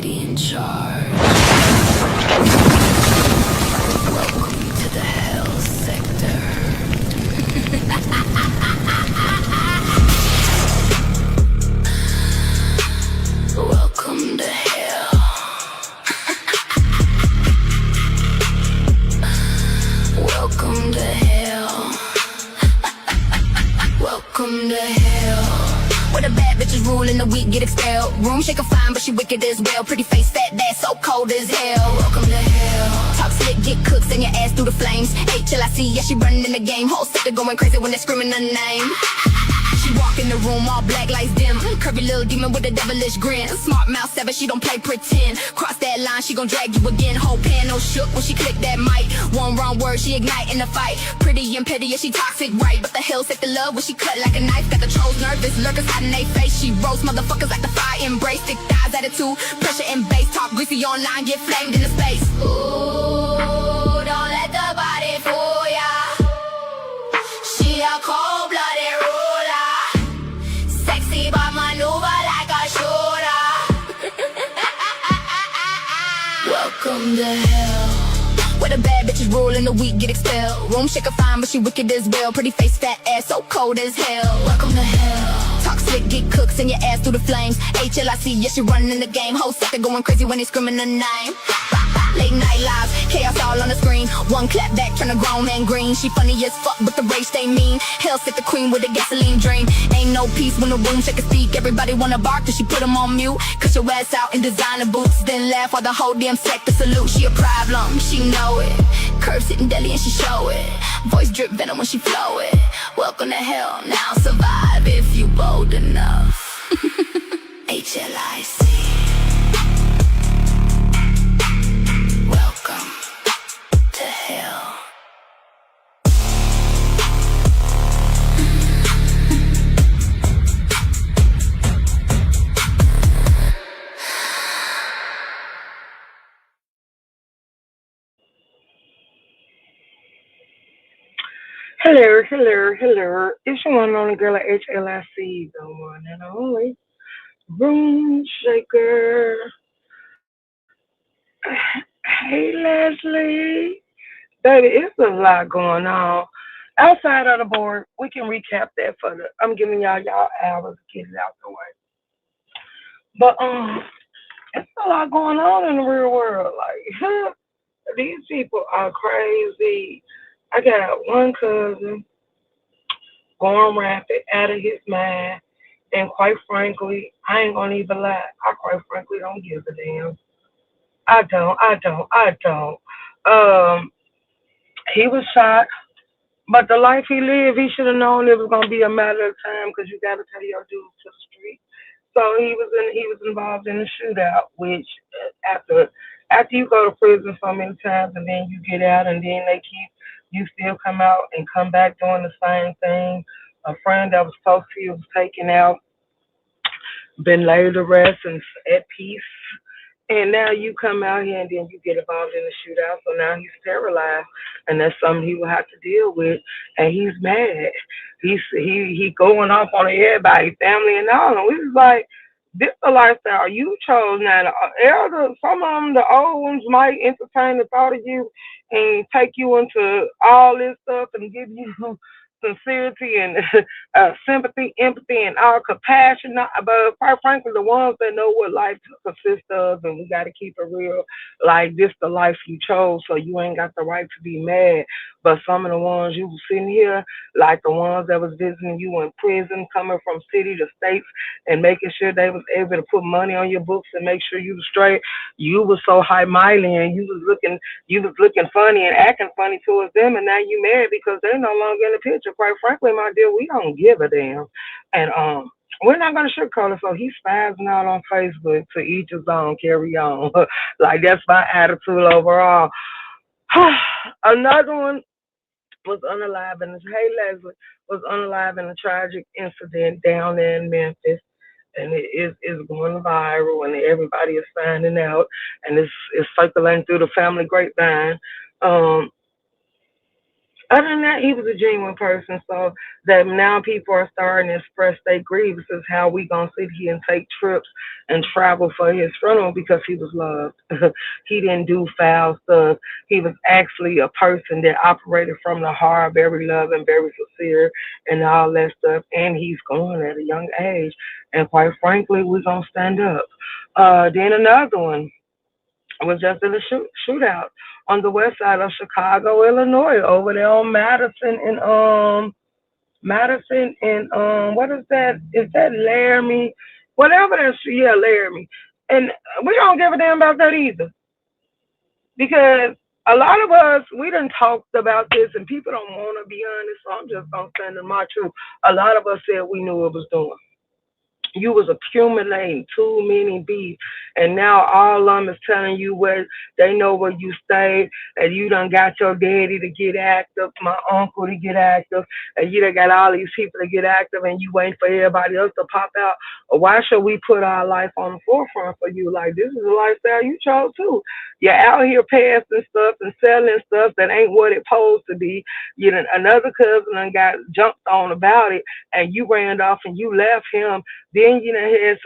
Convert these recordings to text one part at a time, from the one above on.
lady in charge. Welcome to the hell sector. Welcome to hell. Welcome to hell. Welcome to hell. Where the bad bitches rule and the weak get expelled. Room shaker fine, but she wicked as well. Pretty face, fat ass, so cold as hell. Welcome to hell. Talk slick, get cooked, send your ass through the flames. H.L.I.C, yeah, she running in the game. Whole sector going crazy when they're screaming her name. She walk in the room, all black lights dim. Curvy little demon with a devilish grin. Smart mouth 7, she don't play pretend. Cross that line, she gon' drag you again. Whole panel shook when she click that mic. One wrong word, she ignite in the fight. Pretty and petty, yeah, she toxic, right? But the hell set the love when she cut like a knife. Got the trolls nervous, lurkers hiding they face. She roast motherfuckers like the fire embrace. Thick thighs, attitude, pressure and bass. Talk greasy online, get flamed in the space. Ooh, don't let the body fool ya. She a cold-blooded ruler. Sexy but maneuver like a shooter. Welcome to hell. Where the bad bitches rule and the weak get expelled. Room shaker fine, but she wicked as well. Pretty face, fat ass, so cold as hell. Welcome to hell. Talk slick, get cooked, send your ass through the flames. H.L.I.C, yeah, she running in the game. Whole sector going crazy when they screaming her name. Late night lives, chaos all on the screen. One clap back, turn a grown man green. She funny as fuck, but the race they mean. Hell sit the queen with a gasoline dream. Ain't no peace when the room shaker speak. Everybody wanna bark till she put them on mute. Cut your ass out in designer boots, then laugh while the whole damn sector salute. She a problem, she know it. Curves hitting deli and she show it. Voice drip venom when she flow it. Welcome to hell, now survive if you bold enough. H.L.I.C. Welcome to hell. Hello, hello, hello. It's your one and only girl at H.L.I.C, the one and only room shaker. Hey, Leslie. Baby, it's a lot going on. Outside of the board, we can recap that for the. I'm giving y'all hours to get it out the way. But it's a lot going on in the real world. Like, these people are crazy. I got one cousin going rapid out of his mind. And quite frankly, I ain't gonna even lie. I quite frankly don't give a damn. I don't. Um, he was shot, but the life he lived, he should have known it was gonna be a matter of time because you gotta tell your dudes to the street. So he was involved in a shootout, which after you go to prison so many times and then you get out and then they keep you still come out and come back doing the same thing. A friend that was close to you was taken out, been laid to rest and at peace. And now you come out here and then you get involved in the shootout. So now he's sterilized, and that's something he will have to deal with. And he's mad. He going off on everybody, family and all. And we was like, this the lifestyle you chose. Now the elder, some of them, the old ones might entertain the thought of you and take you into all this stuff and give you sincerity and sympathy, empathy, and all compassion. But quite frankly, the ones that know what life consists of, and we got to keep it real, like this the life you chose, so you ain't got the right to be mad. But some of the ones you was sitting here, like the ones that was visiting you in prison, coming from city to states, and making sure they was able to put money on your books and make sure you was straight. You was so high mighty, and you was looking funny and acting funny towards them, and now you mad because they're no longer in the picture. Quite frankly, my dear, we don't give a damn, and we're not gonna sugarcoat it. So he's spazzing out on Facebook to each his own. Carry on, like that's my attitude overall. Another one was unalive, and Hey Leslie was unalive in a tragic incident down there in Memphis. And it is going viral, and everybody is finding out, and it's circulating through the family grapevine. Um, Other than that, he was a genuine person. So that now people are starting to express their grievances. How we gonna sit here and take trips and travel for his funeral because he was loved. He didn't do foul stuff. He was actually a person that operated from the heart, very loving, very sincere, and all that stuff. And he's gone at a young age. And quite frankly, we're gonna stand up. Then another one was just in a shootout on the west side of Chicago, Illinois, over there on Madison and what is that? Is that Laramie? Whatever that's yeah, Laramie. And we don't give a damn about that either. Because a lot of us we done talked about this and people don't wanna be honest, so I'm just gonna stand in my truth. A lot of us said we knew it was doing. You was accumulating too many beef, and now all of them is telling you where they know where you stay, and you done got your daddy to get active, my uncle to get active, and you done got all these people to get active, and you waiting for everybody else to pop out. Why should we put our life on the forefront for you? Like this is a lifestyle you chose too. You're out here passing stuff and selling stuff that ain't what it supposed to be. You done another cousin done got jumped on about it, and you ran off and you left him. Then you done had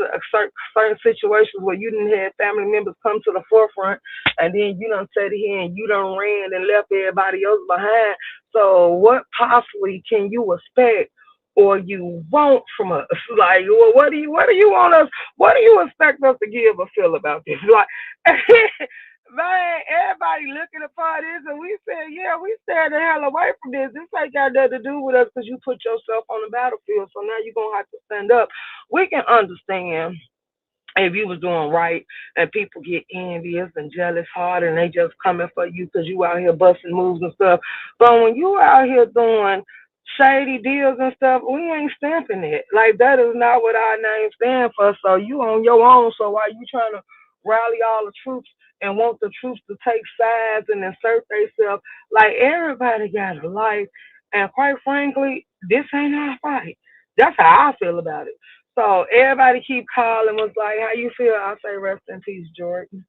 certain situations where you didn't have family members come to the forefront, and then you done sat here and you done ran and left everybody else behind. So what possibly can you expect or you want from us? Like, well, what do you want us? What do you expect us to give or feel about this? Like, man, everybody looking upon this, and we said, yeah, we staying the hell away from this. This ain't got nothing to do with us because you put yourself on the battlefield. So now you're gonna have to stand up. We can understand if you was doing right and people get envious and jealous hard and they just coming for you because you out here busting moves and stuff. But when you out here doing shady deals and stuff, we ain't stamping it. Like that is not what our name stand for. So you on your own. So why you trying to rally all the troops and want the troops to take sides and insert themselves? Like everybody got a life, and quite frankly, this ain't our fight. That's how I feel about it. So everybody keep calling was like, how you feel? I say rest in peace, Jordan.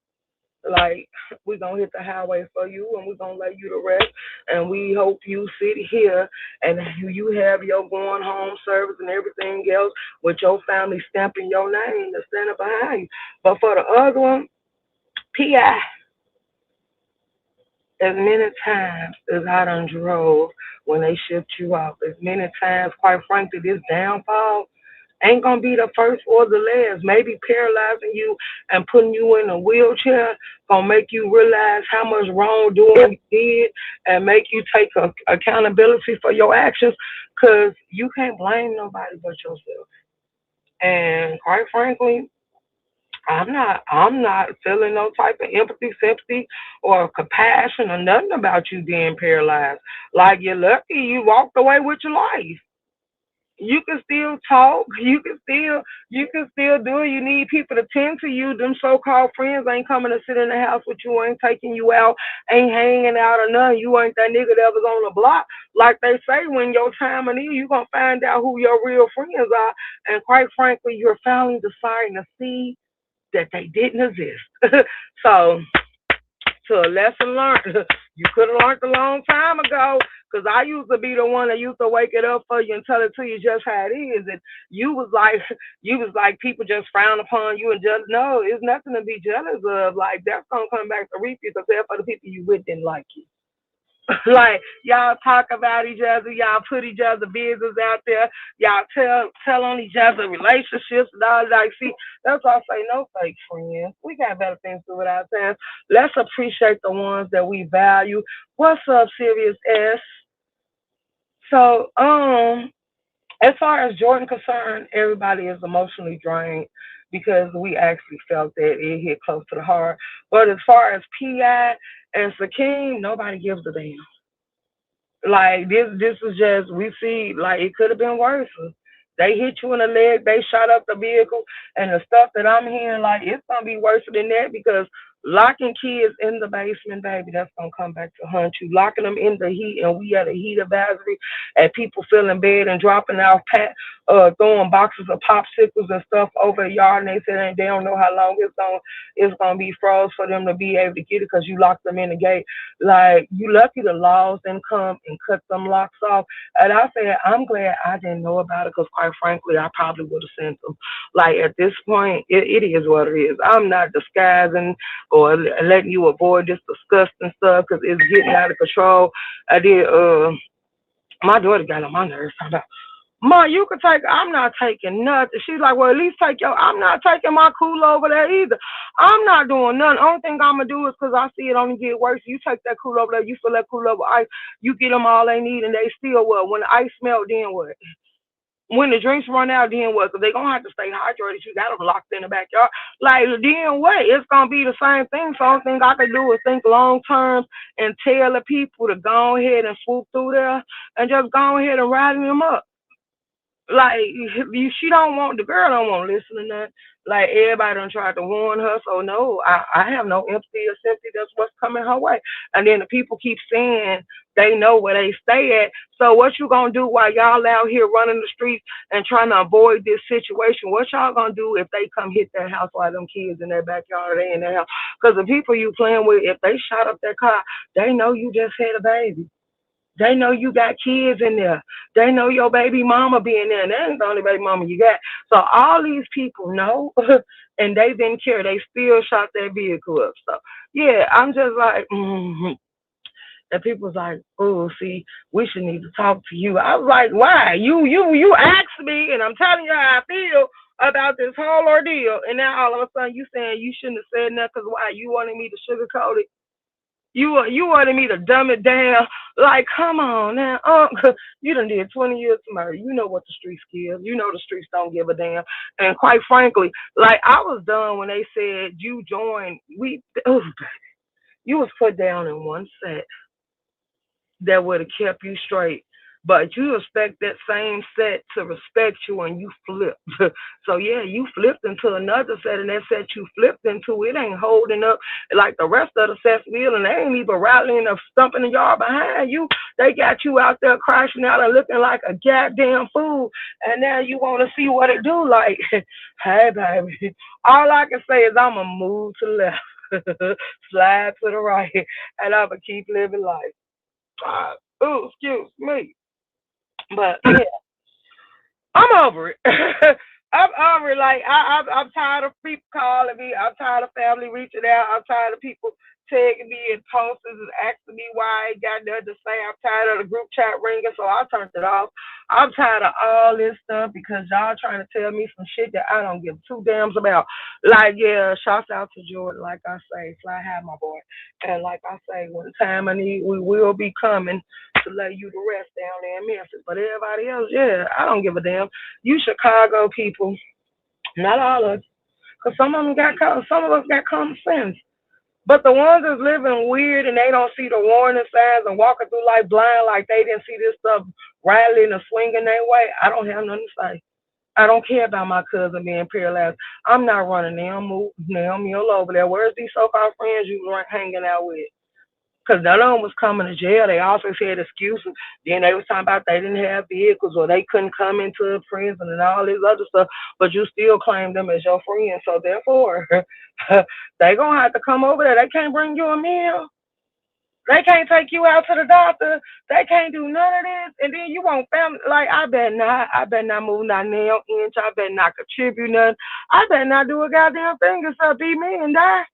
Like we gonna hit the highway for you and we gonna lay you to rest and we hope you sit here and you have your going home service and everything else with your family stamping your name and standing behind you. But for the other one, PI, as many times as I done drove when they shipped you off, as many times, quite frankly, this downfall ain't gonna be the first or the last. Maybe paralyzing you and putting you in a wheelchair gonna make you realize how much wrongdoing you did and make you take accountability for your actions. Cause you can't blame nobody but yourself. And quite frankly, I'm not feeling no type of empathy, sympathy, or compassion or nothing about you being paralyzed. Like you're lucky you walked away with your life. You can still talk. You can still do it. You need people to tend to you. Them so called friends ain't coming to sit in the house with you, ain't taking you out, ain't hanging out or nothing. You ain't that nigga that was on the block. Like they say, when your time of need, you gonna find out who your real friends are. And quite frankly, you're finally deciding to see that they didn't exist. So to a lesson learned. You could have learned a long time ago. Cause I used to be the one that used to wake it up for you and tell it to you just how it is. And you was like, you was like people just frown upon you and just no, it's nothing to be jealous of. Like that's gonna come back to reap you. Cause for the people you with didn't like you. Like y'all talk about each other, y'all put each other business out there, y'all tell on each other relationships and all like see, that's why I say no fake friends. We got better things to do with our time. Let's appreciate the ones that we value. What's up, Serious S? So, as far as Jordan concerned, everybody is emotionally drained because we actually felt that it hit close to the heart. But as far as P.I. and Sakeem, nobody gives a damn. Like this is just we see like it could have been worse. They hit you in the leg, they shot up the vehicle, and the stuff that I'm hearing like it's gonna be worse than that because Locking kids in the basement, baby, that's gonna come back to haunt you. Locking them in the heat, and we had a heat advisory, and people feeling bad and dropping out, throwing boxes of popsicles and stuff over the yard, and they said they don't know how long it's gonna be froze for them to be able to get it because you locked them in the gate. Like you lucky the laws didn't come and cut them locks off. And I said I'm glad I didn't know about it because quite frankly I probably would have sent them. Like at this point, it is what it is. I'm not disguising or letting you avoid this disgusting stuff because it's getting out of control. I did. My daughter got on my nerves. Talking about, Ma, you could take. I'm not taking nothing. She's like, well, at least take your. I'm not taking my cool over there either. I'm not doing nothing. Only thing I'm gonna do is because I see it only get worse. You take that cool over there. You fill that cool over ice. You get them all they need, and they still what? When the ice melt, then what? When the drinks run out, then what? Because they're going to have to stay hydrated. You got them locked in the backyard. Like, then what? It's going to be the same thing. So, the only thing I can do is think long term and tell the people to go ahead and swoop through there and just go ahead and ride them up. Like she don't want the girl don't want to listen to that. Like everybody done tried to warn her, so no, I have no empathy or sympathy. That's what's coming her way. And then the people keep saying they know where they stay at. So what you gonna do while y'all out here running the streets and trying to avoid this situation? What y'all gonna do if they come hit that house while them kids in their backyard or they in their house? Because the people you playing with, if they shot up their car, they know you just had a baby. They know you got kids in there. They know your baby mama being there. And that ain't the only baby mama you got. So all these people know and they didn't care. They still shot their vehicle up. So yeah, I'm just like, and people's like, oh, see, we should need to talk to you. I was like, why? You asked me, and I'm telling you how I feel about this whole ordeal. And now all of a sudden you saying you shouldn't have said nothing because why? You wanted me to sugarcoat it. You wanted me to dumb it down. Like, come on now. You done did 20 years to murder. You know what the streets give. You know the streets don't give a damn. And quite frankly, like I was done when they said you joined. You was put down in one set that would have kept you straight. But you expect that same set to respect you and you flipped. So yeah, you flipped into another set and that set you flipped into, it ain't holding up like the rest of the sets will and they ain't even rattling or stumping the yard behind you. They got you out there crashing out and looking like a goddamn fool. And now you want to see what it do like, hey baby, all I can say is I'ma move to the left, slide to the right, and I'ma keep living life. Oh, excuse me. But yeah, I'm over it. I'm over it. Like I'm tired of people calling me. I'm tired of family reaching out. I'm tired of people tagging me in posts and asking me why I ain't got nothing to say. I'm tired of the group chat ringing, so I turned it off. I'm tired of all this stuff because y'all trying to tell me some shit that I don't give two damns about. Like, yeah, shouts out to Jordan, like I say, fly high, my boy. And like I say, when the time I need, we will be coming to lay you to rest down there in Memphis. But everybody else, yeah, I don't give a damn. You Chicago people, not all of us, because some of us got common sense. But the ones that's living weird and they don't see the warning signs and walking through like blind, like they didn't see this stuff rattling and swinging their way, I don't have nothing to say. I don't care about my cousin being paralyzed. I'm not running them, move them, you over there. Where's these so-called friends you were hanging out with? Because none of them was coming to jail. They always had excuses. Then they was talking about they didn't have vehicles or they couldn't come into prison and all this other stuff. But you still claim them as your friends. So therefore, they gonna have to come over there. They can't bring you a meal. They can't take you out to the doctor. They can't do none of this. And then you want family. Like, I better not. I better not move not nail inch. I better not contribute nothing. I better not do a goddamn thing except be me and die.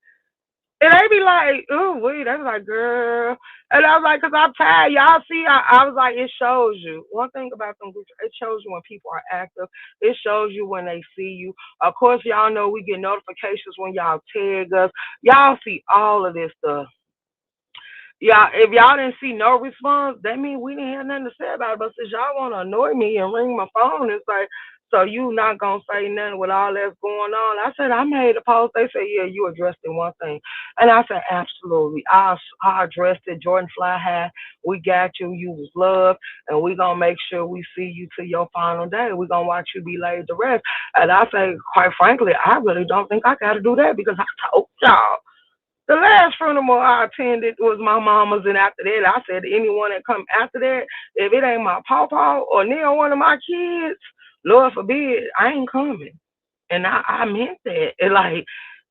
And they be like, ooh, wait, that's like, girl. And I was like, because I'm tired. Y'all see, I was like, it shows you. One thing about them groups, it shows you when people are active. It shows you when they see you. Of course, y'all know we get notifications when y'all tag us. Y'all see all of this stuff. Yeah, if y'all didn't see no response, that means we didn't have nothing to say about it. But since y'all want to annoy me and ring my phone and say, so you not gonna say nothing with all that's going on? I said I made a post. They said, yeah, you addressed it one thing, and I said absolutely. I addressed it. Jordan Fly High, we got you. You was loved, and we gonna make sure we see you to your final day. We gonna watch you be laid to rest. And I say, quite frankly, I really don't think I gotta do that because I told y'all. The last funeral I attended was my mama's, and after that, I said anyone that come after that, if it ain't my pawpaw or near one of my kids, Lord forbid, I ain't coming. And I meant that. And like,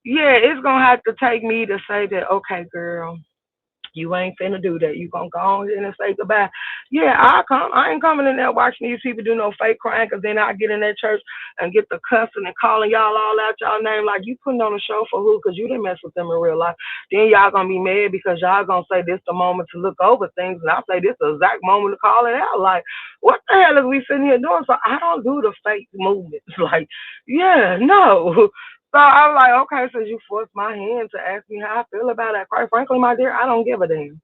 yeah, it's gonna have to take me to say that, okay, girl, you ain't finna do that. You gonna go on in and say goodbye. Yeah, I come. I ain't coming in there watching these people do no fake crying, cause then I get in that church and get the cussing and calling y'all all out y'all name like you putting on a show for who? Cause you didn't mess with them in real life. Then y'all gonna be mad because y'all gonna say this the moment to look over things, and I say this the exact moment to call it out. Like, what the hell is we sitting here doing? So I don't do the fake movements. Like, yeah, no. So I was like, okay, so you forced my hand to ask me how I feel about it. Quite frankly, my dear, I don't give a damn.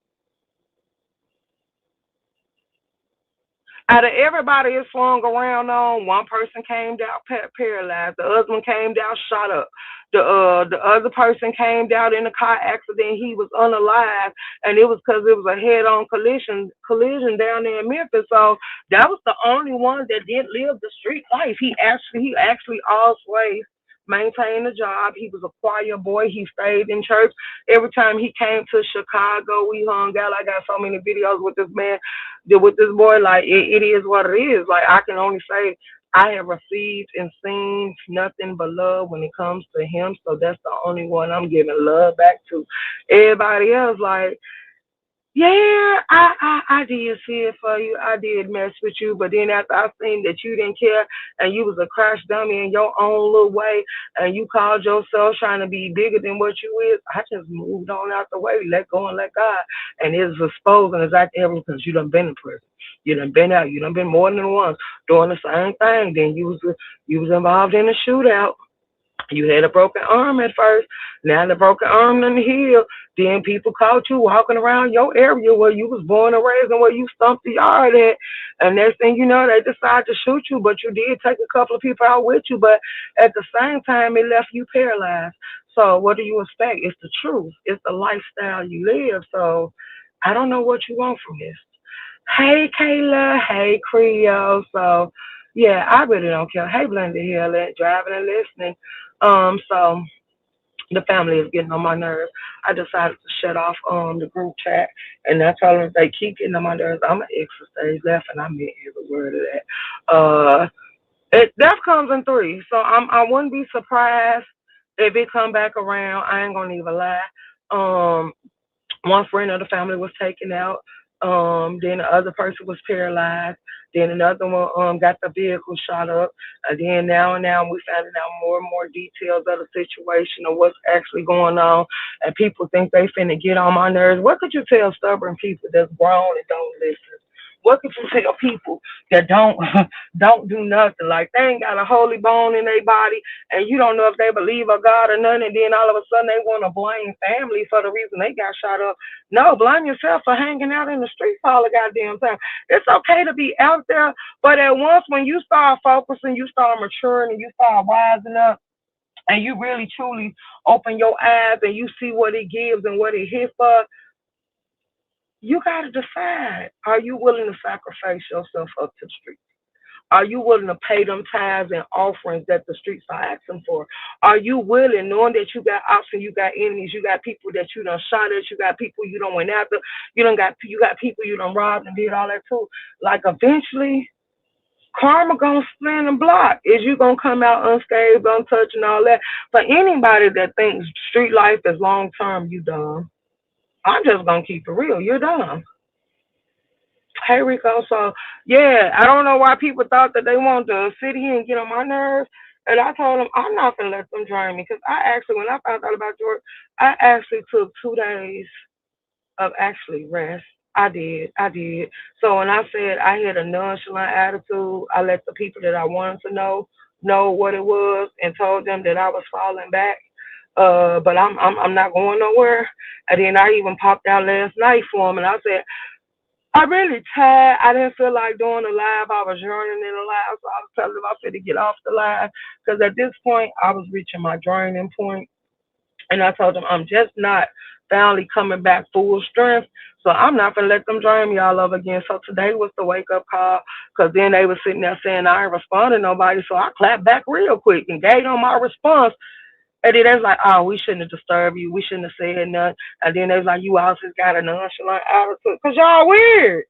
Out of everybody it swung around on, one person came down paralyzed, the other one came down shot up. The other person came down in a car accident. He was unalive, and it was because it was a head-on collision down there in Memphis. So that was the only one that didn't live the street life. He actually always maintained a job. He was a choir boy. He stayed in church. Every time he came to Chicago, we hung out. I got so many videos with this man, with this boy. Like, it is what it is. Like, I can only say I have received and seen nothing but love when it comes to him. So that's the only one I'm giving love back to. Everybody else, like, yeah, I did see it for you. I did mess with you. But then after I seen that you didn't care and you was a crash dummy in your own little way and you called yourself trying to be bigger than what you is, I just moved on out the way, let go and let God. And it's exposed and it's like everything because you done been in prison. You done been out. You done been more than once doing the same thing. Then you was involved in a shootout. You had a broken arm at first. Now the broken arm done healed. Then people caught you walking around your area where you was born and raised and where you stumped the yard at. And next thing you know, they decided to shoot you, but you did take a couple of people out with you. But at the same time, it left you paralyzed. So what do you expect? It's the truth. It's the lifestyle you live. So I don't know what you want from this. Hey Kayla, hey Creole. So yeah, I really don't care. Hey Blended Hill, driving and listening. So the family is getting on my nerves. I decided to shut off the group chat, and I told them if they keep getting on my nerves, I'm gonna exit stage left, and I meant every word of that. That comes in three, so I wouldn't be surprised if it come back around. I ain't gonna even lie. Um, one friend of the family was taken out. Then the other person was paralyzed. Then another one got the vehicle shot up. Then now we finding out more and more details of the situation of what's actually going on. And people think they finna get on my nerves. What could you tell stubborn people that's grown and don't listen? What could you tell people that don't don't do nothing? Like they ain't got a holy bone in their body, and you don't know if they believe a God or nothing. And then all of a sudden they want to blame family for the reason they got shot up. No, blame yourself for hanging out in the streets all the goddamn time. It's okay to be out there, but at once when you start focusing, you start maturing, and you start rising up, and you really truly open your eyes and you see what it gives and what it hits for, you got to decide: are you willing to sacrifice yourself up to the streets? Are you willing to pay them tithes and offerings that the streets are asking for? Are you willing, knowing that you got options, you got enemies, you got people that you done shot at, you got people you done went after, you got people you done robbed and did all that too. Like eventually, karma gonna spin and block. Is you gonna come out unscathed, untouched, and all that? For anybody that thinks street life is long term, you dumb. I'm just gonna keep it real. You're dumb. Hey Rico, so yeah, I don't know why people thought that they wanted to sit here and get on my nerves. And I told them I'm not gonna let them drain me because I actually, when I found out about George, I actually took 2 days of actually rest. I did. So when I said I had a nonchalant attitude, I let the people that I wanted to know what it was and told them that I was falling back. But I'm not going nowhere. And then I even popped out last night for him, and I said I'm really tired. I didn't feel like doing a live. I was yearning in a live, so I was telling them I said to get off the live because at this point I was reaching my draining point, and I told them I'm just not finally coming back full strength. So I'm not gonna let them drain me all over again. So today was the wake up call because then they were sitting there saying I ain't responding to nobody. So I clapped back real quick and gave them my response. And then they was like, oh, we shouldn't have disturbed you. We shouldn't have said nothing. And then they was like, you also got a nonchalant attitude. Because y'all weird.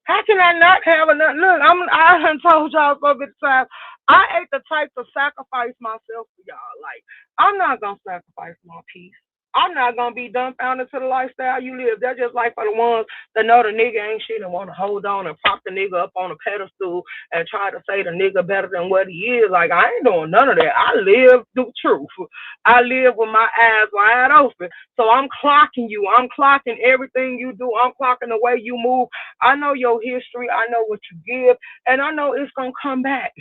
How can I not have a look? I done told y'all so many times. I ain't the type to sacrifice myself for y'all. Like I'm not gonna sacrifice my peace. I'm not gonna be dumbfounded to the lifestyle you live. That's just like for the ones that know the nigga ain't shit and want to hold on and prop the nigga up on a pedestal and try to say the nigga better than what he is. Like I ain't doing none of that. I live the truth. I live with my eyes wide open. So I'm clocking you. I'm clocking everything you do. I'm clocking the way you move. I know your history. I know what you give, and I know it's gonna come back.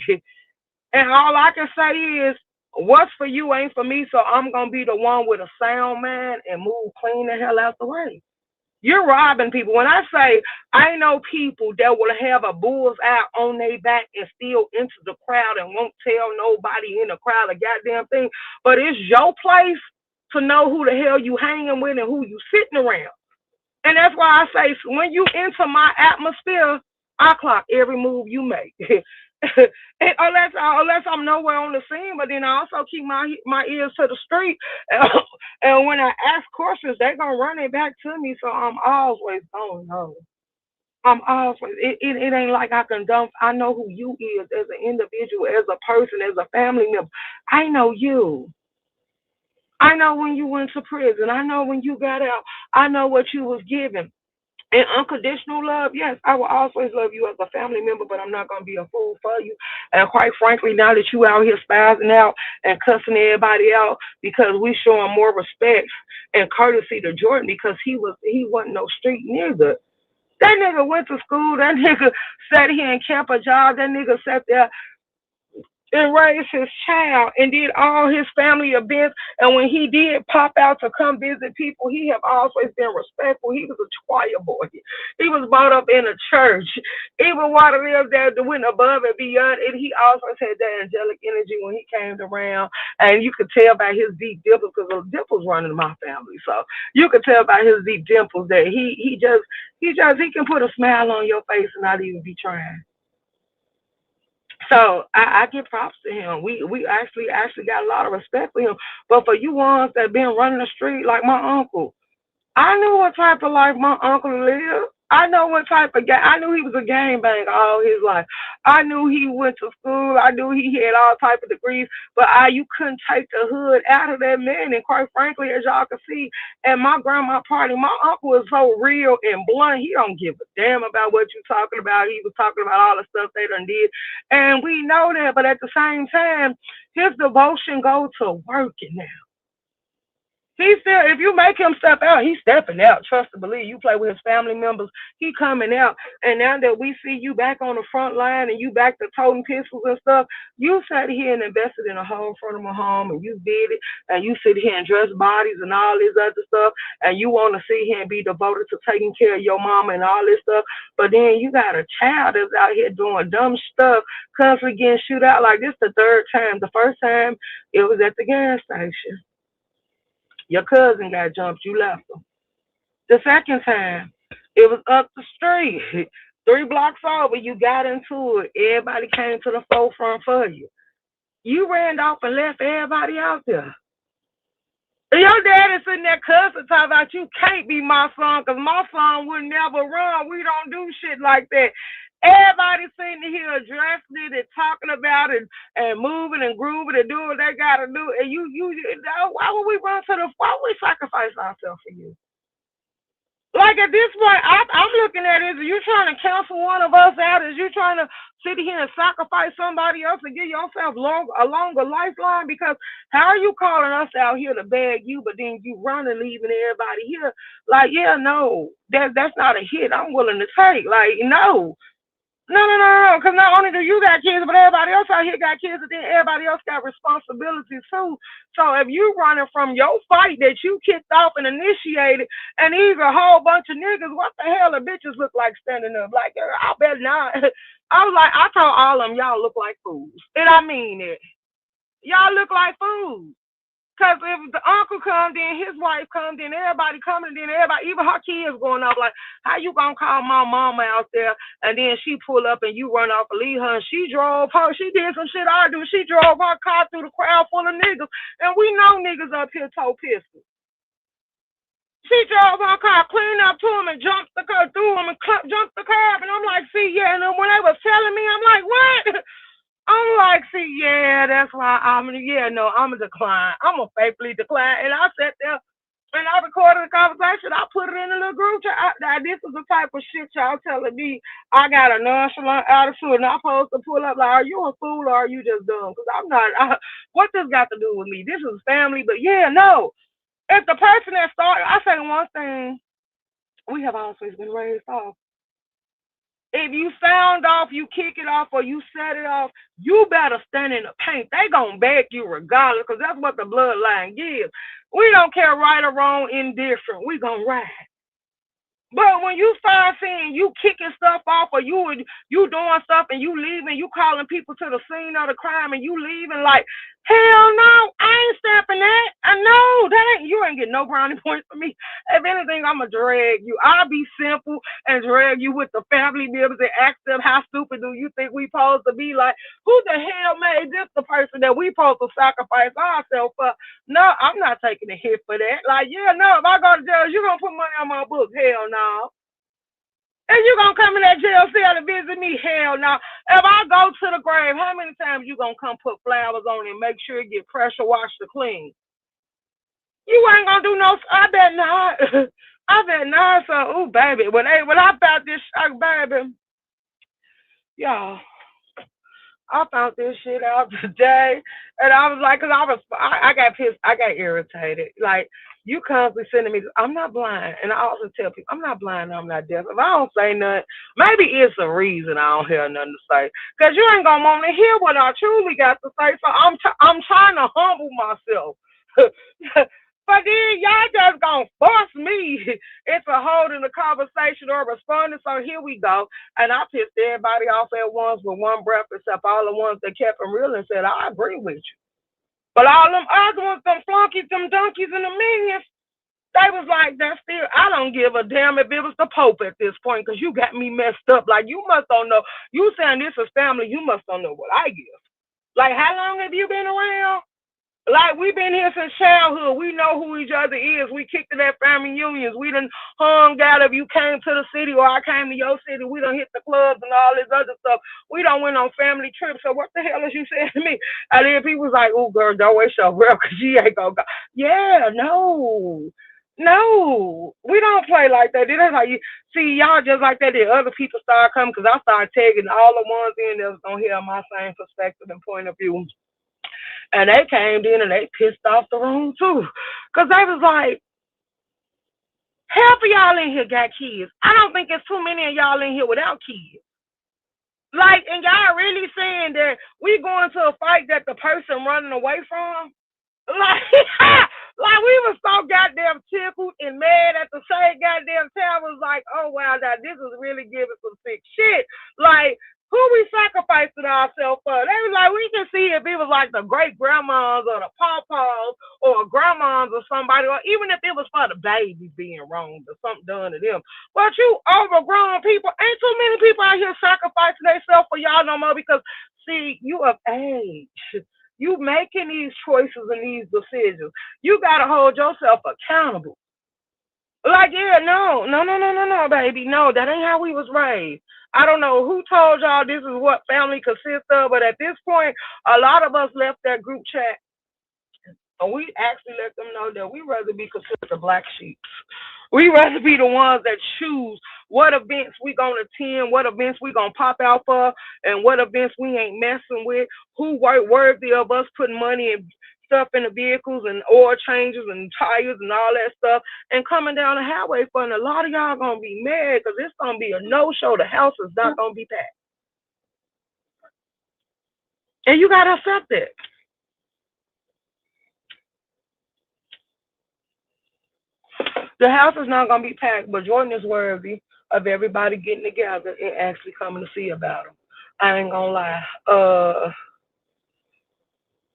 And all I can say is, what's for you ain't for me. So I'm gonna be the one with a sound man and move clean the hell out the way. You're robbing people. When I say I know people that will have a bull's eye on their back and still enter the crowd and won't tell nobody in the crowd a goddamn thing, but it's your place to know who the hell you hanging with and who you sitting around. And that's why I say when you enter my atmosphere, I clock every move you make. And unless I'm nowhere on the scene, but then I also keep my ears to the street. And when I ask questions, they're gonna run it back to me. So I'm always gonna know. I'm always it ain't like I can dump. I know who you is as an individual, as a person, as a family member. I know you. I know when you went to prison. I know when you got out. I know what you was given. And unconditional love, yes, I will always love you as a family member, but I'm not gonna be a fool for you. And quite frankly, now that you out here spazzing out and cussing everybody out because we showing more respect and courtesy to Jordan because he wasn't no street nigga. That nigga went to school. That nigga sat here and kept a job. That nigga sat there and raised his child and did all his family events. And when he did pop out to come visit people, he have always been respectful. He was a choir boy. He was brought up in a church. Even while the real dad went above and beyond, and he always had that angelic energy when he came around. And you could tell by his deep dimples, because the dimples run in my family. So you could tell by his deep dimples that he can put a smile on your face and not even be trying. So I give props to him. We actually got a lot of respect for him. But for you ones that been running the street like my uncle, I knew what type of life my uncle lived. I know what type of gang. I knew he was a gang banger all his life. I knew he went to school. I knew he had all type of degrees. But you couldn't take the hood out of that man. And quite frankly, as y'all can see at my grandma party, my uncle is so real and blunt. He don't give a damn about what you talking about. He was talking about all the stuff they done did, and we know that. But at the same time, his devotion goes to working now. He still, if you make him step out, he's stepping out. Trust and believe. You play with his family members, he coming out. And now that we see you back on the front line and you back to toting pistols and stuff, you sat here and invested in a home front of a home and you did it. And you sit here and dress bodies and all this other stuff. And you want to sit here and be devoted to taking care of your mama and all this stuff. But then you got a child that's out here doing dumb stuff, constantly getting shoot out. Like this the third time. The first time, it was at the gas station. Your cousin got jumped, you left him. The second time, it was up the street. 3 blocks over, you got into it. Everybody came to the forefront for you. You ran off and left everybody out there. And your dad is sitting there cussing, talking about you can't be my son because my son would never run. We don't do shit like that. Everybody sitting here addressing it and talking about it and moving and grooving and doing what they gotta do. And why would we run to why would we sacrifice ourselves for you? Like at this point, I'm looking at it. Are you trying to cancel one of us out? Is you trying to sit here and sacrifice somebody else and give yourself a longer lifeline? Because how are you calling us out here to beg you, but then you running, leaving everybody here? Like, yeah, no, that's not a hit I'm willing to take. Like, no. No. Because not only do you got kids, but everybody else out here got kids, and then everybody else got responsibilities too. So if you running from your fight that you kicked off and initiated, and these a whole bunch of niggas, what the hell the bitches look like standing up? Like, I bet not. I was like, I told all of them, y'all look like fools. And I mean it. Y'all look like fools. Cause if the uncle comes, then his wife comes, then everybody coming, then everybody, even her kids going off like, how you gonna call my mama out there, and then she pull up and you run off and leave her, and she drove her, she did some shit I do, she drove her car through the crowd full of niggas, and we know niggas up here toe pistols. She drove her car, cleaned up to him, and jumped the car through him and jumped the curb, and I'm like, see, yeah, and then when they was telling me, I'm like, what? I'm like, see, yeah, that's why I'm a decline. I'm a faithfully decline. And I sat there and I recorded the conversation. I put it in a little group chat. This is the type of shit y'all telling me. I got a nonchalant attitude and I'm supposed to pull up like, are you a fool or are you just dumb? Because I'm not, what this got to do with me? This is family, but yeah, no. If the person that started, I say one thing, we have always been raised off. If you sound off, you kick it off, or you set it off, you better stand in the paint. They gonna beg you regardless, because that's what the bloodline gives. We don't care right or wrong, indifferent. We gonna ride. But when you start seeing you kicking stuff off, or you doing stuff and you leaving, you calling people to the scene of the crime and you leaving like, hell no, I ain't stepping that. I know that you ain't getting no brownie points for me. If anything, I'ma drag you. I'll be simple and drag you with the family members and ask them how stupid do you think we supposed to be? Like, who the hell made this the person that we supposed to sacrifice ourselves for? No, I'm not taking a hit for that. Like, yeah, no, if I go to jail, you gonna put money on my book. Hell no. And you gonna come in that jail cell to visit me? Hell no. If I go to the grave, how many times you gonna come put flowers on it and make sure it get pressure washed to clean? You ain't gonna do no. I bet not. I bet not. So, ooh, baby, when I found this, baby, y'all, I found this shit out today, and I was like, cause I got pissed, I got irritated. Like, you constantly sending me, I'm not blind, and I also tell people, I'm not blind, I'm not deaf. If I don't say nothing, maybe it's a reason I don't hear nothing to say, cause you ain't gonna want to hear what I truly got to say. So I'm trying to humble myself. But then y'all just gonna force me into holding the conversation or responding. So here we go. And I pissed everybody off at once with one breath, except all the ones that kept them real and said, I agree with you. But all them other ones, them flunkies, them donkeys, and the minions, they was like, that's still, I don't give a damn if it was the Pope at this point, because you got me messed up. Like, you must don't know. You saying this is family, you must don't know what I give. Like, how long have you been around? Like, we've been here since childhood. We know who each other is. We kicked it at family unions. We done hung out if you came to the city or I came to your city. We done hit the clubs and all this other stuff. We done went on family trips. So what the hell is you saying to me? And then people was like, oh, girl, don't waste your breath because she ain't going to go. Yeah, no. No, we don't play like that. That's how you see y'all just like that. Then other people start coming because I started tagging all the ones in that was gonna hear my same perspective and point of view. And they came in and they pissed off the room too. Cause they was like, half of y'all in here got kids. I don't think it's too many of y'all in here without kids. Like, and y'all really saying that we going to a fight that the person running away from? Like, like we was so goddamn tickled and mad at the same goddamn time. Was like, oh wow, now this is really giving some sick shit. Like, who we sacrificing ourselves for? They was like, we can see if it was like the great grandmas or the pawpaws or grandmas or somebody, or even if it was for the babies being wronged or something done to them. But you overgrown people, ain't too many people out here sacrificing themselves for y'all no more because see, you of age. You making these choices and these decisions. You gotta hold yourself accountable. Like, yeah, no, baby. No, that ain't how we was raised. I don't know who told y'all this is what family consists of, but at this point, a lot of us left that group chat and we actually let them know that we rather be considered the black sheep. We rather be the ones that choose what events we gonna attend, what events we gonna pop out for, and what events we ain't messing with. Who worthy of us putting money and stuff in the vehicles and oil changes and tires and all that stuff and coming down the highway for. And a lot of y'all gonna be mad because it's gonna be a no show. The house is not gonna be packed, and you gotta accept that. The house is not gonna be packed, but Jordan is worthy of everybody getting together and actually coming to see about him. I ain't gonna lie.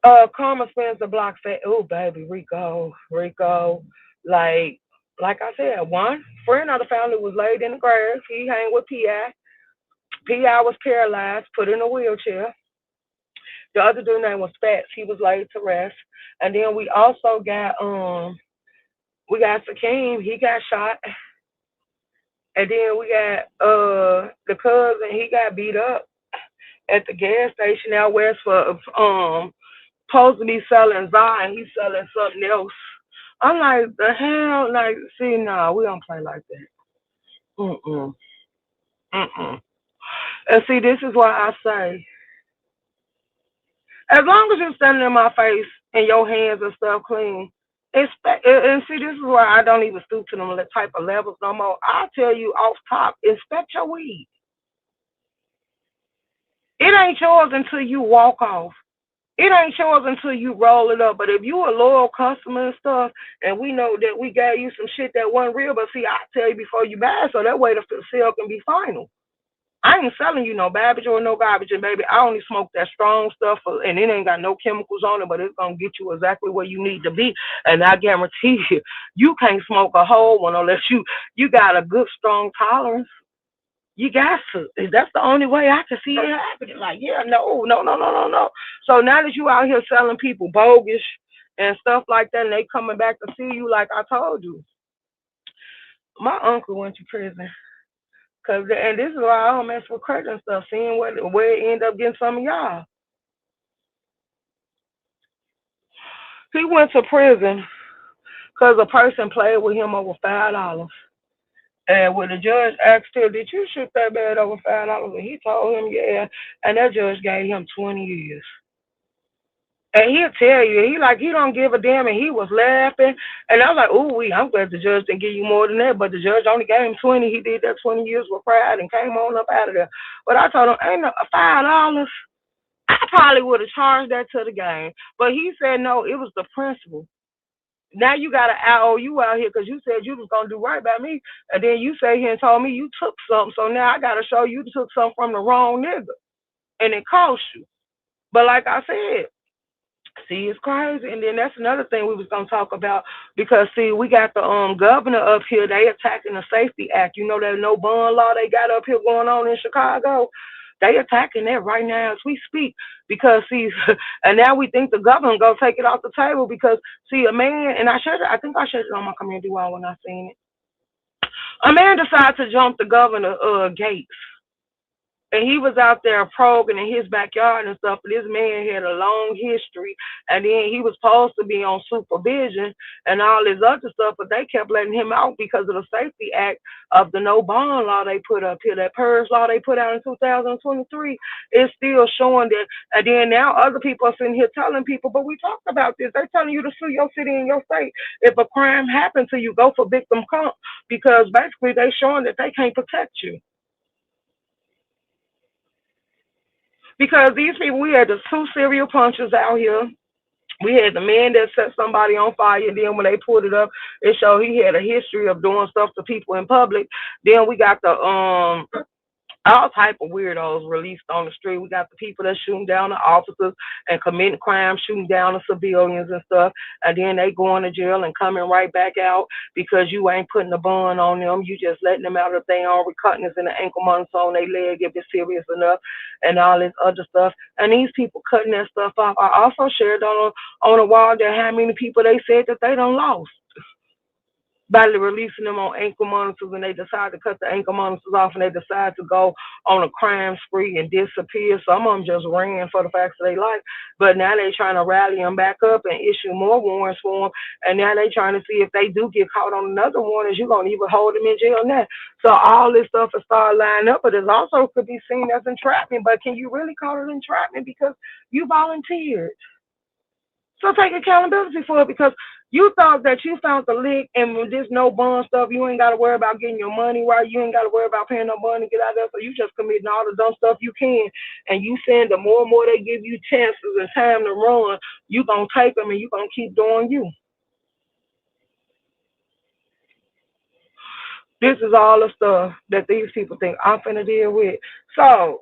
Karma spins the block. Say, oh baby, Rico, like like I said, one friend of the family was laid in the grass. He hang with Pi. Pi was paralyzed, put in a wheelchair. The other dude name was Spats. He was laid to rest. And then we got Sakeem. He got shot. And then we got the cousin. He got beat up at the gas station out west for supposed to be selling Zion. He's selling something else. I'm like, the hell? Like, see, nah, we don't play like that. Mm-mm. Mm-mm. And see, this is why I say, as long as you're standing in my face and your hands and stuff clean, and see, this is why I don't even stoop to them type of levels no more. I tell you off top, inspect your weed. It ain't yours until you walk off. It ain't yours until you roll it up. But if you a loyal customer and stuff, and we know that we gave you some shit that wasn't real, but see, I tell you before you buy it, so that way the sale can be final. I ain't selling you no garbage or no garbage, and baby, I only smoke that strong stuff, and it ain't got no chemicals on it, but it's gonna get you exactly where you need to be. And I guarantee you, you can't smoke a whole one unless you got a good strong tolerance. You got to. That's the only way I can see it happening. Like, yeah, no. So now that you out here selling people bogus and stuff like that, and they coming back to see you, like I told you, my uncle went to prison. And this is why I don't mess with credit and stuff, seeing where it end up getting some of y'all. He went to prison because a person played with him over $5. And when the judge asked him, did you shoot that man over $5? And he told him, yeah. And that judge gave him 20 years. And he'll tell you, he don't give a damn, and he was laughing. And I was like, ooh, I'm glad the judge didn't give you more than that. But the judge only gave him 20. He did that 20 years with pride and came on up out of there. But I told him, ain't no $5. I probably would have charged that to the game. But he said, no, it was the principle. Now you got an IOU out here because you said you was going to do right by me. And then you say here and told me you took something. So now I got to show you took something from the wrong nigga. And it cost you. But like I said, see, it's crazy. And then that's another thing we was gonna talk about because see, we got the governor up here. They attacking the Safety Act. You know that no bond law they got up here going on in Chicago. They attacking that right now as we speak because see, and now we think the government gonna take it off the table because see, a man and I think I shared it on my community wall when I seen it. A man decided to jump the governor gate and he was out there probing in his backyard and stuff. But this man had a long history, and then he was supposed to be on supervision and all this other stuff, but they kept letting him out because of the Safety Act of the no bond law they put up here. That purge law they put out in 2023 is still showing that. And then now other people are sitting here telling people, but we talked about this. They're telling you to sue your city and your state. If a crime happened to you, go for victim comp because basically they showing that they can't protect you. Because these people, we had the two serial punchers out here. We had the man that set somebody on fire. Then when they pulled it up, it showed he had a history of doing stuff to people in public. Then we got the all type of weirdos released on the street. We got the people that shooting down the officers and committing crimes, shooting down the civilians and stuff, and then they going to jail and coming right back out because you ain't putting a bond on them. You just letting them out if they on recuttance in the ankle months on their leg if it's serious enough, and all this other stuff. And these people cutting that stuff off. I also shared on a wall that how many people they said that they don't lost by releasing them on ankle monitors and they decide to cut the ankle monitors off and they decide to go on a crime spree and disappear. Some of them just ran for the facts of their life, but now they trying to rally them back up and issue more warrants for them. And now they trying to see if they do get caught on another warrant, you're going to even hold them in jail now. So all this stuff will start lining up, but it also could be seen as entrapment. But can you really call it entrapment because you volunteered? So take accountability for it because you thought that you found the lick and with this no bond stuff, you ain't got to worry about getting your money right. You ain't got to worry about paying no money to get out of there. So you just committing all the dumb stuff you can. And you saying the more and more they give you chances and time to run, you going to take them and you going to keep doing you. This is all the stuff that these people think I'm finna deal with. So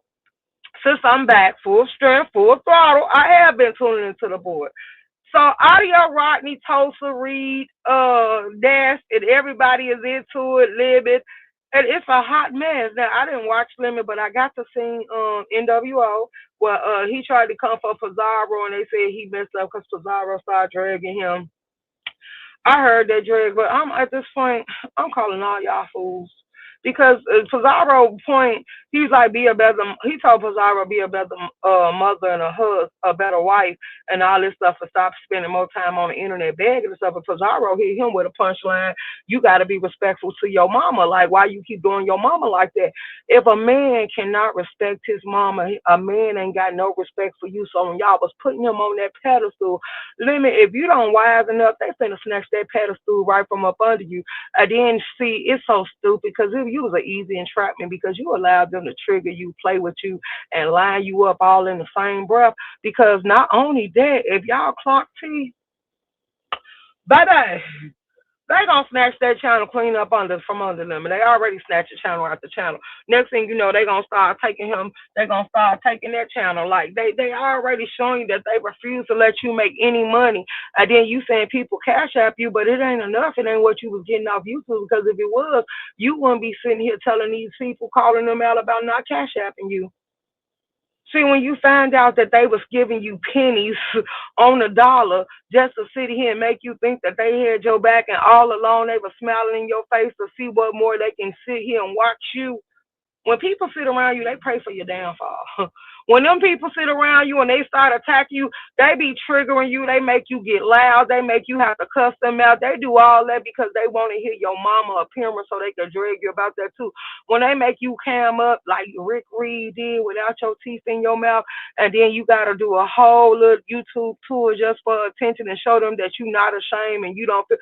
Since I'm back, full strength, full throttle, I have been tuning into the board. So Audio Rodney, Tulsa, Reed, Dash, and everybody is into it, Libet. And it's a hot mess. Now I didn't watch Limit, but I got to see NWO where he tried to come for Pizarro and they said he messed up because Pizarro started dragging him. I heard that drag, but I'm at this point, I'm calling all y'all fools. Because Pizarro point, he's like be a better. He told Pizarro be a better mother and a better wife, and all this stuff. And stop spending more time on the internet begging and stuff. But Pizarro hit him with a punchline. You got to be respectful to your mama. Like why you keep doing your mama like that? If a man cannot respect his mama, a man ain't got no respect for you. So when y'all was putting him on that pedestal, Limit, if you don't wisen up, they finna snatch that pedestal right from up under you. And then see, it's so stupid because if you was an easy entrapment because you allowed them to trigger you, play with you, and line you up all in the same breath. Because not only that, if y'all clock T, baby, they gonna snatch that channel clean up under from under them, and they already snatched the channel out the channel. Next thing you know, they gonna start taking him. They gonna start taking that channel. Like they already showing that they refuse to let you make any money. And then you saying people cash app you, but it ain't enough. It ain't what you was getting off YouTube because if it was, you wouldn't be sitting here telling these people, calling them out about not cash apping you. See, when you find out that they was giving you pennies on the dollar just to sit here and make you think that they had your back and all along they were smiling in your face to see what more they can sit here and watch you, when people sit around you, they pray for your downfall. When them people sit around you and they start attacking you, they be triggering you. They make you get loud. They make you have to cuss them out. They do all that because they want to hear your mama appearance so they can drag you about that too. When they make you cam up like Rick Reed did without your teeth in your mouth, and then you got to do a whole little YouTube tour just for attention and show them that you're not ashamed and you don't feel.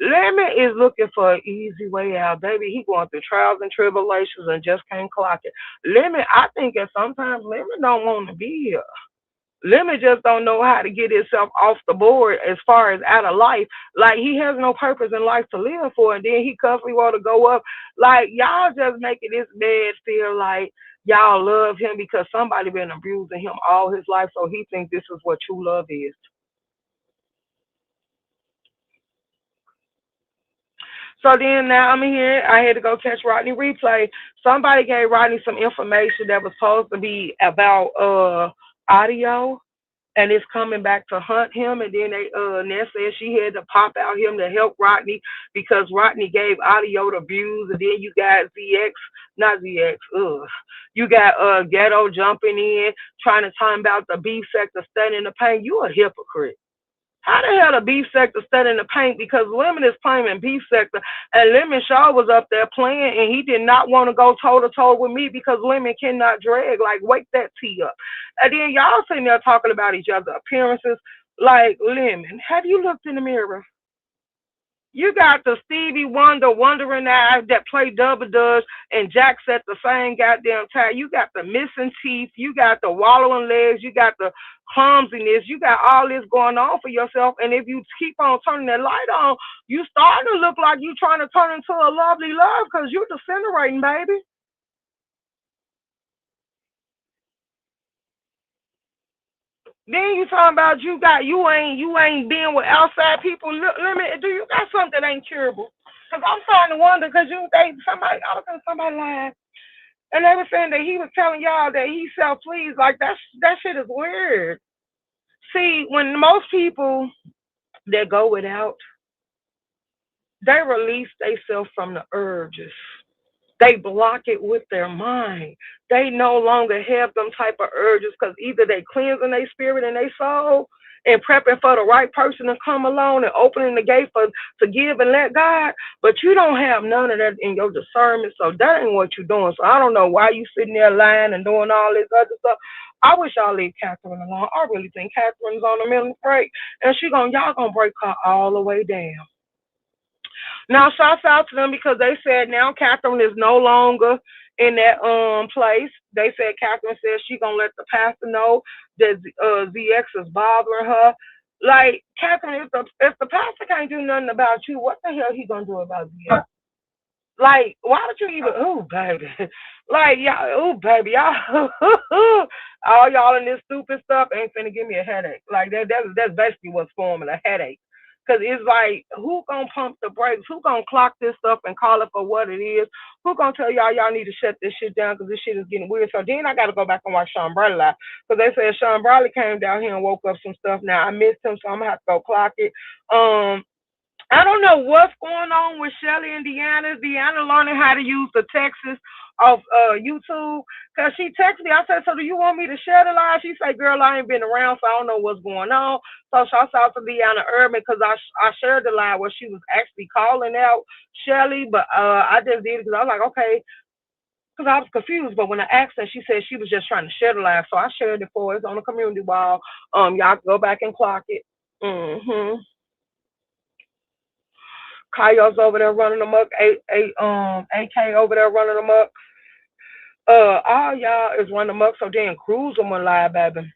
Lemon is looking for an easy way out, baby. He going through trials and tribulations and just can't clock it. Lemon, I think that sometimes Lemon don't want to be here. Lemon just don't know how to get himself off the board as far as out of life. Like he has no purpose in life to live for, and then he constantly want to go up. Like y'all just making this man feel like y'all love him because somebody been abusing him all his life, so he thinks this is what true love is. So then now I'm here. I had to go catch Rodney replay. Somebody gave Rodney some information that was supposed to be about audio and it's coming back to hunt him. And then Ness said she had to pop out him to help Rodney because Rodney gave audio the views. And then you got ZX, not ZX, you got Ghetto jumping in, trying to time about the B sector studying the pain. You a hypocrite. How the hell the B sector studying in the paint? Because Lemon is claiming B sector, and Lemon Shaw was up there playing, and he did not want to go toe to toe with me because Lemon cannot drag. Like, wake that tea up. And then y'all sitting there talking about each other's appearances. Like, Lemon, have you looked in the mirror? You got the Stevie Wonder wondering eyes that play double dutch and Jack at the same goddamn time. You got the missing teeth. You got the wallowing legs. You got the clumsiness. You got all this going on for yourself. And if you keep on turning that light on, you starting to look like you trying to turn into a lovely love because you're disintegrating, baby. Then you talking about you ain't being with outside people. Look, let me do you got something that ain't curable? Cause I'm starting to wonder because somebody lied and they were saying that he was telling y'all that he self pleased. Like that shit is weird. See, when most people that go without, they release themselves from the urges. They block it with their mind. They no longer have them type of urges because either they cleansing their spirit and their soul and prepping for the right person to come along and opening the gate for to give and let God, but you don't have none of that in your discernment, so that ain't what you're doing. So I don't know why you sitting there lying and doing all this other stuff. I wish y'all leave Catherine alone. I really think Catherine's on a mental break, and y'all gonna break her all the way down. Now, shouts out to them because they said now Catherine is no longer in that place. They said Catherine said she gonna let the pastor know that ZX is bothering her. Like Catherine, if the pastor can't do nothing about you, what the hell he gonna do about ZX? Like, why would you even? Ooh, baby. Like, y'all. Ooh, baby, y'all. All y'all in this stupid stuff ain't finna give me a headache. Like that's basically what's forming a headache. Cause it's like, who gonna pump the brakes? Who gonna clock this stuff and call it for what it is? Who gonna tell y'all need to shut this shit down? Cause this shit is getting weird. So then I gotta go back and watch Sean Bradley live. Cause they said Sean Bradley came down here and woke up some stuff. Now I missed him, so I'm gonna have to go clock it. Um, I don't know what's going on with Shelly and Deanna. Deanna learning how to use the Texas of YouTube. Cause she texted me. I said, so do you want me to share the live? She said, girl, I ain't been around, so I don't know what's going on. So shout out to Deanna Urban because I shared the live where she was actually calling out Shelly, but I just did it because I was like, okay, because I was confused. But when I asked her, she said she was just trying to share the live, so I shared it for us on the community wall. Y'all can go back and clock it. Mm-hmm. Kayo's over there running them up. AK over there running them up. All y'all is running them up. So then Cruz them on live, baby.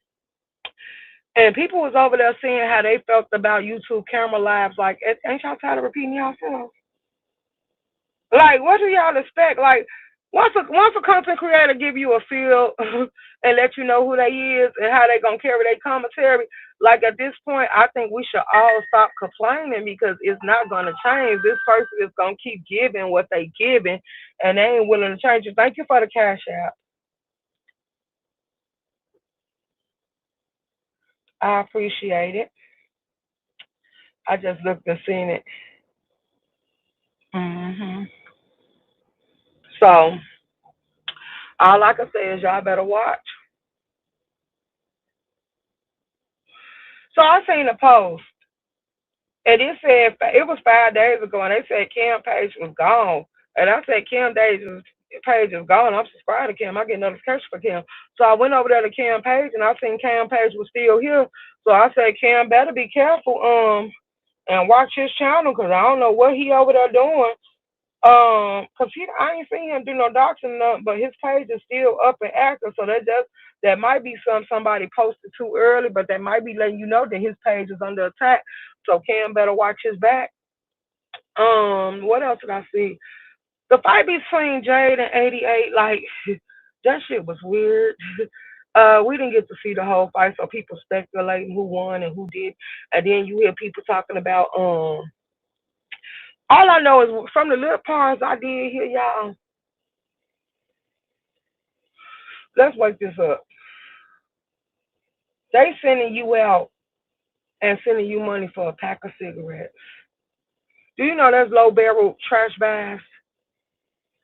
And people was over there seeing how they felt about YouTube camera lives. Like, ain't y'all tired of repeating yourselves? Like, what do y'all expect? Like, once a content creator give you a feel and let you know who they is and how they gonna carry their commentary, like at this point, I think we should all stop complaining because it's not gonna change. This person is gonna keep giving what they giving, and they ain't willing to change it. Thank you for the cash app. I appreciate it. I just looked and seen it. So all I can say is y'all better watch. So I seen a post. And it said it was 5 days ago, and they said Kim page was gone. And I said Kim page is gone. I'm subscribed to Kim. I get notifications for Kim. So I went over there to Kim page, and I seen Kim page was still here. So I said Kim better be careful and watch his channel because I don't know what he over there doing. Cause I ain't seen him do no doxing nothing, but his page is still up and active. So that might be somebody posted too early, but that might be letting you know that his page is under attack. So Cam better watch his back. What else did I see? The fight between Jade and 88, like that shit was weird. We didn't get to see the whole fight, so people speculating who won and who did, and then you hear people talking about all I know is from the little parts I did hear y'all. Let's wake this up. They sending you out and sending you money for a pack of cigarettes. Do you know that's low barrel trash bags?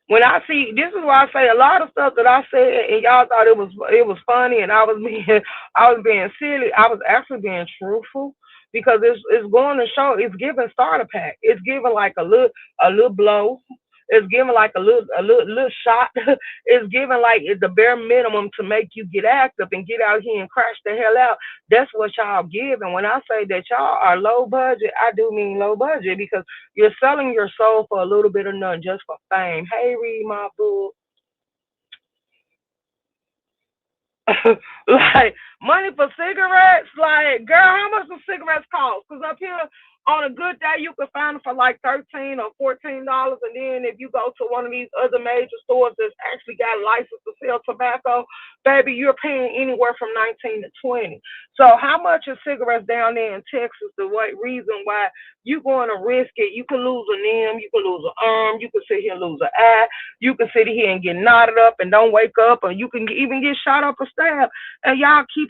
When I see this is why I say a lot of stuff that I said and y'all thought it was funny and I was being I was being silly. I was actually being truthful because it's going to show it's giving starter pack. It's giving like a little blow. It's giving like a little shot. It's giving like the bare minimum to make you get active and get out here and crash the hell out. That's what y'all give. And when I say that y'all are low budget, I do mean low budget because you're selling your soul for a little bit of none just for fame. Hey, read my book. Like money for cigarettes. Like, girl, how much do cigarettes cost? Because up here on a good day, you can find them for like $13 or $14, and then if you go to one of these other major stores that's actually got a license to sell tobacco, baby, you're paying anywhere from 19 to 20. So how much is cigarettes down there in Texas? The right reason why you going to risk it? You can lose a limb, you can lose an arm, you can sit here and lose an eye. You can sit here and get knotted up and don't wake up, or you can even get shot up or stabbed. And y'all keep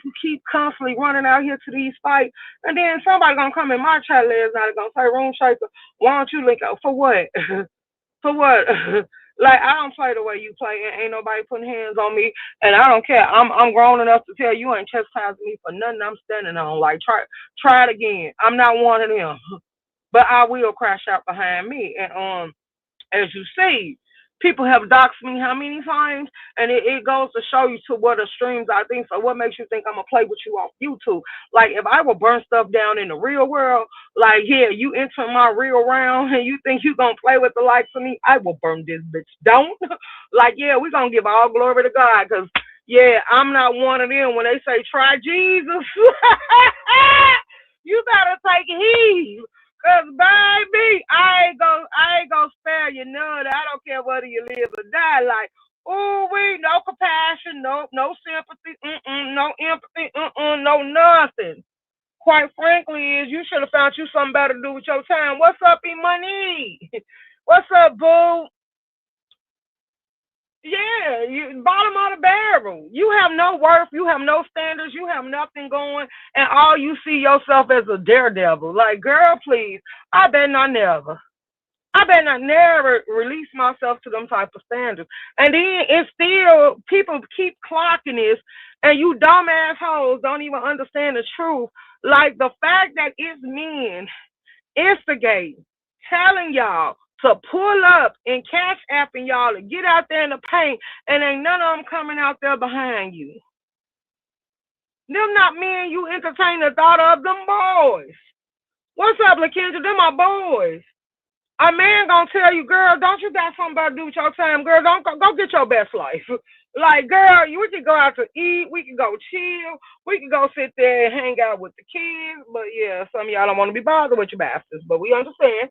constantly running out here to these fights. And then somebody gonna come in my chat last night and gonna say, Room Shaker, why don't you link up for what? For what? Like I don't play the way you play, and ain't nobody putting hands on me, and I don't care. I'm grown enough to tell you ain't chastising me for nothing I'm standing on. Like try it again. I'm not one of them, but I will crash out behind me. And as you see, people have doxed me how many times, and it goes to show you to what the streams I think. So what makes you think I'm gonna play with you off YouTube? Like if I will burn stuff down in the real world, like yeah, you enter my real realm and you think you gonna play with the likes of me, I will burn this bitch down. Like yeah, we gonna give all glory to God, cause yeah, I'm not one of them when they say try Jesus. You better take heed. Cause baby, I ain't gonna spare you none. I don't care whether you live or die. Like, ooh, we no compassion, no sympathy, no empathy, no nothing. Quite frankly, is you should have found you something better to do with your time. What's up, E Money? What's up, boo? Yeah, you bottom of the barrel. You have no worth, you have no standards, you have nothing going, and all you see yourself as a daredevil. Like, girl, please, I bet not never. I better not never release myself to them type of standards. And then it's still people keep clocking this, and you dumb assholes don't even understand the truth. Like the fact that it's men instigating, telling y'all to pull up and cash apping y'all to get out there in the paint, and ain't none of them coming out there behind you. Them not men you entertain the thought of, them boys. What's up, LaKendra? Them my boys. A man gonna tell you, girl, don't you got something to do with your time, girl? Don't go get your best life. Like, girl, we can go out to eat, we can go chill, we can go sit there and hang out with the kids. But yeah, some of y'all don't want to be bothered with your bastards. But we understand.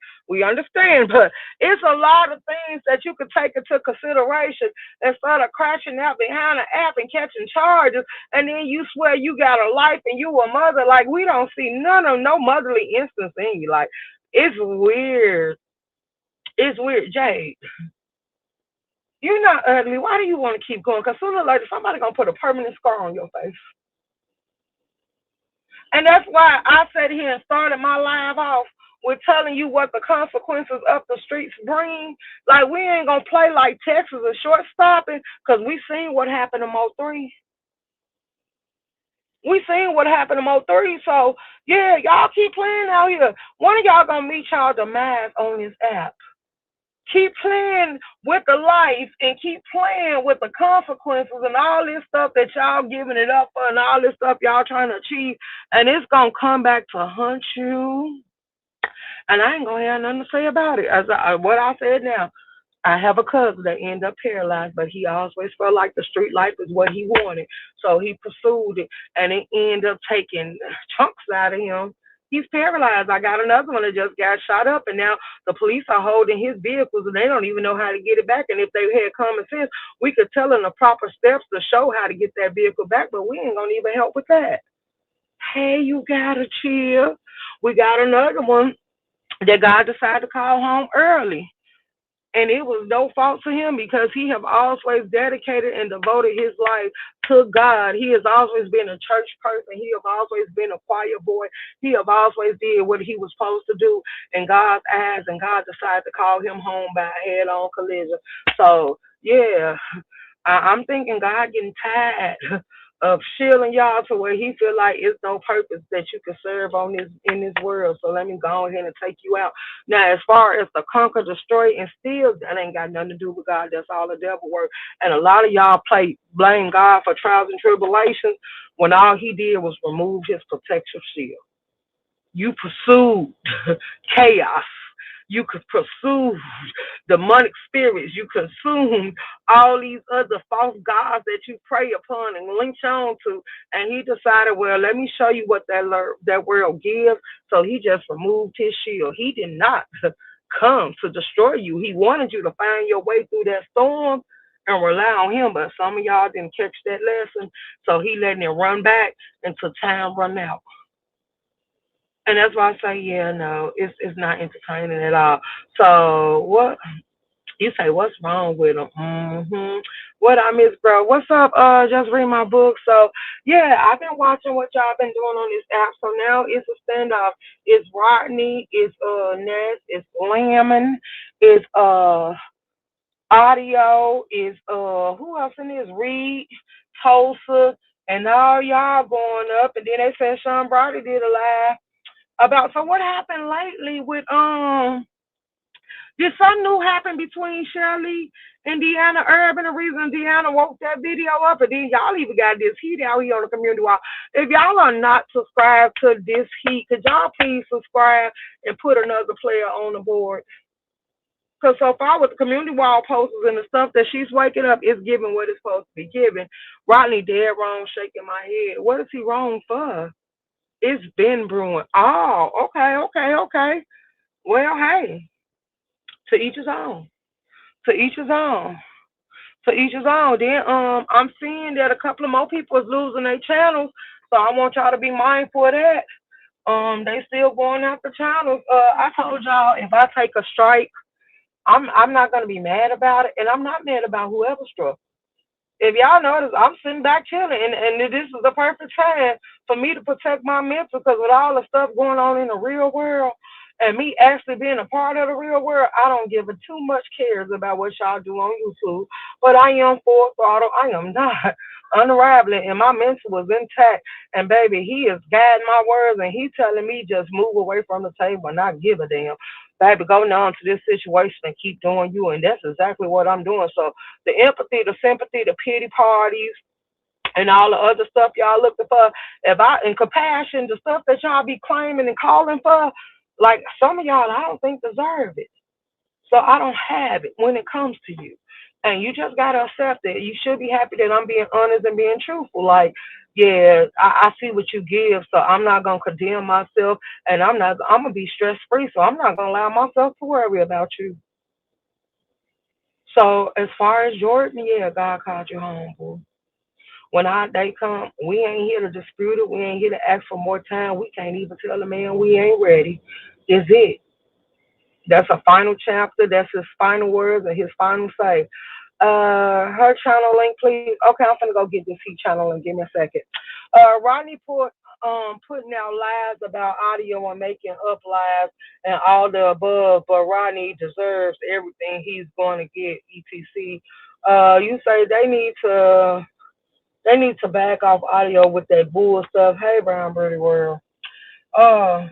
But it's a lot of things that you could take into consideration instead of crashing out behind an app and catching charges, and then you swear you got a life and you a mother. Like, we don't see none of no motherly instance in you. Like, it's weird. It's weird, Jade. You're not ugly. Why do you want to keep going? Because sooner or later, somebody gonna put a permanent scar on your face. And that's why I sat here and started my live off with telling you what the consequences of the streets bring. Like, we ain't gonna play like Texas or short stopping, because we seen what happened to Mo 3. We seen what happened to Mo 3. So yeah, y'all keep playing out here. One of y'all gonna meet y'all demise on this app. Keep playing with the life and keep playing with the consequences and all this stuff that y'all giving it up for and all this stuff y'all trying to achieve, and it's gonna come back to haunt you. And I ain't gonna have nothing to say about it. What I said now, I have a cousin that ended up paralyzed, but he always felt like the street life is what he wanted. So he pursued it, and it ended up taking chunks out of him. He's paralyzed. I got another one that just got shot up, and now the police are holding his vehicles, and they don't even know how to get it back. And if they had common sense, we could tell them the proper steps to show how to get that vehicle back, but we ain't going to even help with that. Hey, you got to chill. We got another one that God decided to call home early, and it was no fault to him because he have always dedicated and devoted his life to God. He has always been a church person. He have always been a choir boy. He have always did what he was supposed to do in God's eyes, and God decided to call him home by a head-on collision. So yeah, I'm thinking God getting tired of shielding y'all to where he feel like it's no purpose that you can serve on this in this world. So let me go ahead and take you out. Now, as far as the conquer, destroy, and steal, that ain't got nothing to do with God. That's all the devil work. And a lot of y'all blame God for trials and tribulations when all he did was remove his protective shield. You pursued chaos. You could pursue demonic spirits. You consumed all these other false gods that you prey upon and lynch on to. And he decided, well, let me show you what that world gives. So he just removed his shield. He did not come to destroy you. He wanted you to find your way through that storm and rely on him. But some of y'all didn't catch that lesson. So he letting it run back until time run out. And that's why I say, yeah, no, it's not entertaining at all. So what you say? What's wrong with them? What I miss, bro? What's up? Just read my book. So yeah, I've been watching what y'all been doing on this app. So now it's a standoff. It's Rodney. It's Ness. It's Lemon. It's Audio. It's who else in this? Reed, Tulsa, and all y'all going up. And then they said Sean Brody did a live about, so what happened lately with did something new happen between H.L.I.C and Deanna Urban? The reason Deanna woke that video up, and then y'all even got this heat out here on the community wall. If y'all are not subscribed to this heat, could y'all please subscribe and put another player on the board? Because so far with the community wall posters and the stuff that she's waking up, it's giving what it's supposed to be giving. Rodney dead wrong, shaking my head. What is he wrong for? It's been brewing. Oh, okay. Well, hey, to each his own. To each his own. To each his own. Then I'm seeing that a couple of more people is losing their channels, so I want y'all to be mindful of that. They still going after channels. I told y'all if I take a strike, I'm not gonna be mad about it, and I'm not mad about whoever struck. If y'all notice, I'm sitting back chilling, and this is the perfect time for me to protect my mental because with all the stuff going on in the real world and me actually being a part of the real world, I don't give a too much cares about what y'all do on YouTube. But I am full throttle. I am not unraveling, and my mental was intact. And baby, he is guiding my words, and he telling me just move away from the table and not give a damn. Baby, go on to this situation and keep doing you, and that's exactly what I'm doing. So the empathy, the sympathy, the pity parties, and all the other stuff y'all looking for. If I and compassion, the stuff that y'all be claiming and calling for, like some of y'all I don't think deserve it. So I don't have it when it comes to you. And you just gotta accept it. You should be happy that I'm being honest and being truthful. Like, yeah, I see what you give, so I'm not gonna condemn myself and I'm gonna be stress free, so I'm not gonna allow myself to worry about you. So as far as Jordan, yeah, God called you home, boo. When our day come, we ain't here to dispute it. We ain't here to ask for more time. We can't even tell the man we ain't ready. Is it? That's a final chapter. That's his final words and his final say. Her channel link, please. Okay, I'm gonna go get this heat channel link. Give me a second. Rodney putting out lies about audio and making up lies and all the above, but Rodney deserves everything he's going to get. etc. You say they need to back off audio with that bull stuff. Hey, Brown Birdie World. Uh,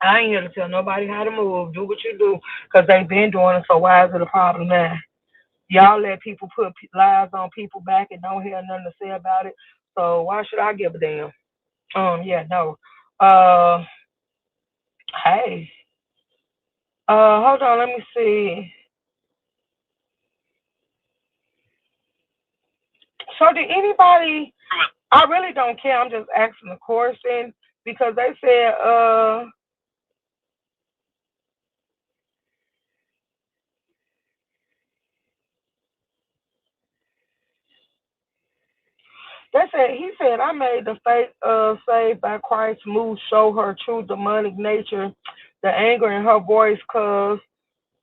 I ain't here to tell nobody how to move. Do what you do, cause they been doing it. So why is it a problem now? Y'all let people put lies on people back and don't hear nothing to say about it. So why should I give a damn? Yeah, no. Uh, hey. Hold on. Let me see. So did anybody? I really don't care. I'm just asking the question because they said he said I made the faith saved by Christ move show her true demonic nature, the anger in her voice cause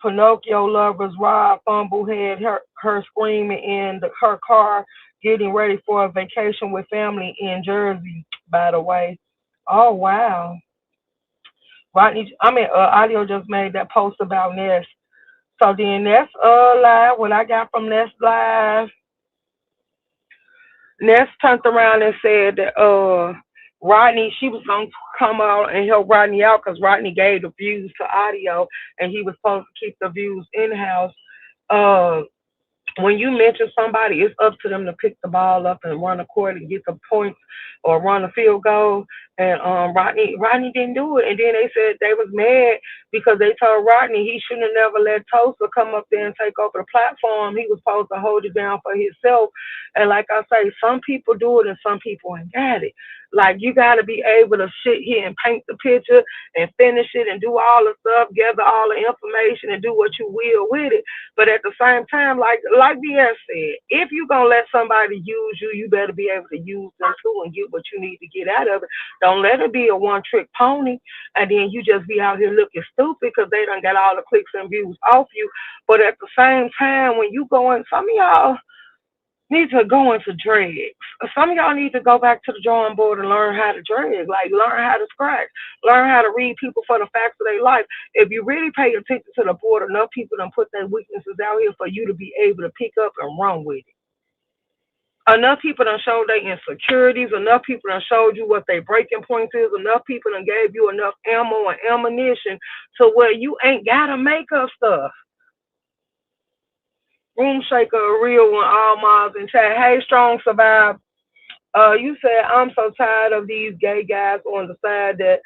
Pinocchio lovers Rob Fumble had her screaming in her car getting ready for a vacation with family in Jersey, by the way. Oh wow. Audio just made that post about Ness. So then Ness live, what I got from Ness live, Ness turned around and said that Rodney, she was gonna come out and help Rodney out because Rodney gave the views to audio and he was supposed to keep the views in house. Uh when you mention somebody, it's up to them to pick the ball up and run the court and get the points or run a field goal. And Rodney didn't do it. And then they said they was mad because they told Rodney he shouldn't have never let Tosa come up there and take over the platform. He was supposed to hold it down for himself. And like I say, some people do it and some people ain't got it. Like you got to be able to sit here and paint the picture and finish it and do all the stuff, gather all the information and do what you will with it. But at the same time, like BS said, if you gonna let somebody use you, you better be able to use them too and get what you need to get out of it. Don't let it be a one trick pony, and then you just be out here looking stupid because they done got all the clicks and views off you. But at the same time, when you go in, some of y'all need to go into dreads. Some of y'all need to go back to the drawing board and learn how to drag, like learn how to scratch, learn how to read people for the facts of their life. If you really pay attention to the board, enough people done put their weaknesses out here for you to be able to pick up and run with it. Enough people done showed their insecurities. Enough people done showed you what their breaking points is. Enough people done gave you enough ammo and ammunition to where you ain't gotta make up stuff. Room shaker, a real one, all miles in chat. Hey, strong survive. You said I'm so tired of these gay guys on the side that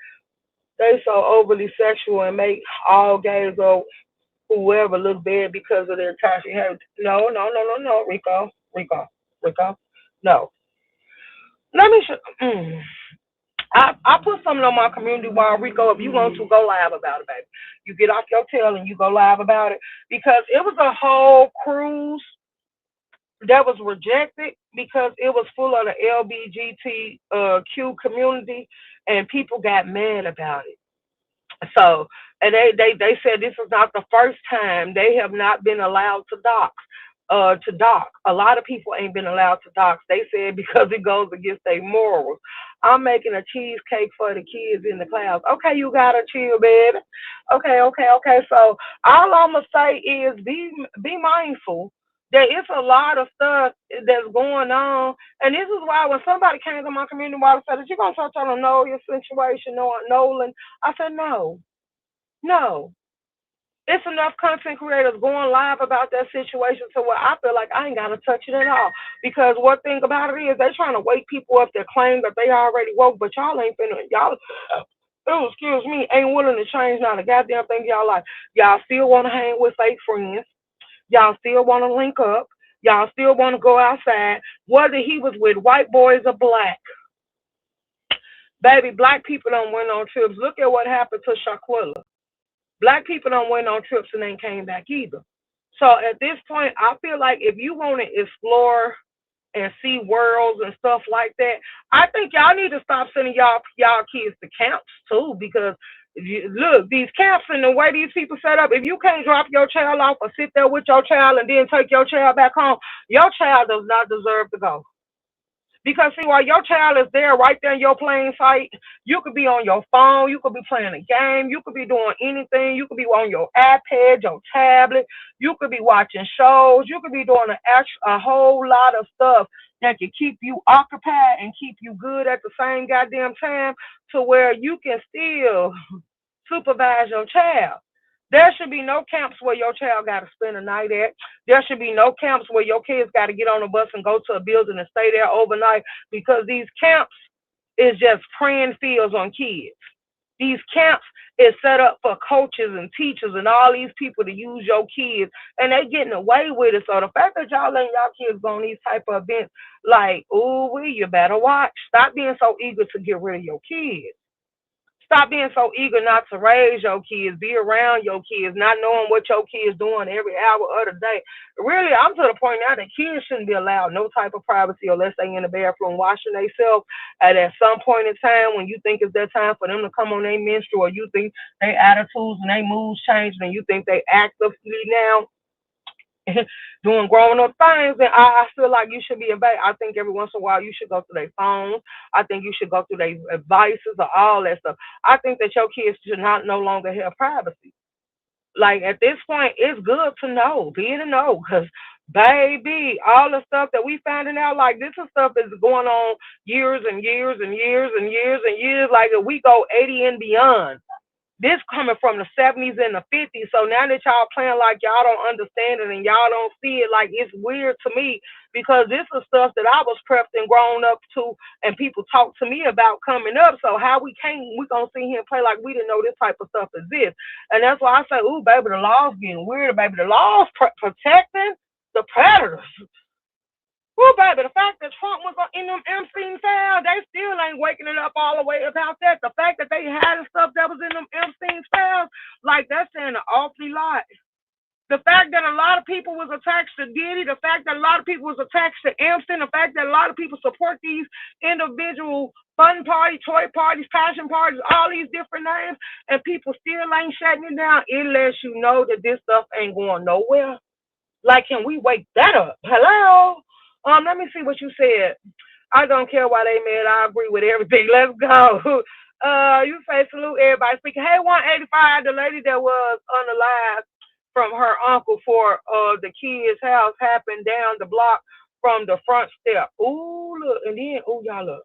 they so overly sexual and make all gays or whoever look bad because of their toxic habits. No, no, no, no, no, Rico. No. Let me show. I put something on my community wall, Rico. If you want to, go live about it, baby. You get off your tail and you go live about it because it was a whole cruise that was rejected because it was full of the LBGTQ community and people got mad about it. So, and they said this is not the first time they have not been allowed to dock. To dock. A lot of people ain't been allowed to dock. They said because it goes against their morals. I'm making a cheesecake for the kids in the class. Okay, you gotta chill, baby. Okay. So all I'm gonna say is be mindful. There is a lot of stuff that's going on, and this is why when somebody came to my community, I said, "That you gonna touch on a Nolan situation, Nolan?" I said, "No, no." It's enough content creators going live about that situation to where I feel like I ain't gotta touch it at all. Because one thing about it is they're trying to wake people up that claim that they already woke, but y'all ain't finna y'all oh excuse me, ain't willing to change not a goddamn thing y'all like. Y'all still wanna hang with fake friends. Y'all still wanna link up. Y'all still wanna go outside. Whether he was with white boys or black. Baby, black people don't went on trips. Look at what happened to Shaquilla. Black people don't went on trips and ain't came back either. So at this point, I feel like if you want to explore and see worlds and stuff like that, I think y'all need to stop sending y'all kids to camps too, because look, these camps and the way these people set up, if you can't drop your child off or sit there with your child and then take your child back home, your child does not deserve to go. Because see, while your child is there, right there in your plain sight, you could be on your phone, you could be playing a game, you could be doing anything, you could be on your iPad, your tablet, you could be watching shows, you could be doing a whole lot of stuff that can keep you occupied and keep you good at the same goddamn time, to where you can still supervise your child. There should be no camps where your child got to spend a night at. There should be no camps where your kids got to get on a bus and go to a building and stay there overnight, because these camps is just praying fields on kids. These camps is set up for coaches and teachers and all these people to use your kids, and they getting away with it. So the fact that y'all letting y'all kids go on these type of events, like, ooh, you better watch. Stop being so eager to get rid of your kids. Stop being so eager not to raise your kids, be around your kids, not knowing what your kids doing every hour of the day. Really, I'm to the point now that kids shouldn't be allowed no type of privacy unless they in the bathroom washing themselves. And at some point in time, when you think it's their time for them to come on their menstrual, or you think their attitudes and their moods changed, and you think they actively now doing grown up things, and I feel like you should be obeyed. I think every once in a while you should go through their phones. I think you should go through their advices or all that stuff. I think that your kids should not no longer have privacy. Like at this point, it's good to know, be in the know, because baby, all the stuff that we finding out, like this is stuff that's going on years and years and years and years and years. Like if we go 80 and beyond, this coming from the 70s and the 50s. So now that y'all playing like y'all don't understand it and y'all don't see it, like it's weird to me, because this is stuff that I was prepped and grown up to, and people talk to me about coming up. So how we gonna see him play like we didn't know this type of stuff exists? And that's why I say, ooh, baby, the law's getting weird, baby. The law's protecting the predators. Well, baby, the fact that Trump was in them Epstein files, they still ain't waking it up all the way about that. The fact that they had the stuff that was in them Epstein files, like that's saying an awfully lot. The fact that a lot of people was attached to Diddy, the fact that a lot of people was attached to Epstein, the fact that a lot of people support these individual fun parties, toy parties, passion parties, all these different names, and people still ain't shutting it down, it lets you know that this stuff ain't going nowhere. Like, can we wake that up? Hello? Let me see what you said. I don't care why they mad. I agree with everything. Let's go. You say salute everybody speaking. Hey, 185, the lady that was unalive from her uncle for the kid's house happened down the block from the front step. Ooh, look, and then y'all look.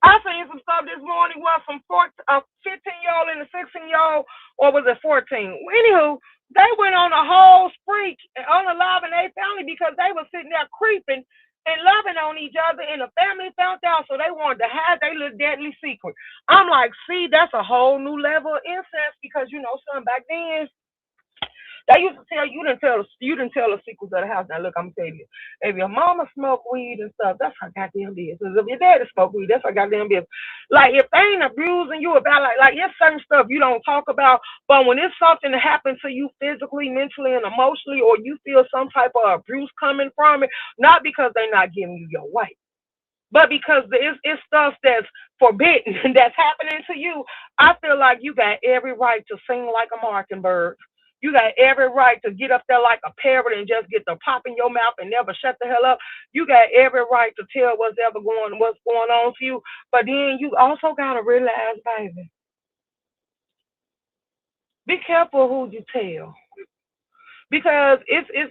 I seen some stuff this morning was from 15-year-old and a 16-year-old, or was it 14? Anywho, they went on a whole spree on the live and they family because they were sitting there creeping and loving on each other, and the family found out, so they wanted to hide their little deadly secret. I'm like, see, that's a whole new level of incest, because you know something back then. They used to tell you didn't tell the secrets of the house. Now look, I'm gonna tell you, if your mama smoke weed and stuff, that's her goddamn business. If your daddy smoke weed, that's her goddamn business. Like if they ain't abusing you about like it's certain stuff you don't talk about, but when it's something that happens to you physically, mentally, and emotionally, or you feel some type of abuse coming from it, not because they're not giving you your way, but because it's stuff that's forbidden that's happening to you, I feel like you got every right to sing like a mockingbird. You got every right to get up there like a parrot and just get the pop in your mouth and never shut the hell up. You got every right to tell what's going on to you. But then you also gotta realize, baby, be careful who you tell. Because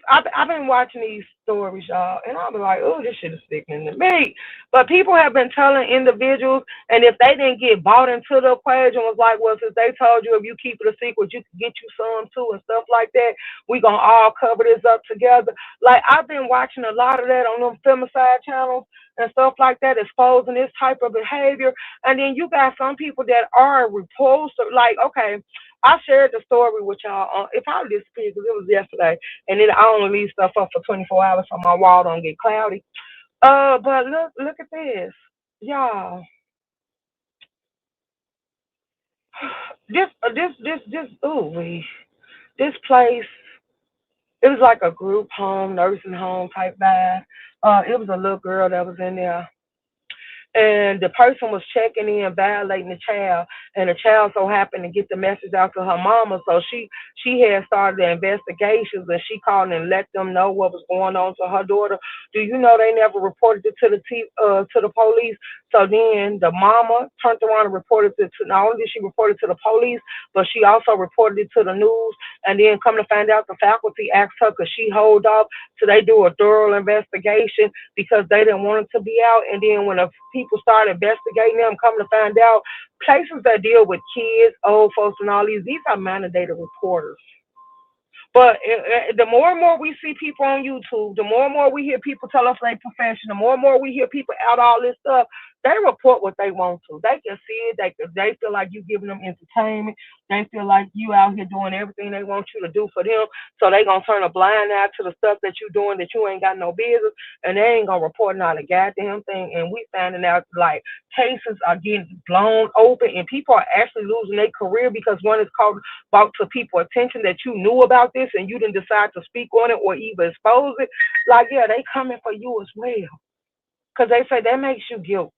I've been watching these stories, y'all, and I'll be like, oh, this shit is sickening to me. But people have been telling individuals, and if they didn't get bought into the equation, was like, well, since they told you if you keep it a secret, you can get you some too, and stuff like that. We gonna all cover this up together. Like I've been watching a lot of that on them femicide channels and stuff like that, exposing this type of behavior. And then you got some people that are repulsed, like, okay, I shared the story with y'all. It probably disappeared because it was yesterday, and then I only leave stuff up for 24 hours so my wall don't get cloudy. But look at this, y'all. Ooh, this place. It was like a group home, nursing home type vibe. It was a little girl that was in there, and the person was checking in, violating the child, and the child so happened to get the message out to her mama, so she had started the investigations, and she called and let them know what was going on to her daughter. Do you know they never reported it to to the police? So then the mama turned around and reported it to, not only did she report it to the police, but she also reported it to the news. And then come to find out, the faculty asked her could she hold off so they do a thorough investigation because they didn't want it to be out. And then when the people started investigating them, come to find out, places that deal with kids, old folks, and all these are mandated reporters. But the more and more we see people on YouTube, the more and more we hear people tell us their profession, the more and more we hear people out all this stuff, they report what they want to. They can see it. They feel like you giving them entertainment. They feel like you out here doing everything they want you to do for them. So they gonna turn a blind eye to the stuff that you doing that you ain't got no business, and they ain't gonna report not a goddamn thing. And we finding out like cases are getting blown open, and people are actually losing their career because one is called brought to people attention that you knew about this and you didn't decide to speak on it or even expose it. Like, yeah, they coming for you as well. Because they say that makes you guilt.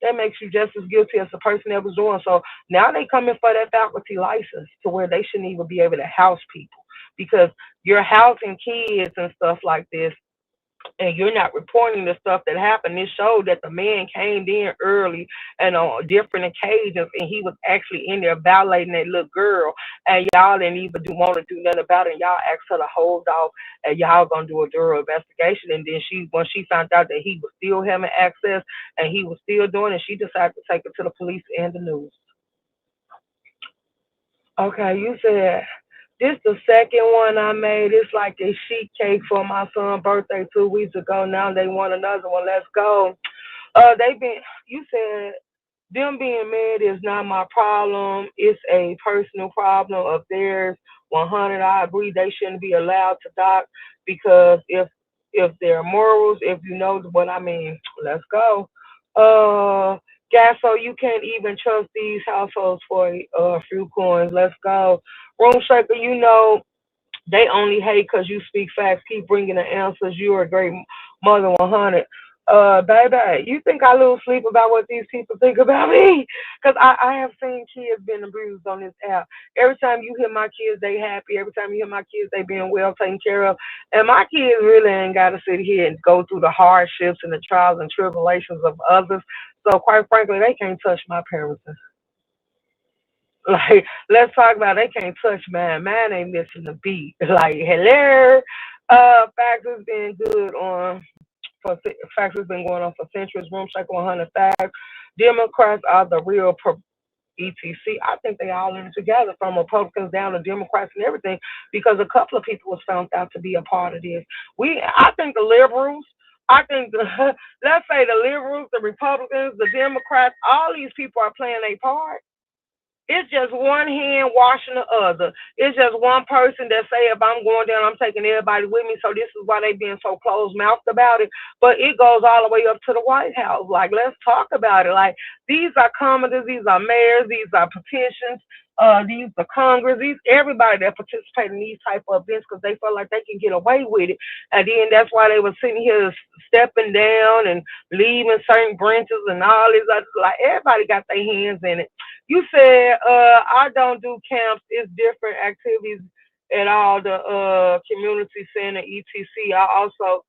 That makes you just as guilty as the person that was doing. So now they coming for that faculty license to where they shouldn't even be able to house people because you're housing kids and stuff like this, and you're not reporting the stuff that happened. It showed that the man came in early and on different occasions, and he was actually in there violating that little girl, and y'all didn't even want to do nothing about it. And y'all asked her to hold off, and y'all gonna do a thorough investigation. And then when she found out that he was still having access and he was still doing it, she decided to take it to the police and the news. Okay, you said this the second one I made. It's like a sheet cake for my son's birthday 2 weeks ago. Now they want another one. Let's go. They been. You said them being mad is not my problem. It's a personal problem of theirs. 100. I agree. They shouldn't be allowed to dock because if their morals, if you know what I mean. Let's go. Uh, Gas, so you can't even trust these households for a few coins. Let's go. Room Shaker, you know they only hate because you speak facts. Keep bringing the answers. You are a great mother, 100. Baby, you think I lose sleep about what these people think about me? Because I have seen kids being abused on this app. Every time you hear my kids, they happy. Every time you hear my kids, they being well taken care of. And my kids really ain't got to sit here and go through the hardships and the trials and tribulations of others. So quite frankly, they can't touch my parenting. Like, let's talk about they can't touch mine. Mine ain't missing a beat. Like, hello. Facts has been good on facts has been going on for centuries. Room Shake 100 facts. Democrats are the real ETC. I think they all in it together, from Republicans down to Democrats and everything, because a couple of people was found out to be a part of this. I think the liberals. I think let's say the liberals, the Republicans, the Democrats, all these people are playing a part. It's just one hand washing the other. It's just one person that say if I'm going down, I'm taking everybody with me. So this is why they being so close mouthed about it. But it goes all the way up to the White House. Like, let's talk about it. Like, these are commoners, these are mayors, these are petitions, these are Congress, these everybody that participate in these type of events because they feel like they can get away with it. And then that's why they were sitting here stepping down and leaving certain branches and all this other. Like, everybody got their hands in it. You said I don't do camps. It's different activities at all the community center, etc. I also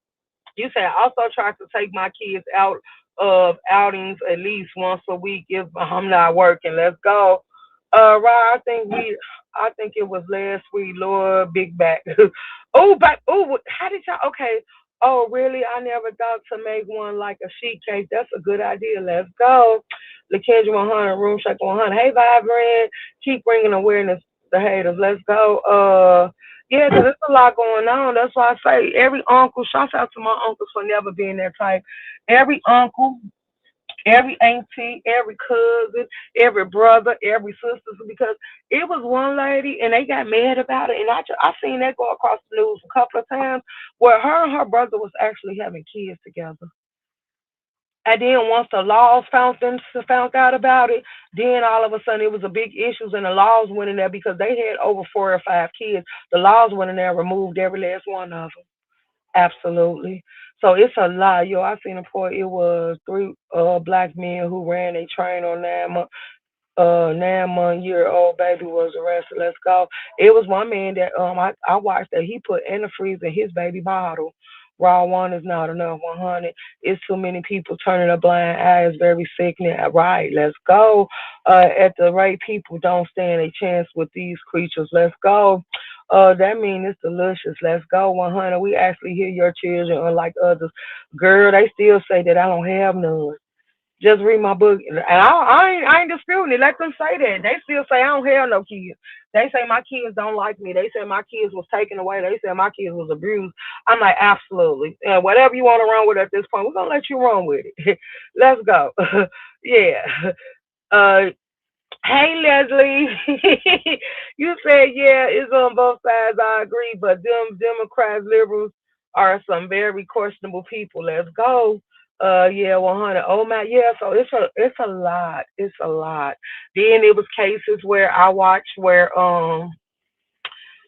you said I also try to take my kids out of outings at least once a week if I'm not working. Let's go. Right, I think it was last week, Lord Big Back. Oh, back. Oh, how did y'all? Okay. Oh, really? I never thought to make one like a sheet cake. That's a good idea. Let's go. LaKendra 100, Room Shaker 100. Hey, Vibrant. Keep bringing awareness to haters. Let's go. Yeah, 'cause there's a lot going on. That's why I say every uncle, shouts out to my uncles for never being that type. Every uncle, every auntie, every cousin, every brother, every sister, because it was one lady and they got mad about it. And I seen that go across the news a couple of times where her and her brother was actually having kids together. And then once the laws found out about it, then all of a sudden it was a big issue, and the laws went in there because they had over 4 or 5 kids. The laws went in there and removed every last one of them. Absolutely. So it's a lot, yo. I seen a report. It was three black men who ran a train on 9 months 9-month-year-old baby was arrested. Let's go. It was one man that I watched that he put antifreeze in his baby bottle. Raw one is not enough. 100. It's too many people turning a blind eye. It's very sickening. Right. Let's go. At the rate people don't stand a chance with these creatures. Let's go. That means it's delicious. Let's go. 100. We actually hear your children, unlike others. Girl, they still say that I don't have none. Just read my book, and I ain't disputing it. Let them say that. They still say I don't have no kids. They say my kids don't like me. They say my kids was taken away. They say my kids was abused. I'm like, absolutely. Whatever you want to run with at this point, we're gonna let you run with it. Let's go. Yeah. Uh, Hey Leslie, you said yeah, it's on both sides. I agree, but them Democrats, liberals are some very questionable people. Let's go. Yeah, 100. Oh my, yeah. So it's a lot. It's a lot. Then it was cases where I watched where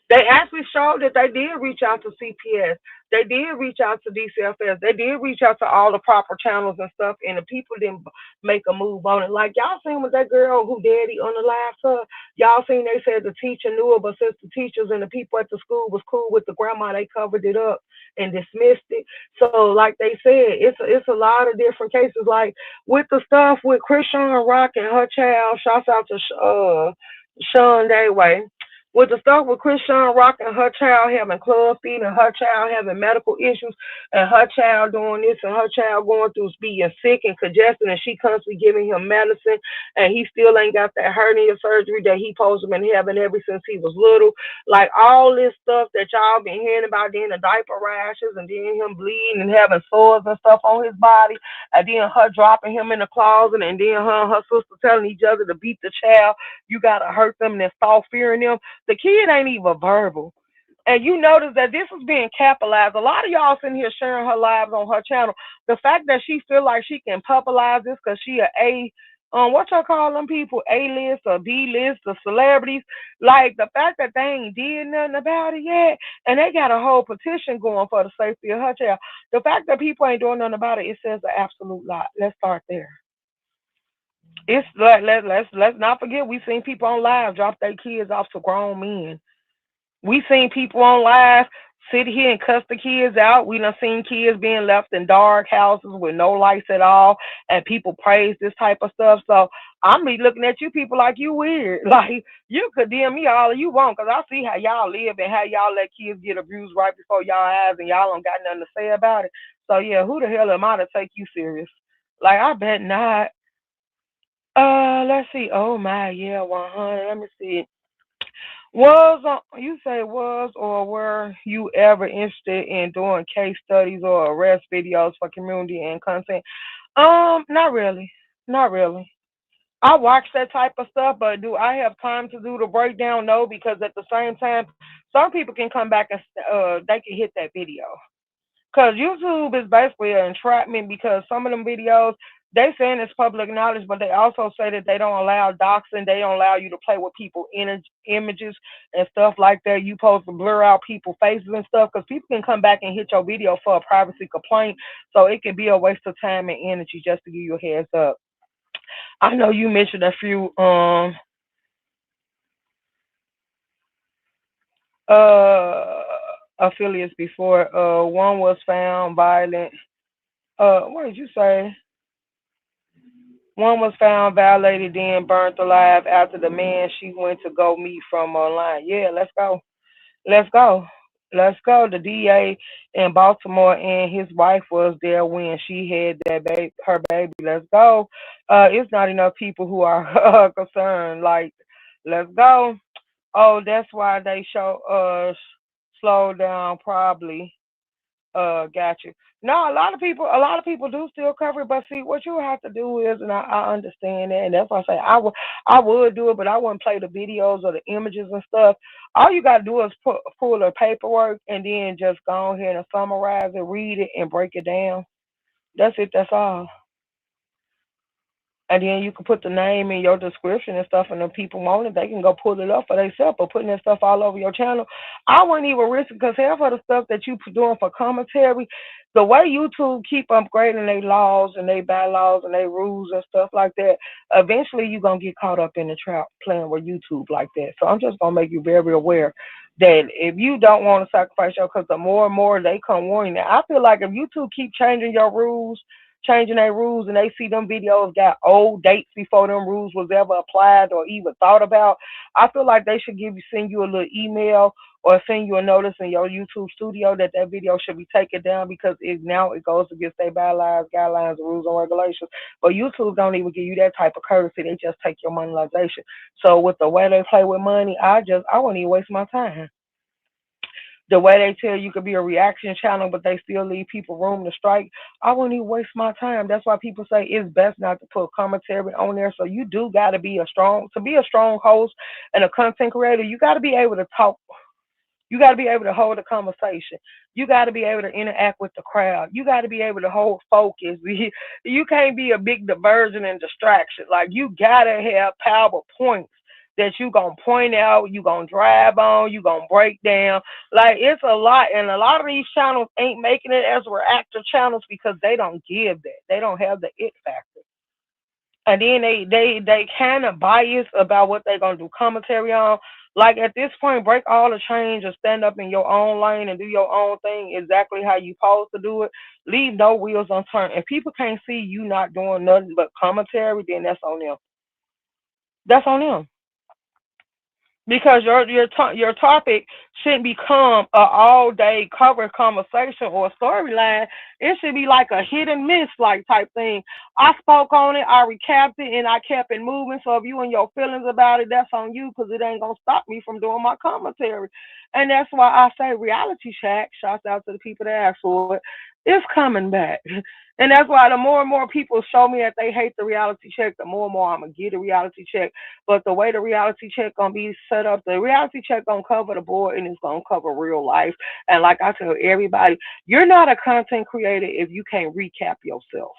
they actually showed that they did reach out to CPS. They did reach out to DCFS. They did reach out to all the proper channels and stuff, and the people didn't make a move on it. Like y'all seen with that girl who daddy on the live her. Y'all seen they said the teacher knew it, but since the teachers and the people at the school was cool with the grandma, they covered it up and dismissed it. So like they said, it's a lot of different cases. Like with the stuff with Christian Rock and her child. Shouts out to Sean Dayway with the stuff with Christian Rock and her child having club feet and her child having medical issues and her child doing this and her child going through being sick and congested and she constantly giving him medicine and he still ain't got that hernia surgery that he supposed to been having ever since he was little. Like all this stuff that y'all been hearing about, then the diaper rashes and then him bleeding and having sores and stuff on his body and then her dropping him in the closet and then her and her sister telling each other to beat the child. You gotta hurt them and then start fearing them. The kid ain't even verbal. And you notice that this is being capitalized. A lot of y'all sitting here sharing her lives on her channel. The fact that she feel like she can popularize this because she what y'all call them people, A-list or B-list or celebrities. Like the fact that they ain't did nothing about it yet, and they got a whole petition going for the safety of her child. The fact that people ain't doing nothing about it, it says an absolute lot. Let's start there. It's like let's not forget we seen people on live drop their kids off to grown men. We seen people on live sit here and cuss the kids out. We done seen kids being left in dark houses with no lights at all, and people praise this type of stuff. So I'm be looking at you people like you weird. Like you condemn me all you want, cause I see how y'all live and how y'all let kids get abused right before y'all eyes, and y'all don't got nothing to say about it. So yeah, who the hell am I to take you serious? Like I bet not. Let's see. Oh my, yeah, 100. Let me see. You say was or were you ever interested in doing case studies or arrest videos for community and content? Not really, not really. I watch that type of stuff, but do I have time to do the breakdown? No, because at the same time, some people can come back and they can hit that video. Because YouTube is basically an entrapment because some of them videos, they saying it's public knowledge, but they also say that they don't allow doxing, they don't allow you to play with people images and stuff like that. You supposed to blur out people's faces and stuff because people can come back and hit your video for a privacy complaint. So it can be a waste of time and energy just to give you a heads up. I know you mentioned a few uh affiliates before. One was found violent. What did you say? One was found violated, then burnt alive after the man she went to go meet from online. Yeah, let's go. Let's go. Let's go. The DA in Baltimore and his wife was there when she had that baby, her baby. Let's go. It's not enough people who are concerned. Like, let's go. Oh, that's why they show slow down probably. Got you. No, a lot of people do still cover it, but see, what you have to do is, and I understand that, and that's why I say I would do it, but I wouldn't play the videos or the images and stuff. All you gotta do is pull the paperwork and then just go ahead and summarize it, read it, and break it down. That's it. That's all. And then you can put the name in your description and stuff, and the people want it, they can go pull it up for themselves. But putting that stuff all over your channel, I wouldn't even risk it because half of the stuff that you doing for commentary, the way YouTube keep upgrading their laws and their bylaws and their rules and stuff like that, eventually you're gonna get caught up in the trap playing with YouTube like that. So I'm just gonna make you very aware that if you don't want to sacrifice your, because the more and more they come warning. Now I feel like if YouTube keep changing their rules and they see them videos got old dates before them rules was ever applied or even thought about, I feel like they should send you a little email or send you a notice in your YouTube studio that that video should be taken down because it goes against their bylaws, guidelines, rules, and regulations. But YouTube don't even give you that type of courtesy. They just take your monetization. So with the way they play with money, I wouldn't even waste my time. The way they tell you could be a reaction channel, but they still leave people room to strike. I wouldn't even waste my time. That's why people say it's best not to put commentary on there. So you do got to be a strong host and a content creator. You got to be able to talk, you got to be able to hold a conversation. You got to be able to interact with the crowd. You got to be able to hold focus. You can't be a big diversion and distraction. Like you got to have power points that you going to point out, you going to drive on, you going to break down. Like it's a lot. And a lot of these channels ain't making it as reactive channels because they don't give that. They don't have the it factor. And then they kind of bias about what they're gonna do commentary on. Like at this point, break all the chains and stand up in your own lane and do your own thing exactly how you supposed to do it. Leave no wheels unturned. If people can't see you not doing nothing but commentary, then that's on them. That's on them. Because your topic shouldn't become a all day cover conversation or a storyline. It should be like a hit and miss like type thing. I spoke on it, I recapped it, and I kept it moving. So if you and your feelings about it, that's on you because it ain't gonna stop me from doing my commentary. And that's why I say Reality Shack. Shouts out to the people that asked for it. It's coming back. And that's why the more and more people show me that they hate the reality check, the more and more I'm gonna get a reality check. But the way the reality check gonna be set up, the reality check gonna cover the board and it's gonna cover real life. And like I tell everybody, you're not a content creator if you can't recap yourself.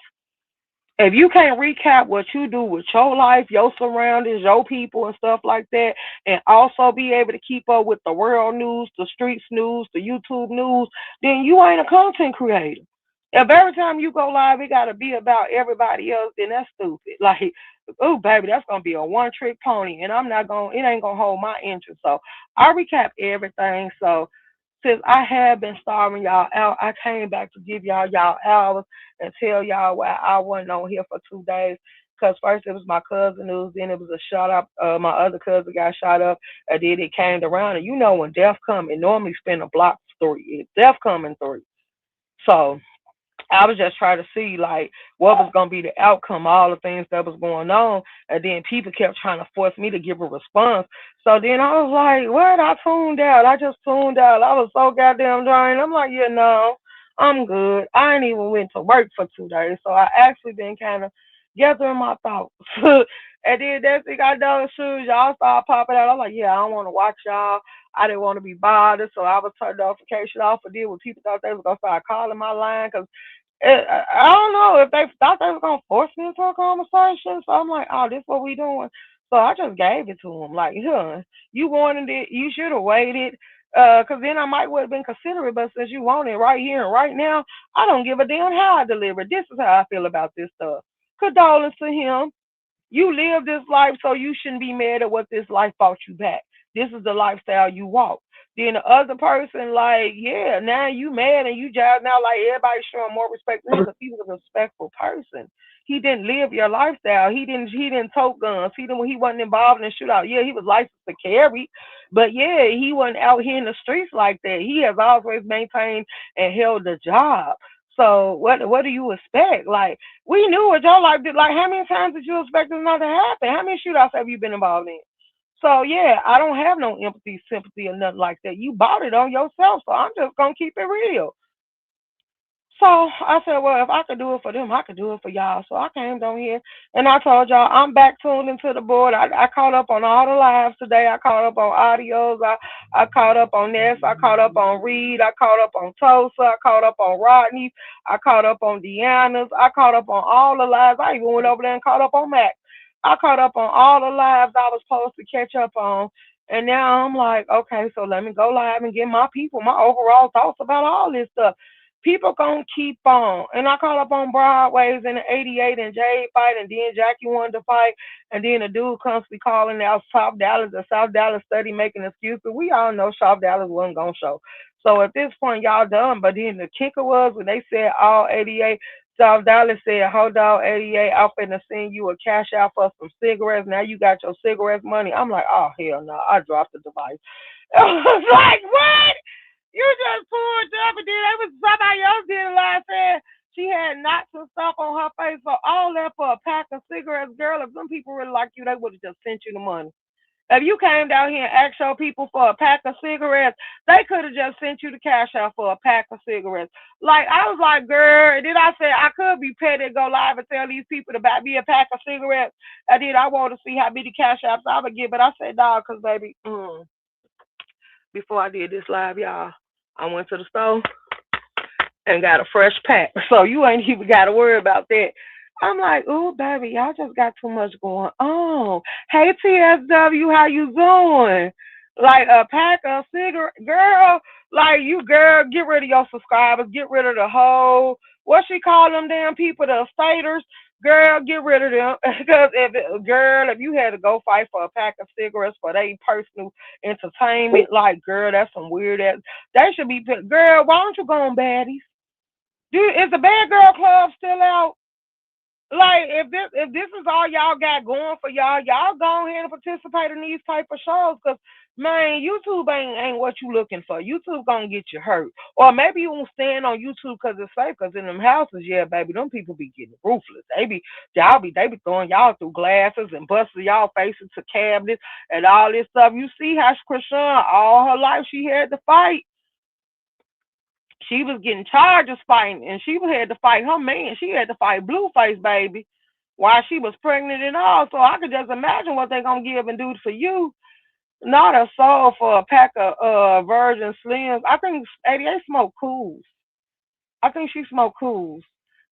If you can't recap what you do with your life, your surroundings, your people, and stuff like that, and also be able to keep up with the world news, the streets news, the YouTube news, then you ain't a content creator. If every time you go live, it got to be about everybody else, then that's stupid. Like, oh, baby, that's going to be a one trick pony, and it ain't going to hold my interest. So I recap everything. So since I have been starving y'all out, I came back to give y'all hours and tell y'all why I wasn't on here for 2 days. Because first it was my cousin news, then it was a shot up. My other cousin got shot up, and then it came around. And you know when death come, it normally spin a block three. Death come in three. So I was just trying to see like what was gonna be the outcome, all the things that was going on, and then people kept trying to force me to give a response. So then I was like, "What?" I tuned out. I just tuned out. I was so goddamn drained. I'm like, "Yeah, no, I'm good." I ain't even went to work for 2 days, so I actually been kind of gathering my thoughts. And then that's thing I know, as soon as y'all start popping out, I'm like, yeah, I don't want to watch y'all. I didn't want to be bothered, so I was turn the notification off. And then when people thought they was gonna start calling my line, cause I don't know if they thought they was gonna force me into a conversation. So I'm like, oh, this what we doing. So I just gave it to them. Like, huh, you wanted it, you should have waited. Cause then I might would have been considerate, but since you want it right here and right now, I don't give a damn how I deliver it. This is how I feel about this stuff. Condolence to him. You live this life, so you shouldn't be mad at what this life brought you back. This is the lifestyle you walk. Then the other person, like, yeah, now you mad and you jive now, like everybody's showing more respect to him because he was a respectful person. He didn't live your lifestyle. He didn't tote guns. He wasn't involved in a shootout. Yeah, he was licensed to carry, but yeah, he wasn't out here in the streets like that. He has always maintained and held the job. So what do you expect? Like we knew what your life did. Like, how many times did you expect this not to happen? How many shootouts have you been involved in? So yeah, I don't have no empathy, sympathy, or nothing like that. You bought it on yourself, so I'm just gonna keep it real. So I said, well, if I could do it for them, I could do it for y'all. So I came down here and I told y'all I'm back tuned into the board. I caught up on all the lives today. I caught up on audios. I caught up on Ness. I caught up on Reed. I caught up on Tulsa. I caught up on Rodney. I caught up on Deanna's. I caught up on all the lives. I even went over there and caught up on Mac. I caught up on all the lives I was supposed to catch up on. And now I'm like, okay, so let me go live and get my people, my overall thoughts about all this stuff. People gonna keep on. And I caught up on Broadways in the 88 and Jade fight, and then Jackie wanted to fight, and then the dude constantly calling out South Dallas, the South Dallas study making excuses. We all know South Dallas wasn't gonna show. So at this point, y'all done. But then the kicker was when they said all 88, South Dallas said, hold on, 88, I'm finna send you a cash out for some cigarettes. Now you got your cigarettes money. I'm like, oh, hell no. I dropped the device. I was like, what? You just pulled up and then it was somebody else did a lie said she had knots and stuff on her face. So all that for a pack of cigarettes, girl. If some people really like you, they would have just sent you the money. If you came down here and asked your people for a pack of cigarettes, they could have just sent you the cash out for a pack of cigarettes. Like I was like, girl, and then I said I could be petty and go live and tell these people to buy me a pack of cigarettes. And then I want to see how many cash apps I would get, but I said, dog, cause baby, before I did this live, y'all, I went to the store and got a fresh pack. So you ain't even got to worry about that. I'm like, ooh, baby, y'all just got too much going on. Hey, TSW, how you doing? Like a pack of cigarette, girl. Like you, girl, get rid of your subscribers, get rid of the whole. What she call them damn people, the staters. Girl, get rid of them. Because if you had to go fight for a pack of cigarettes for their personal entertainment, like, girl, that's some weird ass. They should be, girl, why don't you go on baddies? Is the Bad Girl Club still out? Like if this is all y'all got going for y'all go ahead and participate in these type of shows. Cause man, YouTube ain't what you looking for. YouTube gonna get you hurt, or maybe you won't stand on YouTube cause it's safe. Cause in them houses, yeah, baby, them people be getting ruthless. They be throwing y'all through glasses and busting y'all faces to cabinets and all this stuff. You see how Krishan all her life she had to fight. She was getting charges fighting, and she had to fight her man. She had to fight Blueface, baby, while she was pregnant and all. So I could just imagine what they gonna give and do for you. Not a soul for a pack of Virgin Slims. I think 88 smoke cools. I think she smoked cools.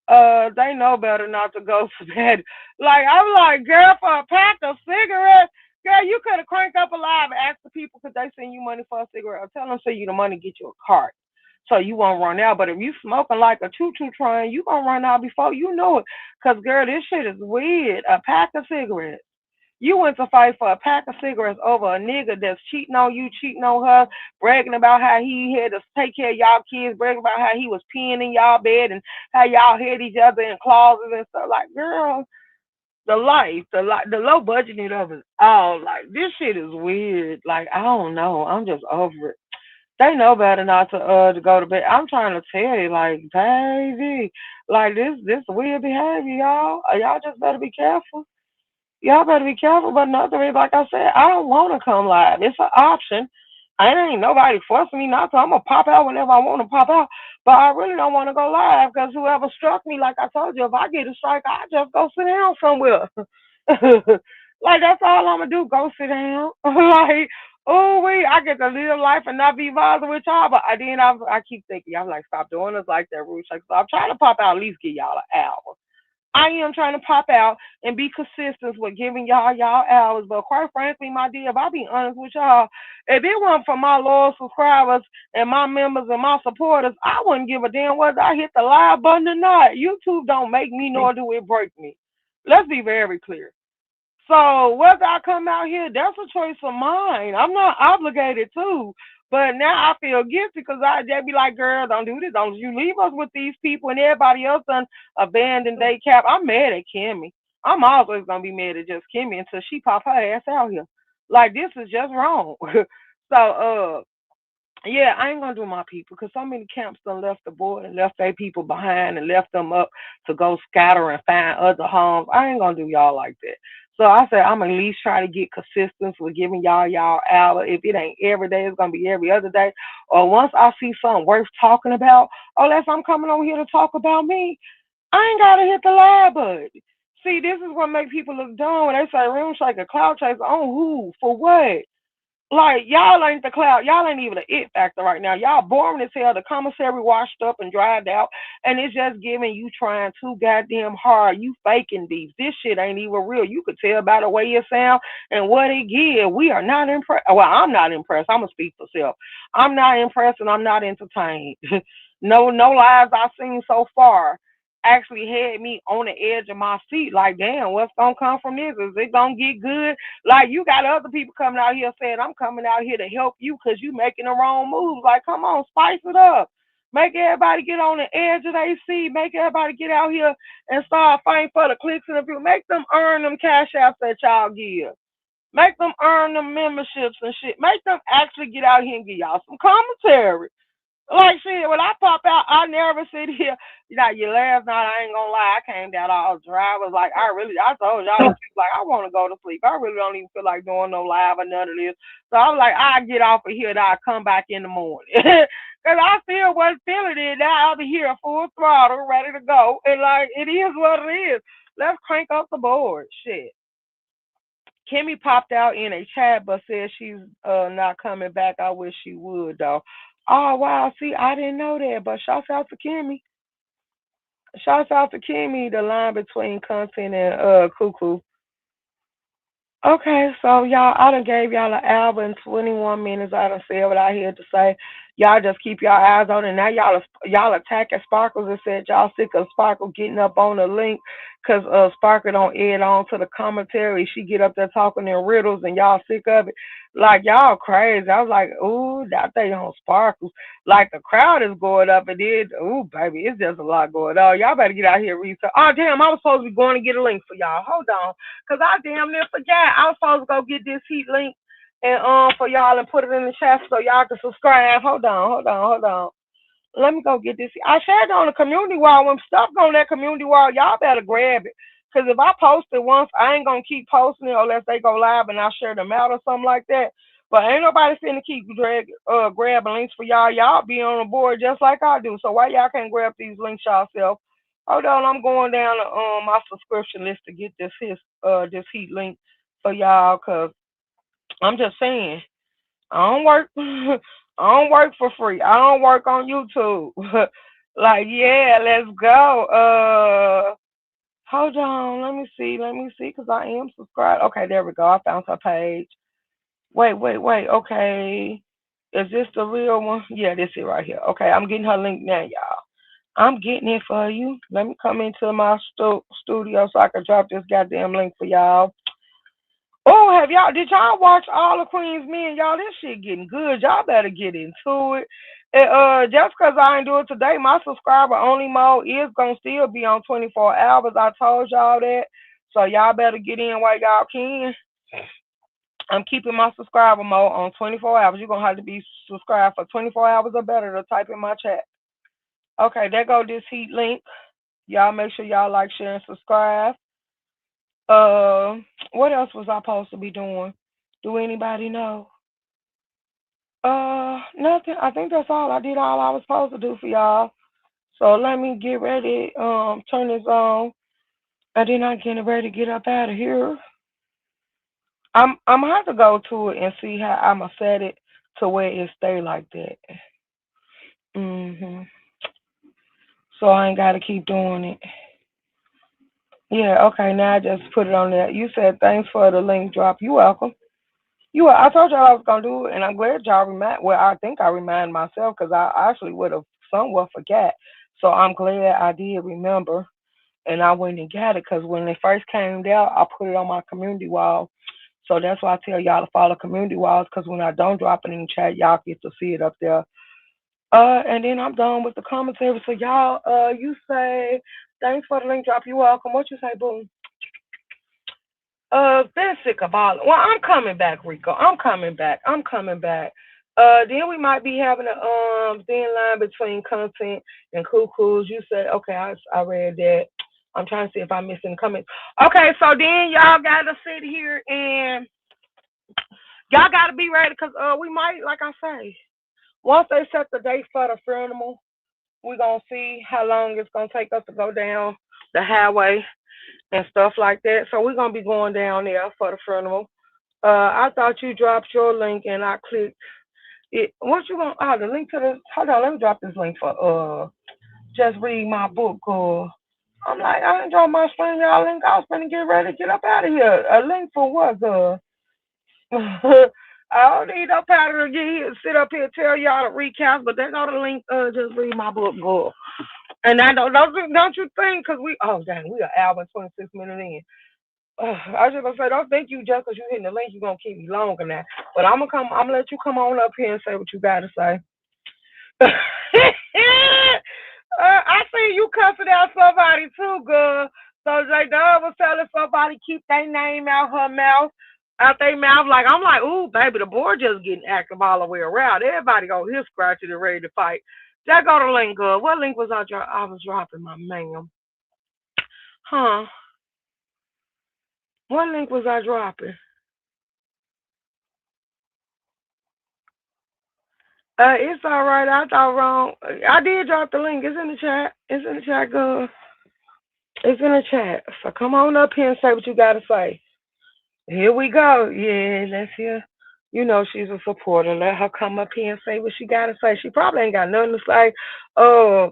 They know better not to go for that. Like I'm like, girl, for a pack of cigarettes, girl, you could have cranked up a live and asked the people could they send you money for a cigarette, or tell them send you the money, get you a cart so you won't run out. But if you smoking like a choo-choo train, you gonna run out before you know it. Cause girl, this shit is weird. A pack of cigarettes. You went to fight for a pack of cigarettes over a nigga that's cheating on you, cheating on her, bragging about how he had to take care of y'all kids, bragging about how he was peeing in y'all bed and how y'all hid each other in closets and stuff. Like, girl, the low budgeting of it all. Like, this shit is weird. Like, I don't know. I'm just over it. They know better not to go to bed. I'm trying to tell you, like, baby, like this weird behavior, y'all. Y'all just better be careful. Y'all better be careful. But another thing, like I said, I don't want to come live. It's an option. ain't nobody forcing me not to. I'm gonna pop out whenever I want to pop out, but I really don't want to go live because whoever struck me, like I told you, if I get a strike, I just go sit down somewhere. Like that's all I'm gonna do. Go sit down. Like, oh wait, I get to live life and not be bothered with y'all. But then I keep thinking, I'm like, stop doing us like that, Ruth. Like, so I'm trying to pop out at least get y'all an hour. I am trying to pop out and be consistent with giving y'all hours. But quite frankly, my dear, if I be honest with y'all, if it weren't for my loyal subscribers and my members and my supporters, I wouldn't give a damn whether I hit the live button or not. YouTube don't make me nor do it break me. Let's be very clear. So whether I come out here, that's a choice of mine. I'm not obligated to. But now I feel guilty because they be like, girl, don't do this. Don't you leave us with these people and everybody else done abandoned day cap. I'm mad at Kimmy. I'm always gonna be mad at just Kimmy until she pop her ass out here. Like this is just wrong. So yeah, I ain't gonna do my people because so many camps done left the board and left their people behind and left them up to go scatter and find other homes. I ain't gonna do y'all like that. So I said I'm at least try to get consistent with giving y'all hour. If it ain't every day, it's gonna be every other day. Or once I see something worth talking about, unless I'm coming over here to talk about me, I ain't gotta hit the live button. See, this is what make people look dumb when they say room shake a cloud chaser on who for what? Like y'all ain't the cloud, y'all ain't even the it factor right now. Y'all boring as hell. The commissary washed up and dried out, and it's just giving you trying too goddamn hard. You faking these. This shit ain't even real. You could tell by the way it sound and what it give. We are not impressed. Well, I'm not impressed. I'm gonna speak for self. I'm not impressed and I'm not entertained. No lives I've seen so far actually had me on the edge of my seat. Like, damn, what's gonna come from this? Is it gonna get good? Like you got other people coming out here saying, I'm coming out here to help you because you making the wrong moves. Like, come on, spice it up. Make everybody get on the edge of their seat. Make everybody get out here and start fighting for the clicks and the views. Make them earn them cash apps that y'all give. Make them earn them memberships and shit. Make them actually get out here and give y'all some commentary. Like shit, when I pop out, I never sit here. You know, you last night, I ain't gonna lie, I came down all dry. I was like, I told y'all, like, I want to go to sleep. I really don't even feel like doing no live or none of this. So I was like, I get off of here and I come back in the morning. Cause I still wasn't feeling it. Now I'll be here full throttle, ready to go. And like, it is what it is. Let's crank up the board. Shit. Kimmy popped out in a chat but said she's not coming back. I wish she would though. Oh wow, see I didn't know that, but shouts out to Kimmy. Shouts out to Kimmy, the line between content and cuckoo. Okay, so y'all, I done gave y'all an hour and 21 minutes. I done said what I had to say. Y'all just keep your eyes on it. Now y'all attacking Sparkles and said y'all sick of Sparkle getting up on the link because Sparkle don't add on to the commentary. She get up there talking in riddles and y'all sick of it. Like y'all crazy. I was like, ooh, that thing on Sparkles. Like the crowd is going up and then, ooh, baby, it's just a lot going on. Y'all better get out here and research. Oh, damn, I was supposed to be going to get a link for y'all. Hold on. Cause I damn near forgot. I was supposed to go get this heat link and for y'all and put it in the chat so y'all can subscribe. Hold on. Let me go get this. I shared it on the community wall. When stuff on that community wall, y'all better grab it. Cause if I post it once, I ain't gonna keep posting it unless they go live and I share them out or something like that. But ain't nobody finna keep grabbing links for y'all. Y'all be on the board just like I do. So why y'all can't grab these links yourself? Hold on, I'm going down to my subscription list to get this heat link for y'all. Cause I'm just saying, I don't work. I don't work for free. I don't work on YouTube. Like, yeah, let's go. Hold on. Let me see. Cause I am subscribed. Okay, there we go. I found her page. Wait. Okay. Is this the real one? Yeah, this is right here. Okay, I'm getting her link now, y'all. I'm getting it for you. Let me come into my studio so I can drop this goddamn link for y'all. Oh, did y'all watch all of Queen's Men? Y'all, this shit getting good. Y'all better get into it. And, just because I ain't do it today, my subscriber only mode is going to still be on 24 hours. I told y'all that. So y'all better get in while y'all can. I'm keeping my subscriber mode on 24 hours. You're going to have to be subscribed for 24 hours or better to type in my chat. Okay, there go this heat link. Y'all make sure y'all like, share, and subscribe. Uh, what else was I supposed to be doing? Do anybody know? Nothing. I think that's all. I did all I was supposed to do for y'all. So let me get ready. Turn this on, and then I'm getting ready to get up out of here. I'm gonna have to go to it and see how I'm gonna set it to where it stay like that. Mhm. So I ain't gotta keep doing it. Yeah. Okay. Now I just put it on there. You said thanks for the link drop. You welcome. I told y'all I was gonna do it, and I'm glad y'all remind. Well, I think I remind myself because I actually would have somewhat forgot. So I'm glad I did remember, and I went and got it because when it first came out, I put it on my community wall. So that's why I tell y'all to follow community walls because when I don't drop it in the chat, y'all get to see it up there. And then I'm done with the commentary. So y'all, you say thanks for the link drop. You welcome. What you say, boom? Been sick of all. Well, I'm coming back, Rico. I'm coming back. I'm coming back. Then we might be having a thin line between content and cuckoos. You said okay. I read that. I'm trying to see if I'm missing comments. Okay, so then y'all gotta sit here and y'all gotta be ready because we might, like I say, once they set the date for the funeral, we're gonna see how long it's gonna take us to go down the highway and stuff like that. So we're gonna be going down there for the funeral. I thought you dropped your link and I clicked it. What you gonna? Oh, the link to the. Hold on, let me drop this link for just read my book. I'm like, I didn't drop my screen, y'all link. I was gonna get ready to get up out of here. A link for what? I don't need no powder to get here, sit up here, tell y'all to recap, but they go the link. Just read my book. And I don't you think? Cause dang, we are hour and 26 minutes in. I was just gonna say, don't think you just because you hitting the link, you're gonna keep me longer now. But I'm gonna let you come on up here and say what you gotta say. I see you cussing out somebody too, girl. So like Dog was telling somebody keep their name out their mouth. Like I'm like, ooh, baby, the board just getting active all the way around. Everybody go here scratching and ready to fight. Just go to link, girl. What link was I was dropping, my ma'am? Huh? What link was I dropping? It's all right. I thought wrong. I did drop the link. It's in the chat. It's in the chat, girl. It's in the chat. So come on up here and say what you gotta say. Here we go. Yeah, let's hear. You know she's a supporter. Let her come up here and say what she gotta say. She probably ain't got nothing to say. Uh,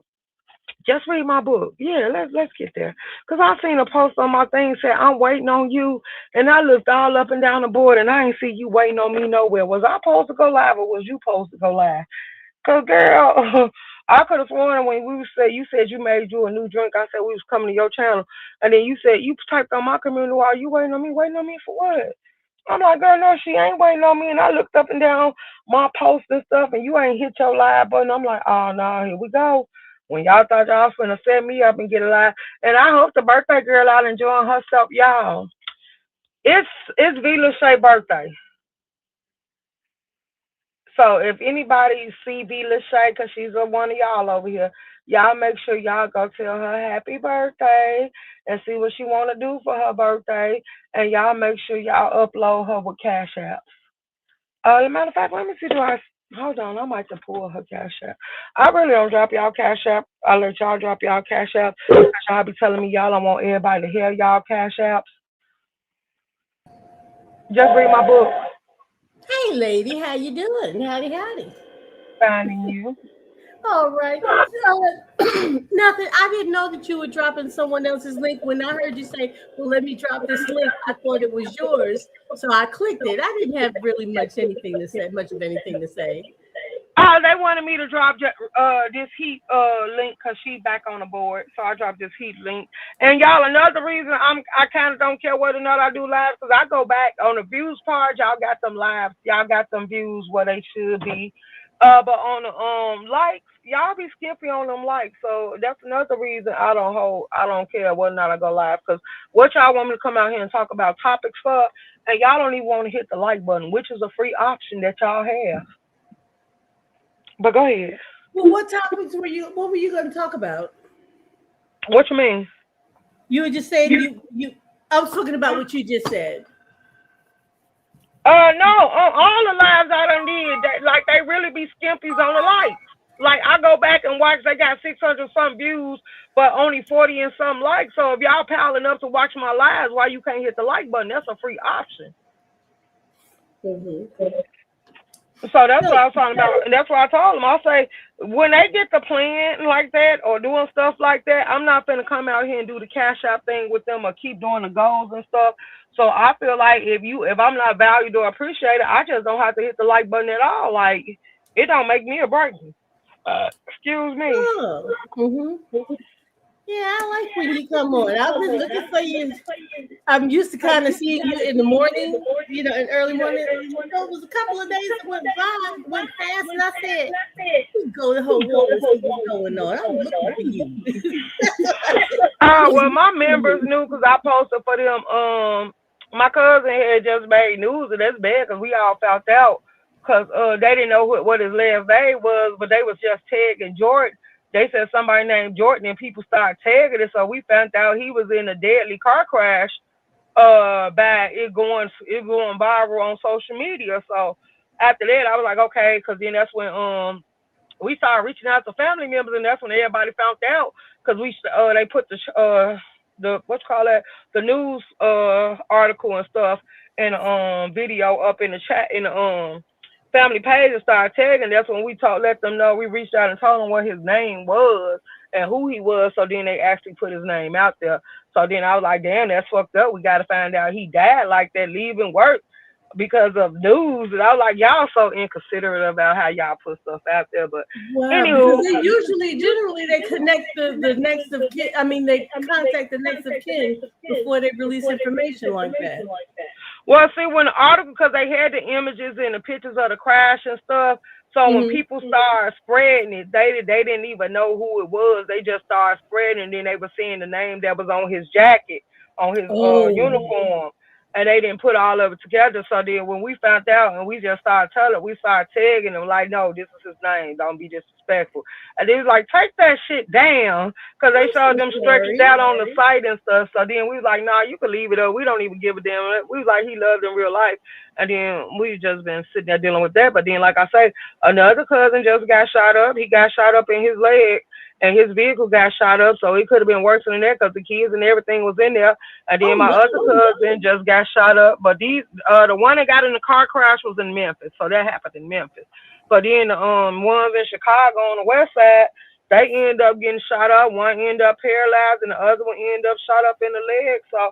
just read my book. Yeah, let's get there. Cause I seen a post on my thing said I'm waiting on you, and I looked all up and down the board, and I ain't see you waiting on me nowhere. Was I supposed to go live, or was you supposed to go live? Cause girl, I could have sworn when we said you said you made you a new drink. I said we was coming to your channel, and then you said you typed on my community while you waiting on me. Waiting on me for what? I'm like, girl, no, she ain't waiting on me. And I looked up and down my posts and stuff, and you ain't hit your live button. I'm like, oh no, here we go. When y'all thought y'all was gonna set me up and get a live, and I hope the birthday girl out enjoying herself, y'all. It's it's V. Lachey birthday. So if anybody see V. Lachey, cause she's a one of y'all over here, y'all make sure y'all go tell her happy birthday and see what she want to do for her birthday, and y'all make sure y'all upload her with Cash App. As a matter of fact, let me see. Do I hold on? I might have to pull her Cash App. I really don't drop y'all Cash App. I let y'all drop y'all Cash App. Cause y'all be telling me y'all don't want everybody to hear y'all Cash Apps. Just read my book. Hey, lady, how you doing? Howdy, howdy. Finding you. All right. Nothing. I didn't know that you were dropping someone else's link. When I heard you say, "Well, let me drop this link," I thought it was yours, so I clicked it. I didn't have really much of anything to say. Oh, they wanted me to drop this heat link because she back on the board, so I dropped this heat link. And y'all, another reason I kind of don't care whether or not I do lives because I go back on the views part. Y'all got them lives, y'all got them views where they should be. But on the likes, y'all be skippy on them likes. So that's another reason I don't care whether or not I go live because what y'all want me to come out here and talk about topics for, and y'all don't even want to hit the like button, which is a free option that y'all have. But go ahead. Well, what topics were you? What were you going to talk about? What you mean? You were just saying you. I was talking about what you just said. No, all the lives I done did, like they watch, they got 600 some views, but only 40 and some likes. So if y'all piling up to watch my lives, why you can't hit the like button? That's a free option. Mm-hmm. So that's what I was talking about, and that's what I told them. I say when they get to playing like that or doing stuff like that, I'm not gonna come out here and do the cash out thing with them or keep doing the goals and stuff. So I feel like if I'm not valued or appreciated, I just don't have to hit the like button at all. Like it don't make me or break me. Excuse me. Oh. Mm-hmm. Yeah, I like when you come on. I've been looking for you. I'm used to kind of seeing you in the morning, in early morning. It was a couple of days that went fast, and I said, "You go the whole world and see what's going on. I'm looking for you." Well, my members knew because I posted for them. My cousin had just made news, and that's bad because we all found out because they didn't know what his last name was, but they was just tagging Jordan. They said somebody named Jordan, and people started tagging it, so we found out he was in a deadly car crash. By it going viral on social media. So after that, I was like, okay, because then that's when we started reaching out to family members, and that's when everybody found out because they put the what's called that the news article and stuff and video up in the chat in the family page and started tagging. That's when we let them know. We reached out and told them what his name was and who he was. So then they actually put his name out there. So then I was like, damn, that's fucked up. We got to find out he died like that, leaving work because of news. And I was like, y'all so inconsiderate about how y'all put stuff out there. But anyway, they generally they connect the next of kin. I mean, they contact the next of kin before they release information like that. Well, see, when the article, because they had the images and the pictures of the crash and stuff, so when people started spreading it, they didn't even know who it was. They just started spreading, and then they were seeing the name that was on his jacket, on his uniform, and they didn't put all of it together. So then when we found out and we just started telling, we started tagging them like, no, this is his name. Don't be disrespectful. And they was like, take that shit down, because they showed them stretched out on the site and stuff. So then we was like, nah, you can leave it up. We don't even give a damn. We was like, he loved in real life. And then we just been sitting there dealing with that. But then, like I say, another cousin just got shot up. He got shot up in his leg, and his vehicle got shot up. So it could have been worse than that because the kids and everything was in there. And then my other cousin just got shot up. But the one that got in the car crash was in Memphis. So that happened in Memphis. But then the ones in Chicago on the west side, they end up getting shot up. One end up paralyzed, and the other one end up shot up in the leg. So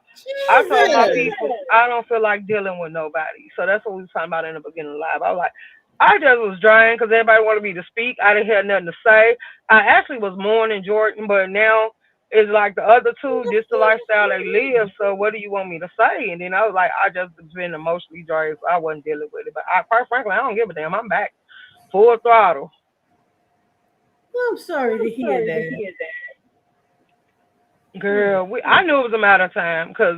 I told my people, I don't feel like dealing with nobody. So that's what we was talking about in the beginning of live. I was like, I just was drained because everybody wanted me to speak. I didn't have nothing to say. I actually was mourning Jordan, but now it's like the other two, just the lifestyle they live. So what do you want me to say? And then I was like, I just been emotionally drained, so I wasn't dealing with it. But quite frankly, I don't give a damn. I'm back full throttle. Well, I'm sorry to hear that. Girl, I knew it was a matter of time because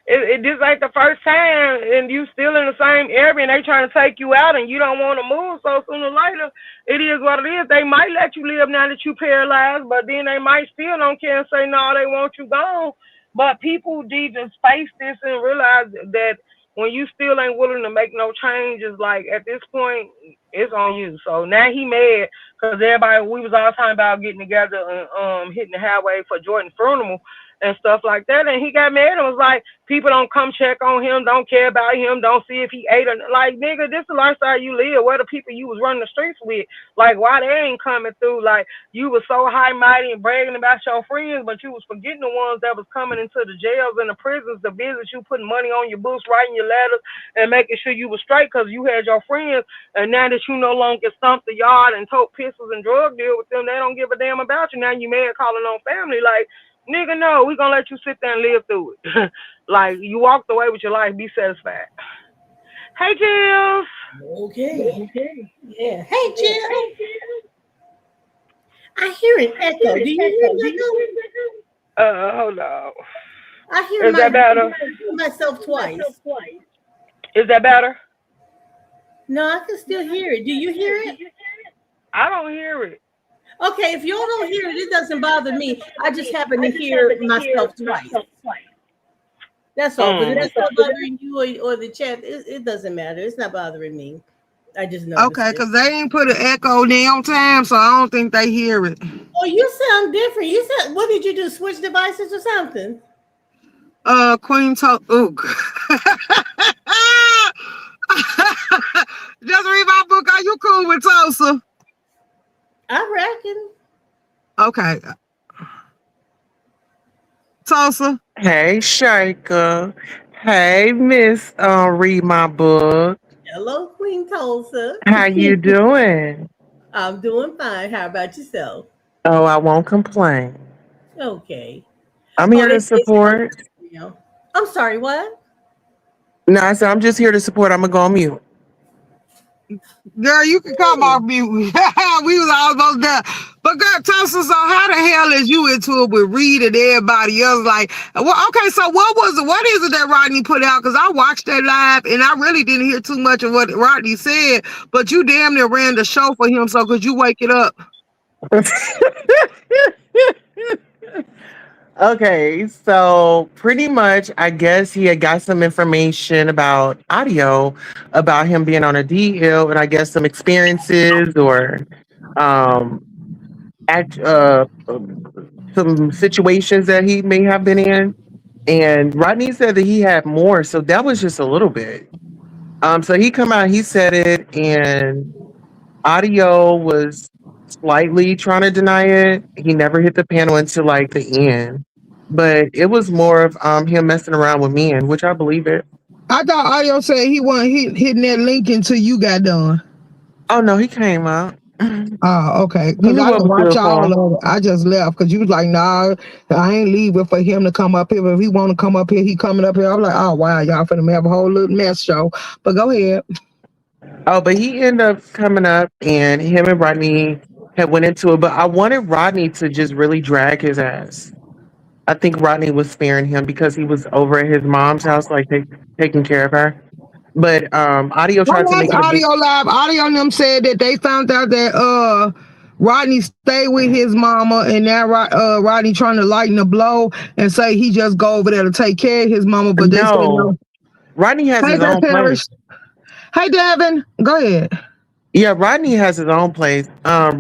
it this ain't the first time, and you still in the same area, and they trying to take you out, and you don't want to move. So sooner or later, it is what it is. They might let you live now that you paralyzed, but then they might still don't care and say no, they want you gone. But people need to face this and realize that when you still ain't willing to make no changes, like at this point, it's on you. So now he mad because we was all talking about getting together and hitting the highway for Jordan's funeral and stuff like that. And he got mad and was like, people don't come check on him, don't care about him, don't see if he ate or like, nigga, this is the lifestyle you live. Where the people you was running the streets with, like, why they ain't coming through? Like, you was so high mighty and bragging about your friends, but you was forgetting the ones that was coming into the jails and the prisons to visit you, putting money on your books, writing your letters, and making sure you was straight because you had your friends. And now that you no longer stomp the yard and tote pistols and drug deal with them, they don't give a damn about you. Now you mad calling on family. Like, nigga, no, we gonna let you sit there and live through it. Like, you walked away with your life, be satisfied. Hey, Jill. Okay. Yeah. Hey, Jill. I hear an echo. Do you hear an echo? Hold on. I hear myself twice. Is that better? No, I can still hear it. Do you hear it? I don't hear it. Okay, if y'all don't hear it, it doesn't bother me. I just happen to hear myself twice. That's all. But if it's not bothering you or the chat, it doesn't matter. It's not bothering me. I just noticed Okay, it. because they ain't put an echo down time, so I don't think they hear it. Oh, you sound different. You said, what did you do? Switch devices or something? Queen to Ook. Just read my book. Are you cool with Tulsa? I reckon. Okay. Tulsa. Hey, Shaker. Hey, Miss Read My Book. Hello, Queen Tulsa. How you doing? I'm doing fine. How about yourself? Oh, I won't complain. Okay. I'm Oh, here to it's support. now. I'm sorry, what? No, I said I'm just here to support. I'm gonna go on mute. Girl, you can come Hmm. off mute. We was almost done. But girl, Tulsa, so how the hell is you into it with Reed and everybody else? Like, well, okay, so what is it that Rodney put out? Because I watched that live and I really didn't hear too much of what Rodney said, but you damn near ran the show for him, so could you wake it up? Okay, so pretty much, I guess he had got some information about audio, about him being on a DL, and I guess some experiences or um, act, some situations that he may have been in. And Rodney said that he had more, so that was just a little bit. So he come out, he said it, and audio was slightly trying to deny it. He never hit the panel until like the end, but it was more of him messing around with men, which I believe it. I thought Audio said he wasn't hitting that link until you got done. Oh no, he came out. Oh, okay. He Because knew I what didn't was watch good for all him. of it. I just left because you was like, nah, I ain't leaving for him to come up here. But if he want to come up here, he coming up here. I'm like, oh, wow, y'all finna have a whole little mess show. But go ahead. Oh, but he ended up coming up, and him and Rodney had went into it. But I wanted Rodney to just really drag his ass. I think Rodney was sparing him because he was over at his mom's house, like taking care of her. But Audio I tried to make watched it a big. Audio Live. Audio and them said that they found out that Rodney stayed with his mama and now Rodney trying to lighten the blow and say he just go over there to take care of his mama. But they said No, no. Rodney has Hey, his Beth own place. Parrish. Hey, Devin. Go ahead. Yeah, Rodney has his own place.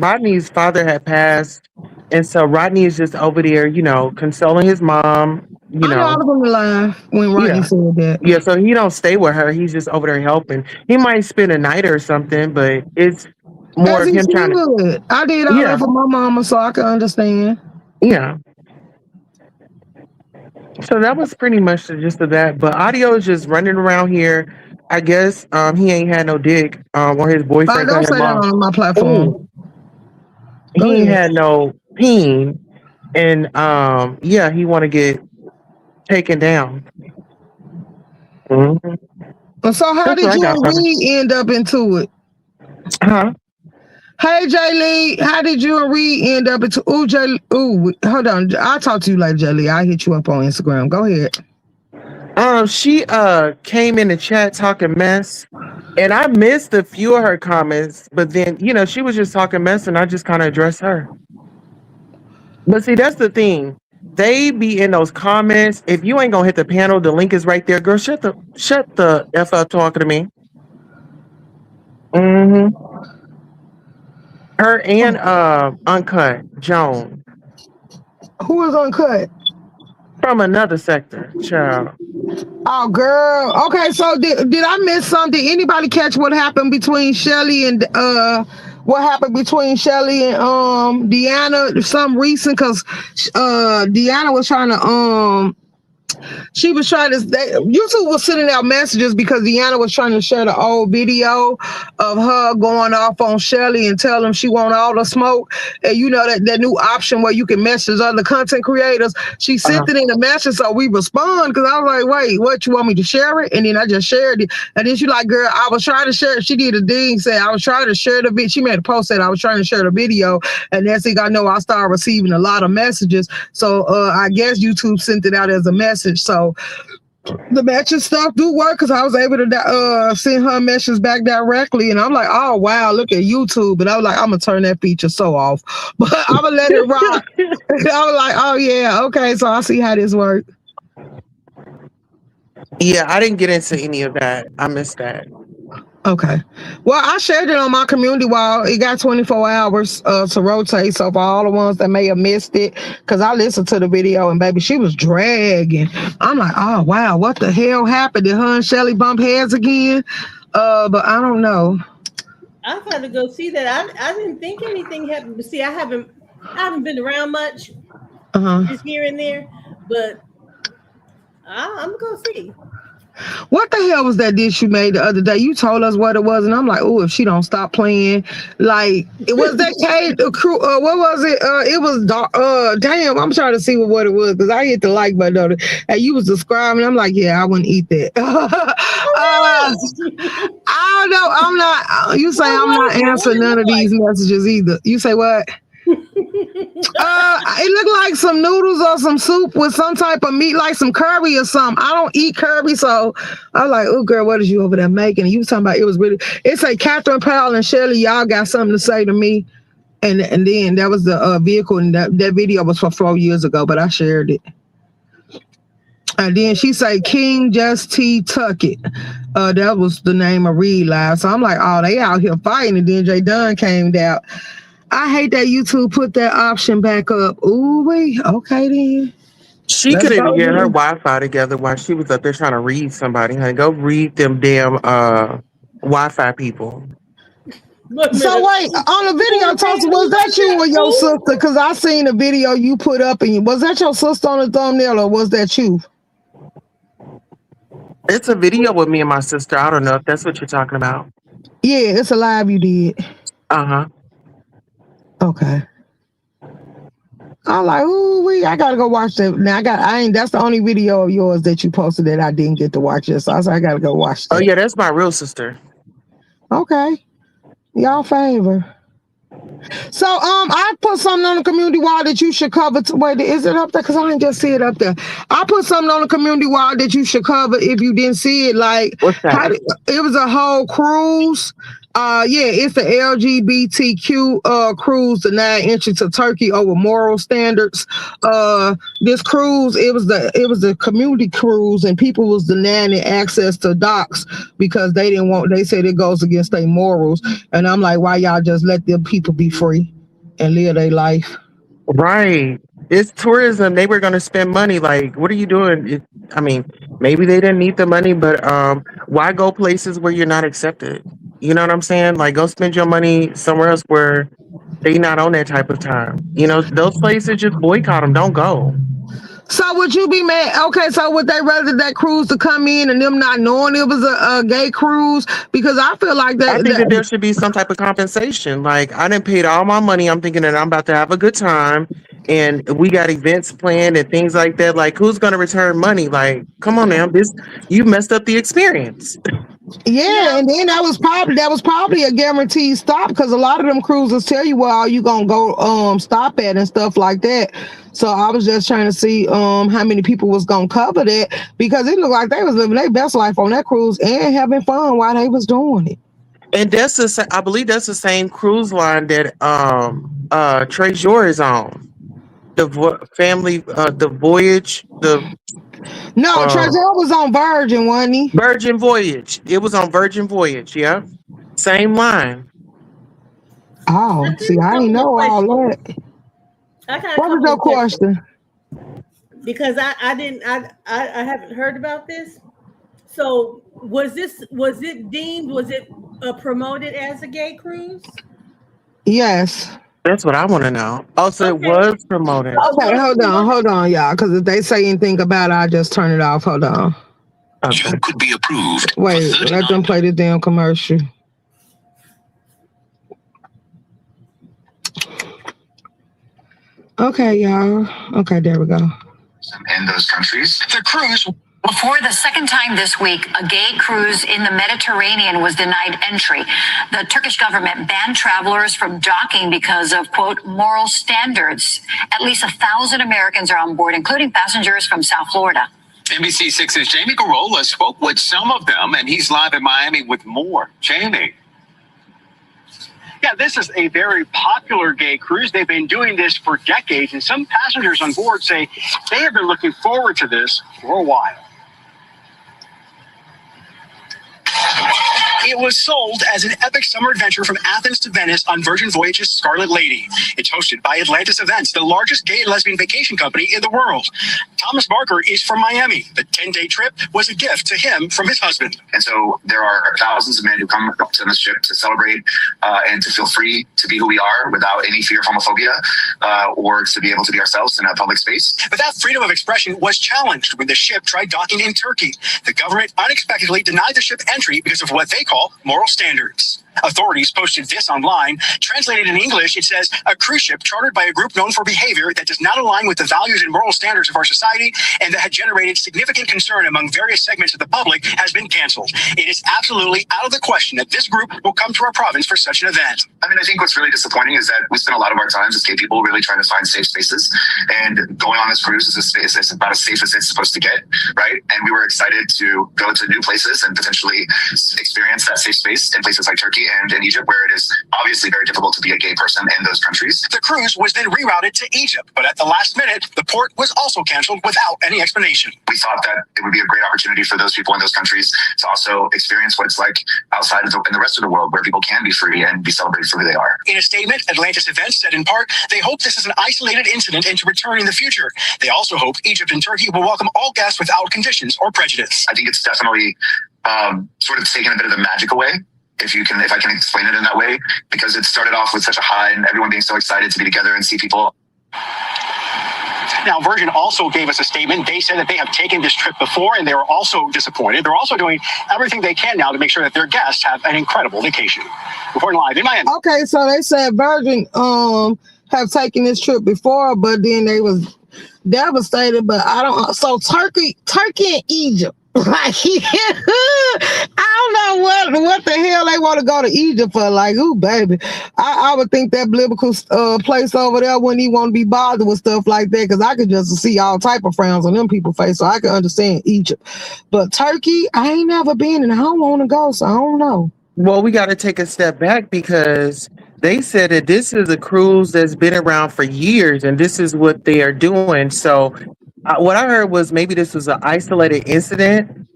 Rodney's father had passed, and so Rodney is just over there, consoling his mom. I know I was on the line when Rodney Yeah, said that. yeah. So he don't stay with her. He's just over there helping. He might spend a night or something, but it's more As of he him trying to. should. I did all Yeah, that for my mama, so I can understand. yeah. So that was pretty much the gist of that. But Audio is just running around here. I guess he ain't had no dick or his boyfriend Don't cut him say that off. on my Oh, platform. Go he ain't ahead. had no peen, and yeah, he want to get taken down. Mhm. So how That's what did I you got and from it. Reed end up into it? Huh? Hey JLee, how did you and Reed end up into hold on. I'll talk to you later, JLee. I'll hit you up on Instagram. Go ahead. She came in the chat talking mess, and I missed a few of her comments, but then she was just talking mess, and I just kind of addressed her. But see, that's the thing. They be in those comments. If you ain't gonna hit the panel, the link is right there. Girl, shut the f up talking to me. Hmm. Her and Uncut Joan Who is uncut? from another sector, child. Oh girl. Okay, so did I miss something? Did anybody catch what happened between Shelly and what happened between Shelly and Deanna? Some recent cause Deanna was trying to she was trying to YouTube was sending out messages because Deanna was trying to share the old video of her going off on Shelly and tell them she want all the smoke. And you know that new option where you can message other content creators. She Uh-huh. sent it in a message, so we respond because I was like, wait, what, you want me to share it? And then I just shared it. And then she like, girl, I was trying to share it. She did a ding, said I was trying to share the video. She made a post that I was trying to share the video. And next thing I know, I started receiving a lot of messages. So I guess YouTube sent it out as a message. So the matching stuff do work because I was able to send her messages back directly, and I'm like, oh wow, look at YouTube, and I was like, I'm gonna turn that feature so off, but I'm gonna let it rock. I was like, oh yeah, okay, so I see how this works. Yeah, I didn't get into any of that. I missed that. Okay. Well, I shared it on my community wall. It got 24 hours to rotate. So for all the ones that may have missed it, because I listened to the video and baby, she was dragging. I'm like, oh wow, what the hell happened? Did her and Shelly bump heads again? But I don't know. I gotta go see that. I didn't think anything happened. But see, I haven't been around much, just here and there. But I'm gonna see. What the hell was that dish you made the other day? You told us what it was, and I'm like, oh, if she don't stop playing, like it was that cake. What was it? It was dark. Damn, I'm trying to see what it was because I hit the like button on it, and you was describing. I'm like, yeah, I wouldn't eat that. I don't know. I'm not. You say I'm not answering none of these messages either. You say what? It looked like some noodles or some soup with some type of meat, like some curry or something. I don't eat curry, so I was like, oh girl, what is you over there making? And you was talking about it was really, it's like Catherine Powell and Shelley, y'all got something to say to me. And then that was the vehicle, and that video was for 4 years ago, but I shared it. And then she said King Just T Tuckett. That was the name of Reed Live. So I'm like, oh, they out here fighting. And then J Dunn came out. I hate that YouTube put that option back up. Ooh, wait. Okay, then. She couldn't even get her Wi-Fi together while she was up there trying to read somebody. Honey, go read them damn Wi-Fi people. So wait, on the video, Tulsa, was that you or your sister? Because I seen the video you put up, and was that your sister on the thumbnail, or was that you? It's a video with me and my sister. I don't know if that's what you're talking about. Yeah, it's a live you did. Uh-huh. Okay. I'm like, ooh, I gotta go watch that. Now that's the only video of yours that you posted that I didn't get to watch yet. So I said I gotta go watch that. Oh yeah, that's my real sister. Okay. Y'all favor. So I put something on the community wall that you should cover. Wait, is it up there? Because I didn't just see it up there. I put something on the community wall that you should cover if you didn't see it. Like, what's that? It was a whole cruise. Yeah, it's the LGBTQ cruise denied entry to Turkey over moral standards. This cruise, it was a community cruise, and people was denying it access to docks because they said it goes against their morals. And I'm like, why y'all just let them people be free and live their life? Right. It's tourism. They were going to spend money. Like, what are you doing? I mean, maybe they didn't need the money, but why go places where you're not accepted? You know what I'm saying? Like, go spend your money somewhere else where they not on that type of time. You know, those places, just boycott them. Don't go. So would you be mad? Okay, so would they rather that cruise to come in and them not knowing it was a gay cruise? Because I feel like that. I think that there should be some type of compensation. Like, I done paid all my money. I'm thinking that I'm about to have a good time, and we got events planned and things like that. Like, who's going to return money? Like, come on now, you messed up the experience. Yeah, and then that was probably a guaranteed stop because a lot of them cruises tell you where all you gonna go stop at and stuff like that. So I was just trying to see how many people was gonna cover that because it looked like they was living their best life on that cruise and having fun while they was doing it. And I believe that's the same cruise line that Trésor is on. The Voyage, No, Trésor was on Virgin, wasn't he? Virgin Voyage. It was on Virgin Voyage, yeah. Same line. Oh, see, I didn't know all that. What was your question? Because I haven't heard about this. So was it promoted as a gay cruise? Yes. That's what I want to know. Also, it was promoted. Okay, hold on, y'all. Because if they say anything about it, I just turn it off. Hold on. Okay. You could be approved. Wait, let them play the damn commercial. Okay, y'all. Okay, there we go. In those countries, the cruise. For the second time this week, a gay cruise in the Mediterranean was denied entry. The Turkish government banned travelers from docking because of, quote, moral standards. At least 1,000 Americans are on board, including passengers from South Florida. NBC6's Jamie Garola spoke with some of them, and he's live in Miami with more. Jamie. Yeah, this is a very popular gay cruise. They've been doing this for decades, and some passengers on board say they have been looking forward to this for a while. It was sold as an epic summer adventure from Athens to Venice on Virgin Voyages Scarlet Lady. It's hosted by Atlantis Events, the largest gay and lesbian vacation company in the world. Thomas Barker is from Miami. The 10-day trip was a gift to him from his husband. And so there are thousands of men who come up to the ship to celebrate and to feel free to be who we are without any fear of homophobia or to be able to be ourselves in a public space. But that freedom of expression was challenged when the ship tried docking in Turkey. The government unexpectedly denied the ship entry because of what they call moral standards. Authorities posted this online. Translated in English, it says, a cruise ship chartered by a group known for behavior that does not align with the values and moral standards of our society and that had generated significant concern among various segments of the public has been canceled. It is absolutely out of the question that this group will come to our province for such an event. I mean, I think what's really disappointing is that we spend a lot of our time as gay people really trying to find safe spaces. And going on this cruise is a space that's about as safe as it's supposed to get, right? And we were excited to go to new places and potentially experience that safe space in places like Turkey and in Egypt, where it is obviously very difficult to be a gay person in those countries. The cruise was then rerouted to Egypt, but at the last minute, the port was also canceled without any explanation. We thought that it would be a great opportunity for those people in those countries to also experience what it's like outside of in the rest of the world, where people can be free and be celebrated for who they are. In a statement, Atlantis Events said in part, they hope this is an isolated incident and to return in the future. They also hope Egypt and Turkey will welcome all guests without conditions or prejudice. I think it's definitely sort of taken a bit of the magic away, if I can explain it in that way, because it started off with such a high and everyone being so excited to be together and see people. Now, Virgin also gave us a statement. They said that they have taken this trip before and they were also disappointed. They're also doing everything they can now to make sure that their guests have an incredible vacation. Reporting live in Miami. Okay, so they said Virgin have taken this trip before, but then they was devastated. But I don't. So Turkey and Egypt. Like, I don't know what the hell they want to go to Egypt for. Like, ooh, baby. I would think that biblical place over there wouldn't even want to be bothered with stuff like that, because I could just see all type of frowns on them people's face, so I can understand Egypt. But Turkey, I ain't never been, and I don't want to go, so I don't know. Well, we got to take a step back, because they said that this is a cruise that's been around for years, and this is what they are doing. So what I heard was maybe this was an isolated incident.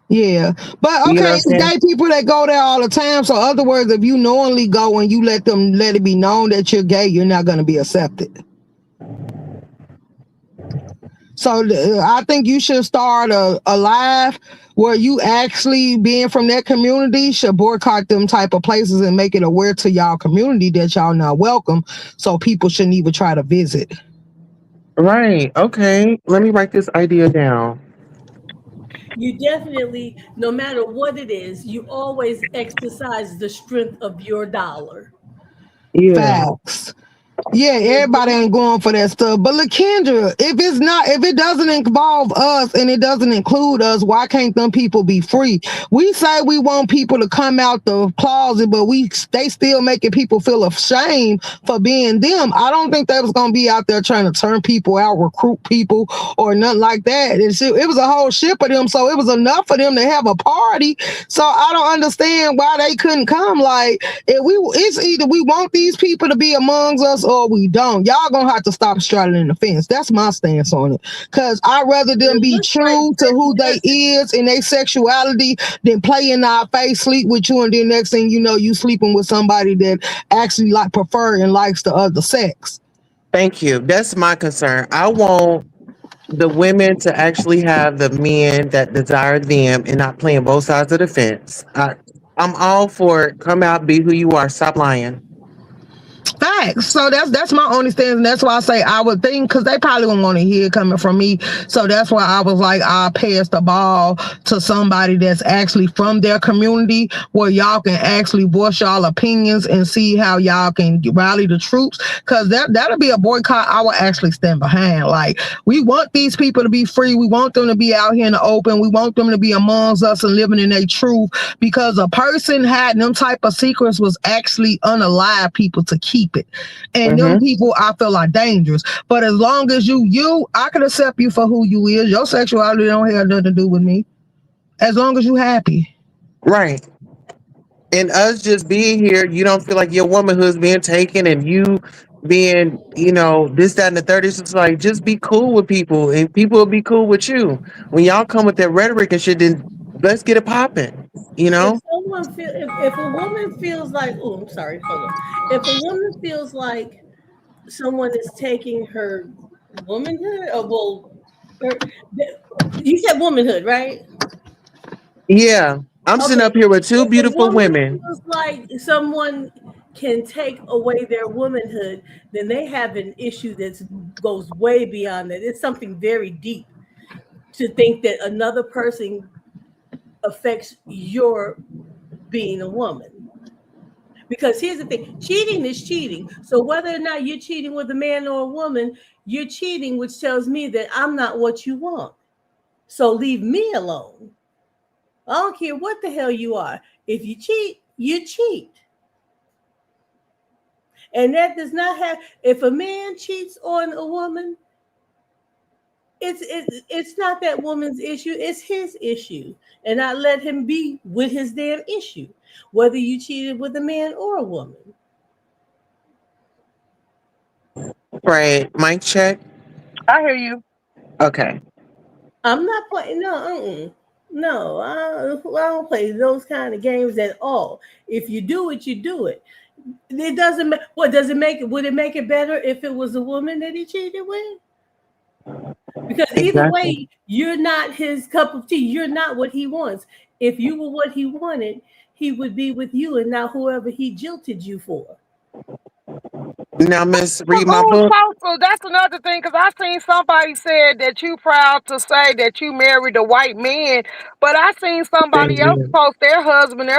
Yeah, but okay, You know what I'm it's saying? gay people that go there all the time. So, in other words, if you knowingly go and you let it be known that you're gay, you're not going to be accepted. So, I think you should start a live where you actually, being from that community, should boycott them type of places and make it aware to y'all community that y'all not welcome. So people shouldn't even try to visit. Right. Okay. Let me write this idea down. You definitely, no matter what it is, you always exercise the strength of your dollar. Yeah. Facts. Yeah, everybody ain't going for that stuff. But look, Kendra, if it doesn't involve us and it doesn't include us, why can't them people be free? We say we want people to come out the closet, but they still making people feel ashamed for being them. I don't think they was gonna be out there trying to turn people out, recruit people, or nothing like that. It was a whole ship of them, so it was enough for them to have a party. So I don't understand why they couldn't come. Like, it's either we want these people to be amongst us or we don't. Y'all gonna have to stop straddling the fence. That's my stance on it. Cause I'd rather them be true to who they is and their sexuality than play in our face, sleep with you, and then next thing you know, you sleeping with somebody that actually prefer and likes the other sex. Thank you. That's my concern. I want the women to actually have the men that desire them and not playing both sides of the fence. I'm all for it. Come out, be who you are. Stop lying. Facts. So that's my only stance, and that's why I say I would think, because they probably won't want to hear it coming from me. So that's why I was like, I'll pass the ball to somebody that's actually from their community, where y'all can actually voice y'all opinions and see how y'all can rally the troops. Because that'll be a boycott I will actually stand behind. Like, we want these people to be free. We want them to be out here in the open. We want them to be amongst us and living in their truth. Because a person hiding them type of secrets was actually unalive people to keep it. And them people I feel are dangerous. But as long as I can accept you for who you is. Your sexuality don't have nothing to do with me. As long as you happy. Right. And us just being here, you don't feel like your womanhood's being taken and you being, this, that, and the third. It's just like, just be cool with people and people will be cool with you. When y'all come with that rhetoric and shit, then Let's get it popping. You If know? someone feel if a woman feels like, oh, I'm sorry, hold on. If a woman feels like someone is taking her womanhood, or well, her, you said womanhood, right? Yeah. I'm sitting Okay. up here with two If a beautiful woman women. feels like someone can take away their womanhood, then they have an issue that goes way beyond that. It's something very deep to think that another person affects your being a woman. Because here's the thing, cheating is cheating. So whether or not you're cheating with a man or a woman, you're cheating, which tells me that I'm not what you want. So leave me alone. I don't care what the hell you are. If you cheat, you cheat. And that does not have, if a man cheats on a woman, it's not that woman's issue, it's his issue. And I let him be with his damn issue, whether you cheated with a man or a woman. Right. Mic check. I hear you. Okay. I'm not playing. No, no. I don't play those kind of games at all. If you do it, you do it. It doesn't. What does it make it? Would it make it better if it was a woman that he cheated with? Because either Exactly. way, you're not his cup of tea. You're not what he wants. If you were what he wanted, he would be with you and not whoever he jilted you for. Now, Miss, Well, read my who's book. so that's another thing because I seen somebody said that you proud to say that you married a white man, but I seen somebody else Amen. post their husband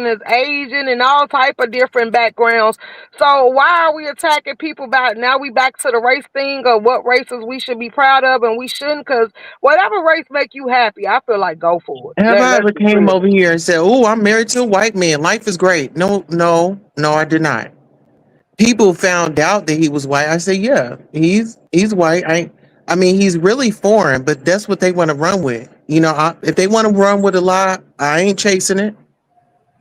is Asian and all type of different backgrounds. So why are we attacking people about now we back to the race thing of what races we should be proud of and we shouldn't? Because whatever race make you happy, I feel like go for it. Have I Let's ever be came clear. over here and said, "Oh, I'm married to a white man. Life is great"? No, no, no, I did not. People found out that he was white. I said, "Yeah, he's white." I mean, he's really foreign, but that's what they want to run with. You know, if they want to run with a lie, I ain't chasing it.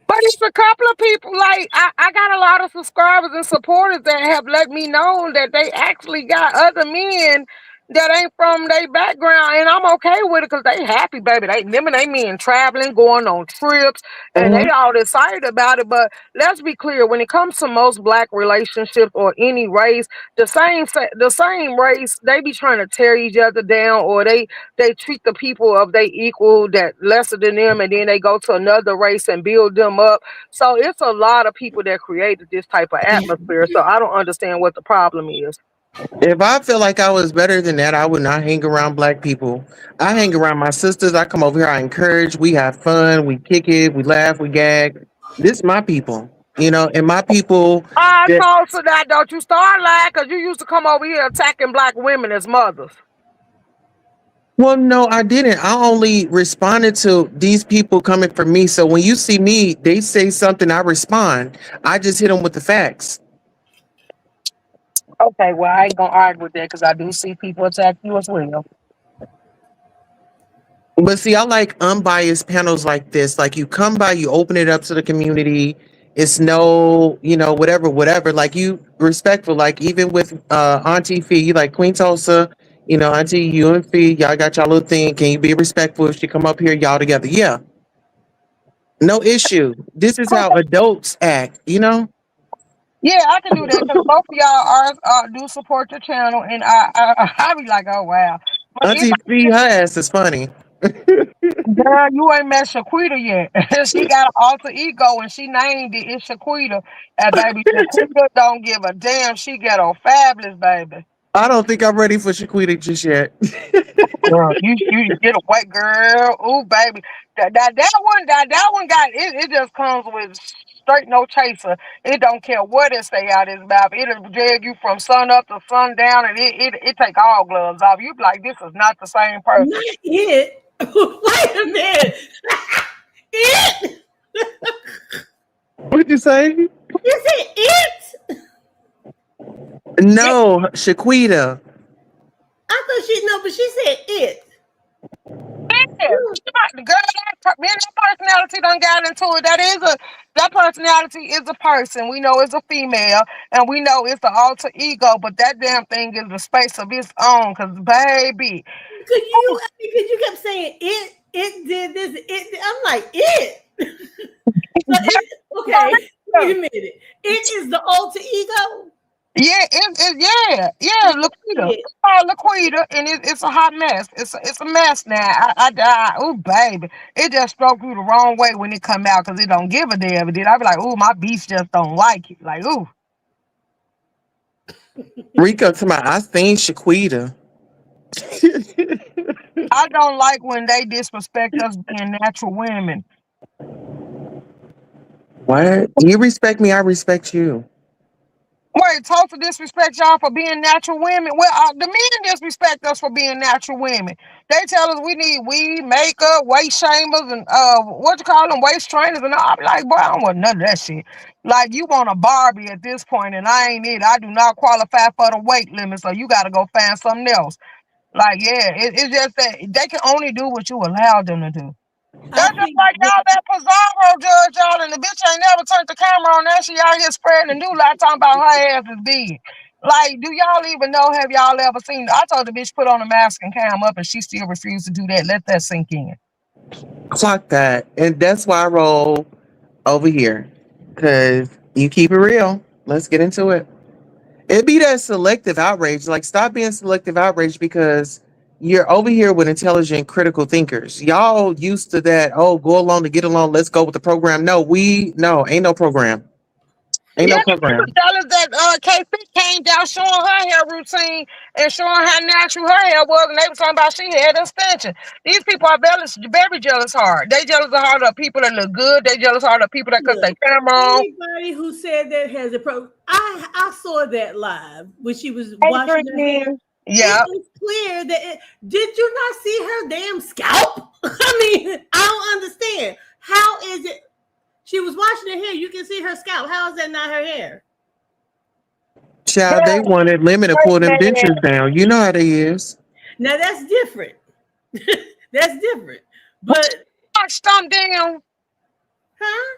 But it's a couple of people like I got a lot of subscribers and supporters that have let me know that they actually got other men that ain't from their background, and I'm okay with it because they happy, baby. They men traveling, going on trips, and they Mhm. all excited about it. But let's be clear: when it comes to most black relationships or any race, the same race they be trying to tear each other down, or they treat the people of they equal that lesser than them, and then they go to another race and build them up. So it's a lot of people that created this type of atmosphere. So I don't understand what the problem is. If I feel like I was better than that, I would not hang around black people. I hang around my sisters. I come over here. I encourage. We have fun. We kick it. We laugh. We gag. This my people. You know, and my people. I told so that don't you start lying because you used to come over here attacking black women as mothers. Well, no, I didn't. I only responded to these people coming for me. So when you see me, they say something, I respond. I just hit them with the facts. Okay, well I ain't gonna argue with that because I do see people attack you as well. But see, I like unbiased panels like this. Like you come by, you open it up to the community. It's no, you know, whatever, whatever. Like you respectful. Like even with Auntie Fee, like Queen Tulsa, you know, Auntie, you and Fee, y'all got y'all little thing. Can you be respectful if she come up here, y'all together? Yeah, no issue. This is how adults act, you know? Yeah, I can do that because both of y'all are do support your channel, and I be like, oh wow. But if Auntie Fee, her ass is funny. girl, you ain't met Shaquita yet. She got an alter ego, and she named it. It's Shaquita, and baby, Shaquita don't give a damn. She ghetto fabulous, baby. I don't think I'm ready for Shaquita just yet. Girl, you get a white girl. Ooh, baby, that one got it. It just comes with straight no chaser. It don't care what it say out his mouth. It'll drag you from sun up to sundown, and it take all gloves off. You be like, this is not the same person. Not it. Wait a minute. It. What'd you say? You said it. Yeah, No, Shaquita. I thought she no, but she said it. the girl, me and that personality done got into it. That personality is a person. We know it's a female, and we know it's an alter ego. But that damn thing is a space of its own. Cause baby, Could you? Because you kept saying it. It did this. I'm like, it. Okay, wait a minute. It is the alter ego. Yeah, yeah, Laquita. It. It's called Laquita, and it's a hot mess. It's a mess now. Oh baby, it just struck you the wrong way when it come out because it don't give a damn. Did I be like, oh, my beast just don't like it. Like, ooh, Rico to my, I seen Shaquita. I don't like when they disrespect us being natural women. What? You respect me, I respect you. Wait, Tulsa disrespect y'all for being natural women. Well, the men disrespect us for being natural women. They tell us we need weed, makeup, waist shamers, and what you call them, waist trainers, and all. I'm like, boy, I don't want none of that shit. Like, you want a Barbie at this point, and I ain't it. I do not qualify for the weight limit, so you got to go find something else. Like, yeah, it's just that they can only do what you allow them to do. I That's just think like y'all that Pizarro judge y'all, and the bitch ain't never turned the camera on. Now she out here spreading the new light talking about her ass is big. Like, do y'all even know? Have y'all ever seen? I told the bitch put on a mask and cam up, and she still refused to do that. Let that sink in. Clock that. And that's why I roll over here. Cause you keep it real. Let's get into it. It be that selective outrage. Like, stop being selective outrage because you're over here with intelligent, critical thinkers. Y'all used to that. Oh, go along to get along. Let's go with the program. No, ain't no program. Ain't Yeah, no they was program. jealous that K-Fit came down showing her hair routine and showing how natural her hair was, and they were talking about she had extension. These people are very jealous hard. They jealous of all the people that look good. They jealous of all the people that cut look. their camera on. Anybody who said that has a problem. I saw that live when she was Hey, washing her hair. Brittany. It Yeah. is clear that did you not see her damn scalp? I mean, I don't understand. How is it? She was washing her hair. You can see her scalp. How is that not her hair? Child, they wanted Lemon to pull them Man, dentures down. You know how they is. Now that's different. That's different. But watch Thumb Down. huh?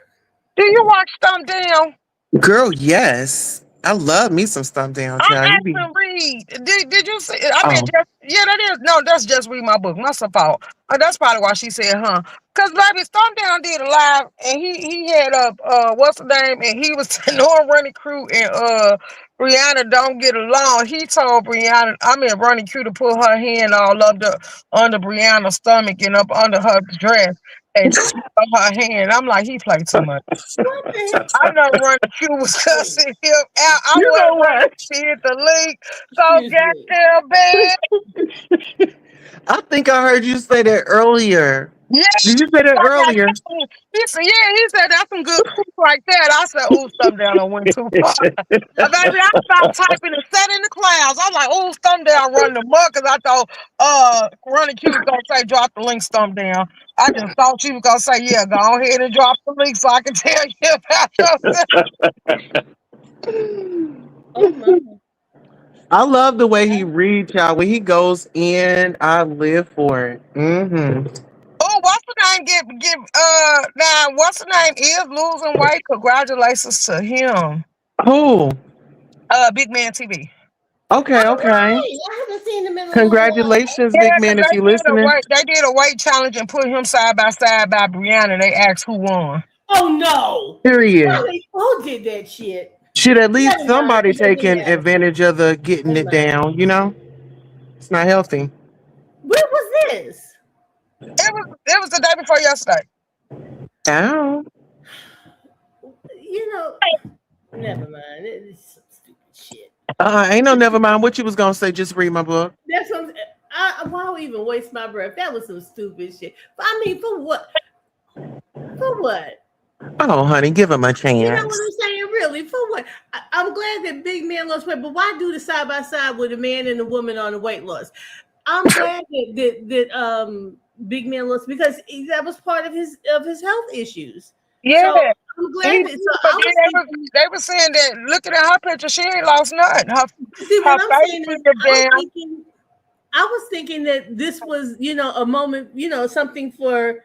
Do you watch Thumb Down? Girl, yes. I love me some Stump Down, I'm child. You be asking Reed. Did you see? I mean, oh. just yeah, that is no. That's just read my book. That's her fault. That's probably why she said, "Huh?" Because baby, Thumb Down did a live, and he had a what's the name, and he was knowing Running Crew and Brianna don't get along. He told Brianna, I mean Running Crew, to put her hand all up under Brianna's stomach and up under her dress and her hand. I'm like, he played too much. What the I know Running Q was hell? cussing him out. I You know wasn't ready what? to see it, the link. So Excuse me. goddamn bad. I think I heard you say that earlier. Yeah, Did you say that earlier? he said, yeah, he said that's some good proof right there. I said, oh, thumb down, I went too far. Baby, I stopped typing and sat in the clouds. I'm like, oh, thumb down, running the mug, because I thought Running Q was gonna say drop the link, thumb down. I just thought she was gonna say, yeah, go ahead and drop the link so I can tell you about yourself. Oh my. I love the way he reads, y'all. When he goes in, I live for it. Mm-hmm. Oh, what's the name? Now what's the name is losing weight. Congratulations to him. Cool. Big Man TV. Okay, All okay. right. I haven't seen him in a long while. Congratulations, big Yeah, man, because if you listening. they did a weight challenge and put him side by side by Brianna. They asked who won. Oh no. Period. Who did that shit? Should at least Never mind. somebody It doesn't taking matter. advantage of the getting Never it mind. down, you know? It's not healthy. When was this? It was the day before yesterday. Ow. You know, never mind. It's some stupid shit. Ain't no never mind what you was gonna say, just read my book. That's what why even waste my breath? That was some stupid shit. I mean, for what? For what? Oh, honey, give him a You know what chance. I'm saying? Really? For what? I'm glad that big man lost weight, but why do the side by side with a man and a woman on the weight loss? I'm glad that big man lost because that was part of his health issues. Yeah. So I'm glad that. So But I was thinking. they were saying that looking at her picture, she ain't lost nothing. See, Her what I'm face saying is is, down. I was thinking that this was, a moment, something for,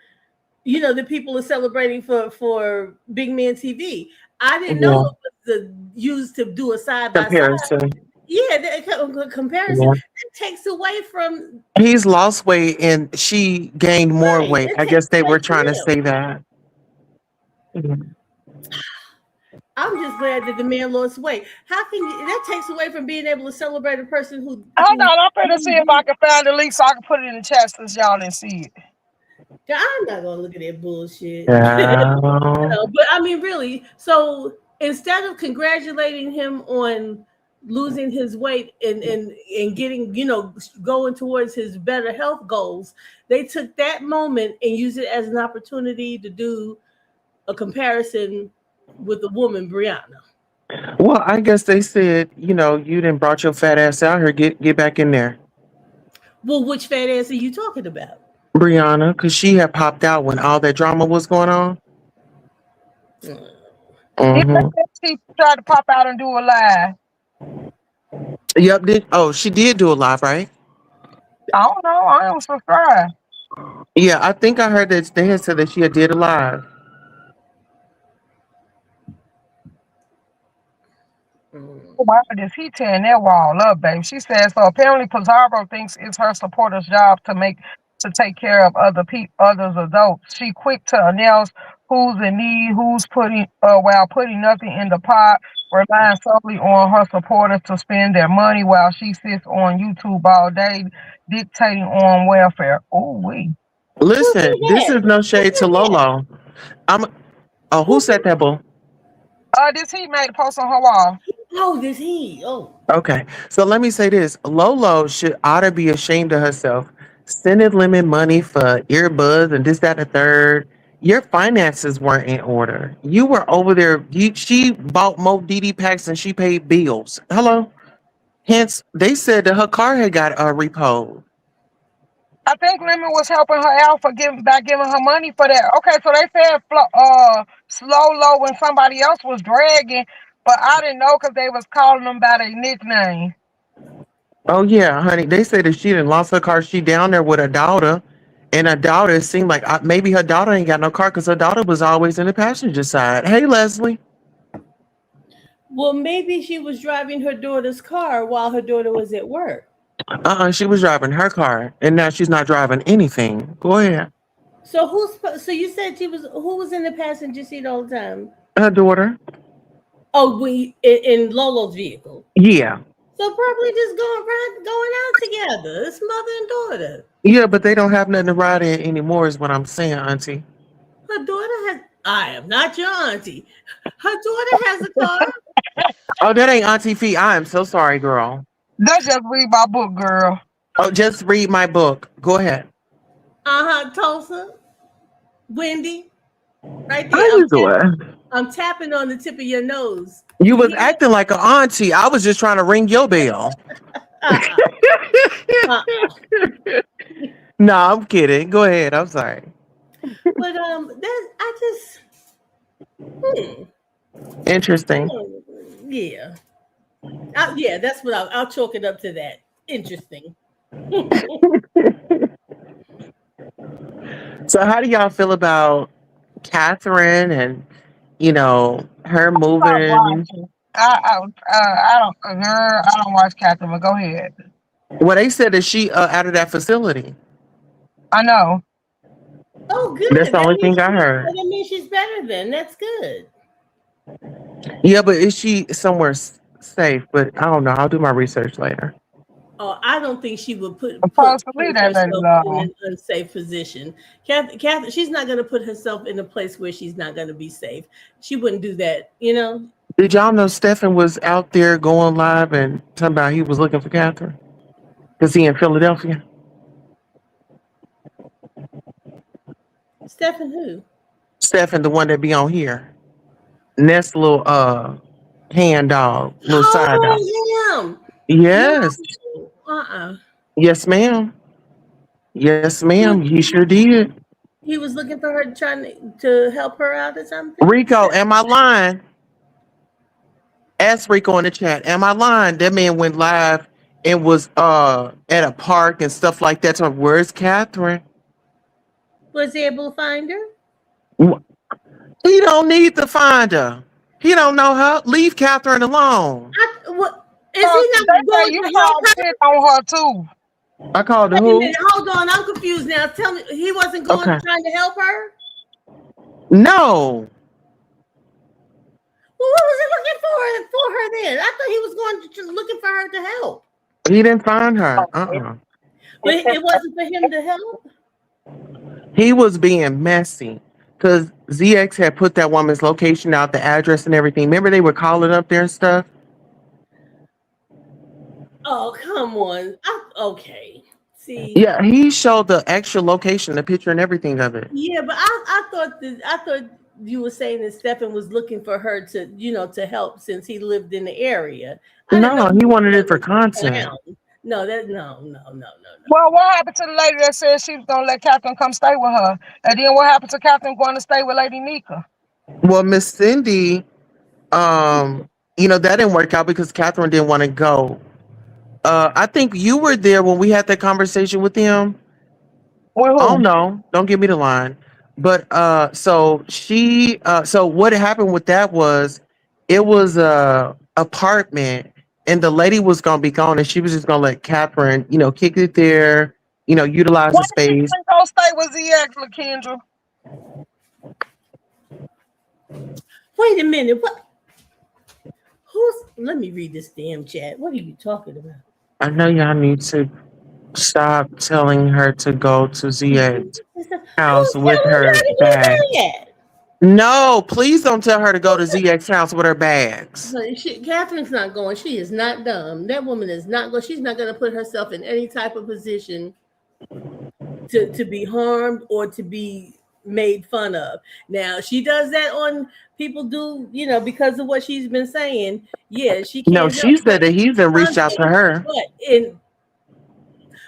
the people are celebrating for Big Man TV. I didn't know Yeah. it was used to do a side by side. Comparison. Yeah, the comparison Yeah. that takes away from He's lost weight and she gained more right. weight. That I takes guess they away were from trying to him. say that. Yeah. I'm just glad that the man lost weight. How can you? That takes away from being able to celebrate a person Hold who. on, I'm finna see if I can find the link so I can put it in the chat since y'all didn't see it. I'm not gonna look at that bullshit. Yeah. But I mean, really. So instead of congratulating him on losing his weight and getting going towards his better health goals, they took that moment and used it as an opportunity to do a comparison with the woman Brianna. Well, I guess they said, you didn't brought your fat ass out here. Get back in there, Well, which fat ass are you talking about? Brianna, because she had popped out when all that drama was going on. Even Hmm. if she tried to pop out and do a live. Yep. She did do a live, right? I don't know. I don't subscribe. Yeah, I think I heard that they had said that she had did a live. Why is he tearing that wall up, baby? She says so. Apparently, Pizarro thinks it's her supporter's job to take care of others adults. She quick to announce who's in need, who's putting while putting nothing in the pot, relying solely on her supporters to spend their money while she sits on YouTube all day dictating on welfare. Oh, we. Who said Listen, this that? is no Who shade to said that? Lolo. I'm. Oh, who Who said said? that, bull? This he made a post on her wall. Oh, this he. Oh, Okay, so let me say this: Lolo should ought to be ashamed of herself. Sending Lemon money for earbuds and this, that, and the third. Your finances weren't in order. You were over there. She bought more DD packs than she paid bills. Hello. Hence, they said that her car had got repoed. I think Lemon was helping her out for giving her money for that. Okay, so they said slow low when somebody else was dragging, but I didn't know because they was calling them by their nickname. Oh yeah, honey. They said that she didn't lost her car. She down there with her daughter, and her daughter it seemed like maybe her daughter ain't got no car because her daughter was always in the passenger side. Hey Leslie. well, maybe she was driving her daughter's car while her daughter was at work. She was driving her car, and now she's not driving anything. Go ahead. So so you said she was who was in the passenger seat all the time? Her daughter. Oh, in Lolo's vehicle. Yeah. So probably just going out together. It's mother and daughter. Yeah, but they don't have nothing to ride in anymore, is what I'm saying, Auntie. Her daughter has. I am not your auntie. Her daughter has a car. Oh, that ain't Auntie Fee. I am so sorry, girl. Let's just read my book, girl. Oh, just read my book. Go ahead. Tulsa, Wendy, right How there. you doing? I'm tapping on the tip of your nose. You You was hear it? acting like an auntie. I was just trying to ring your bell. Uh-uh. Uh-uh. No, I'm kidding. Go ahead. I'm sorry. But that I just Interesting. yeah. Yeah, that's what I'll chalk it up to that. Interesting. So, how do y'all feel about Catherine and her Stop moving? watching. I don't, girl. I don't watch Catherine. But go ahead. Well, they said that she out of that facility. I know. Oh, good. That's the only thing I heard. That means she's better then. That's good. Yeah, but is she somewhere safe? But I don't know. I'll do my research later. Oh, I don't think she would I'm put supposed to leave that lady herself in alone. an unsafe position. Catherine, she's not going to put herself in a place where she's not going to be safe. She wouldn't do that, Did y'all know Stefan was out there going live and talking about he was looking for Catherine? Because he in Philadelphia? Stefan who? Stefan, the one that be on here. Nest little hand dog, little side dog. Oh, him. Yes. No. Uh-uh. Yes, ma'am. Yes, ma'am. He sure did. He was looking for her, trying to help her out or something. Rico, am I lying? Ask Rico in the chat. Am I lying? That man went live and was at a park and stuff like that. So where's Catherine? Was he able to find her? He don't need to find her. He don't know her. Leave Catherine alone. What? Is he not They say going you to help called her? shit on her too. I called the Wait a who? minute, hold on. I'm confused now. Tell me, he wasn't going Okay. trying to help her? No. Well, what was he looking for her then? I thought he was going to just looking for her to help. He didn't find her. But it wasn't for him to help? He was being messy because ZX had put that woman's location out, the address and everything. Remember they were calling up there and stuff? Oh, come on. Okay. See. Yeah, he showed the actual location, the picture and everything of it. Yeah, but I thought you were saying that Stephen was looking for her to, to help since he lived in the area. I didn't know No, he wanted it for content. No, no. Well, what happened to the lady that said she was gonna let Catherine come stay with her? And then what happened to Catherine going to stay with Lady Nika? Well, Miss Cindy, that didn't work out because Catherine didn't want to go. I think you were there when we had that conversation with him. With Oh who? no, don't give me the line. But so what happened with that was it was a apartment and the lady was gonna be gone and she was just gonna let Catherine, kick it there, utilize Why the did space. she go stay with ZX, LaKendra? Wait a minute. What? Let me read this damn chat. What are you talking about? I know y'all need to stop telling her to go to ZX I house was with telling her her to do bag. that. No, please don't tell her to go to ZX house with her bags. But Catherine's not going. She is not dumb. That woman is not going. She's not going to put herself in any type of position to be harmed or to be made fun of. Now she does that on people do, because of what she's been saying. Yeah, she can't. No, she said that he even reached out to her.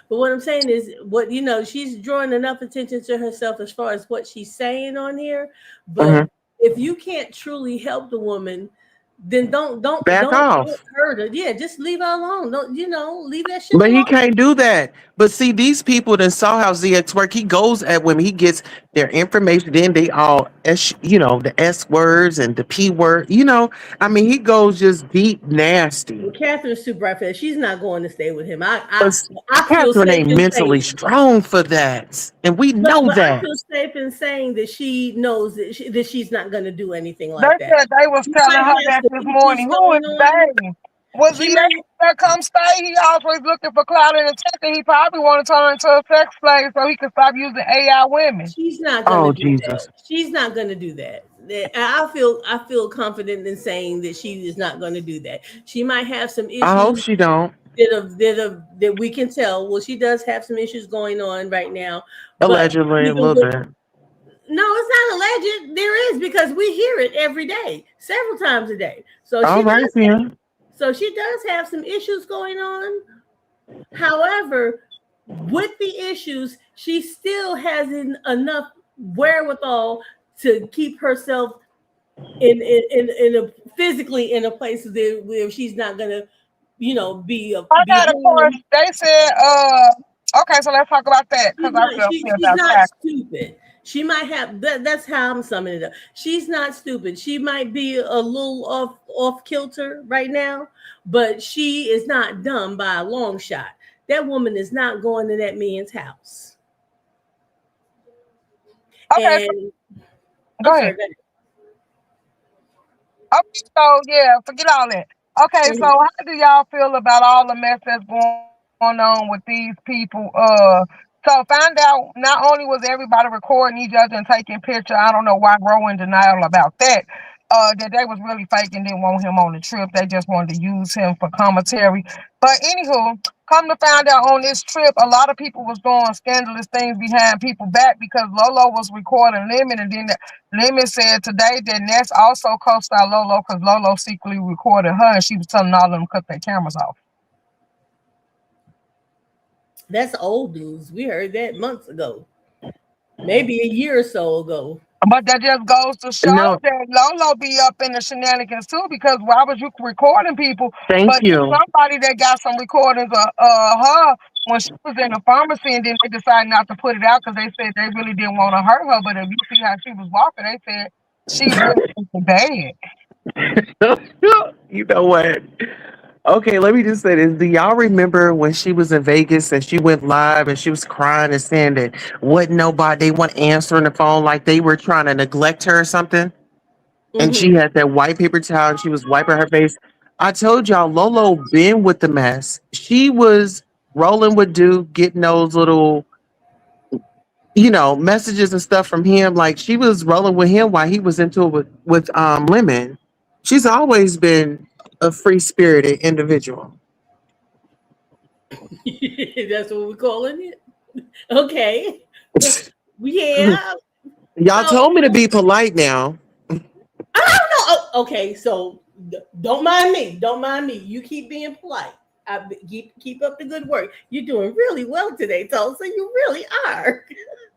But what I'm saying is, she's drawing enough attention to herself as far as what she's saying on here. But if you can't truly help the woman, then don't Back off. hurt her. Yeah, just leave her alone. Don't leave that shit But he alone. can't do that. But see, these people that saw how ZX work, he goes at women, he gets their information, then they all the S words and the P word, I mean, he goes just deep nasty. Well, Catherine's too bright for that. She's not going to stay with him. I feel Catherine safe ain't in mentally saying, strong for that. And we know but I that. feel safe in saying that she knows that she's not going to do anything They like that. said they was She telling might her have that some this issues morning. Who is going on. they? Was She he might. that come stay? He always looking for clout and attention. He probably want to turn into a sex slave so he can stop using AI women. She's not going to Oh, do Jesus. that. She's not going to do that. I feel confident in saying that she is not going to do that. She might have some I hope issues she don't. that we can tell. Well, she does have some issues going on right now, but Allegedly, a even little with, bit. no, it's not alleged. There is, because we hear it every day, several times a day. So All right, then. she does have some issues going on. However, with the issues, she still has enough wherewithal to keep herself in a physically in a place where she's not gonna, be I got a harmed. question. They said, okay, so let's talk about that because I will feel She's that not fact. stupid. She might have that's how I'm summing it up. She's not stupid. She might be a little off kilter right now, but she is not dumb by a long shot. That woman is not going to that man's house. Okay, And go ahead. Okay, so yeah, forget all that. Okay, so how do y'all feel about all the mess that's going on with these people? So find out not only was everybody recording each other and taking pictures, I don't know why Roe in denial about that. That they was really faking, didn't want him on the trip. They just wanted to use him for commentary. But anywho, come to find out on this trip, a lot of people was doing scandalous things behind people back because Lolo was recording Lemon, and then Lemon said today that Ness also co-starred Lolo because Lolo secretly recorded her and she was telling all of them to cut their cameras off. That's old news. We heard that months ago, maybe a year or so ago. But that just goes to show that Lolo be up in the shenanigans too, because why was you recording people? Thank you. Somebody that got some recordings of her when she was in the pharmacy, and then they decided not to put it out because they said they really didn't want to hurt her. But if you see how she was walking, they said she really bad. You know what? Okay, let me just say this. Do y'all remember when she was in Vegas and she went live and she was crying and saying that wasn't nobody, they weren't answering the phone like they were trying to neglect her or something? And she Mm-hmm. had that white paper towel and she was wiping her face. I told y'all Lolo been with the mess. She was rolling with Duke, getting those little, messages and stuff from him. Like she was rolling with him while he was into it with Lemon. She's always been a free spirited individual. That's what we're calling it. Okay. Yeah. Y'all So told me to be polite now. I don't know. Oh, okay, so don't mind me. Don't mind me. You keep being polite. Keep up the good work. You're doing really well today, Tulsa. You really are.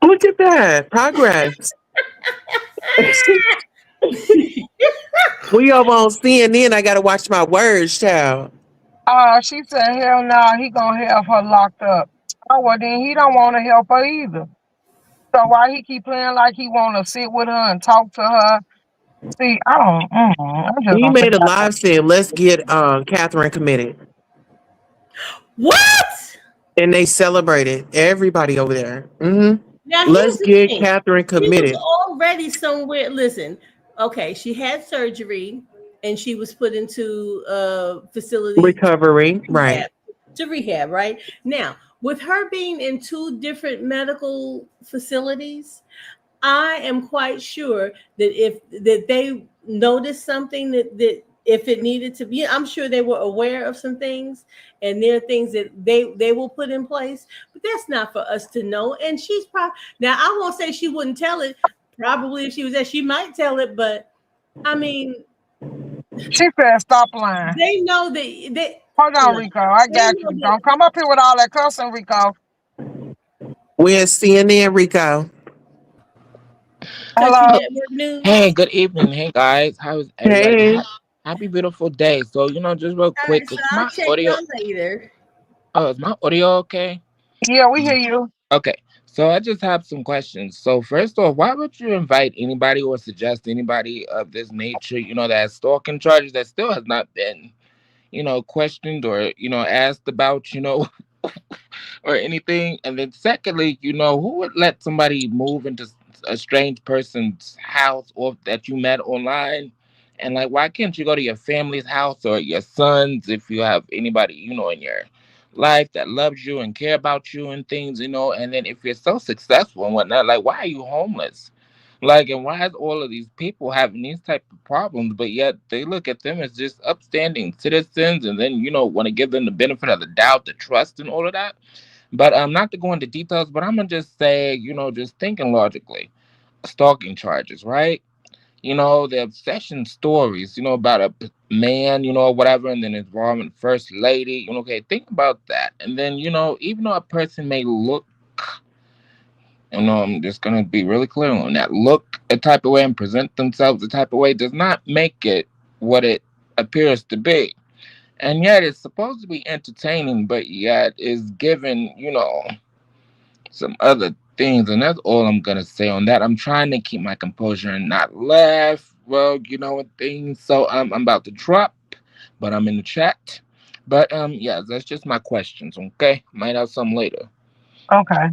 Look at that progress. We over on CNN. I gotta watch my words, child. She said, hell no, he gonna have her locked up. Oh, well, then he don't want to help her either. So why he keep playing like he want to sit with her and talk to her? See, I don't, I'm just He gonna say, made a live saying, "Let's get Catherine committed," What? and they celebrated everybody over there. Now here's Let's the get thing. Catherine She was committed. already somewhere. Listen, okay, she had surgery and she was put into a facility Recovery, right? rehab, to rehab, right? Now, with her being in two different medical facilities, I am quite sure that they noticed something that if it needed to be, I'm sure they were aware of some things, and there are things that they will put in place, but that's not for us to know. And she's probably, now I won't say she wouldn't tell it. Probably if she was there, she might tell it, but I mean, she said, stop lying. they know that they Hold on, no, Rico. I they got know you. that. Don't come up here with all that cussing, Rico. We're CNN, Rico. Country Hello. Network Hey, News. good evening. Hey guys, how is everybody? Hey, Happy beautiful day. So, just real All right, quick, so is I'll my check audio y'all later. is my audio okay? Yeah, we hear you. Okay. So I just have some questions. So first off, why would you invite anybody or suggest anybody of this nature, that has stalking charges that still has not been, questioned or, asked about, or anything? And then secondly, who would let somebody move into a strange person's house or that you met online? And like, why can't you go to your family's house or your son's if you have anybody, in your life that loves you and care about you and things, and then if you're so successful and whatnot, like, why are you homeless? Like, and why is all of these people having these type of problems, but yet they look at them as just upstanding citizens, and then want to give them the benefit of the doubt, the trust, and all of that. But not to go into details, but I'm gonna just say, just thinking logically, stalking charges, right? The obsession stories, about a man, or whatever, and then involving first lady. Okay, think about that. And then, even though a person may look, I'm just gonna be really clear on that. Look a type of way and present themselves a type of way does not make it what it appears to be. And yet it's supposed to be entertaining, but yet is given, some other things, and that's all I'm gonna say on that. I'm trying to keep my composure and not laugh. Well, and things. So I'm about to drop, but I'm in the chat. But yeah, that's just my questions. Okay, might have some later. Okay.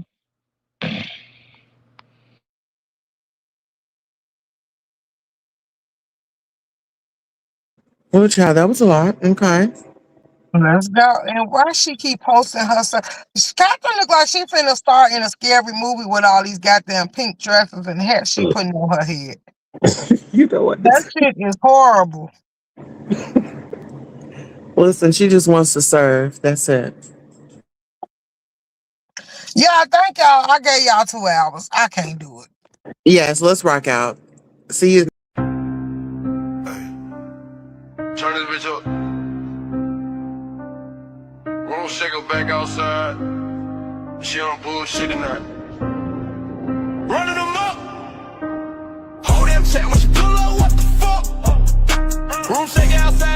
oh child, that was a lot. Okay. Let's go. And why she keep posting herself? Catherine look like she finna start in a scary movie with all these goddamn pink dresses and hats she putting on her head. You know what? That shit is horrible. Listen, she just wants to serve. That's it. Yeah, thank y'all. I gave y'all 2 hours. I can't do it. Yes, let's rock out. See you. Turn this bitch up. Roll shake her back outside. She on bullshit tonight. Running them up. Hold them check when she pull up, what the fuck? Room shake outside.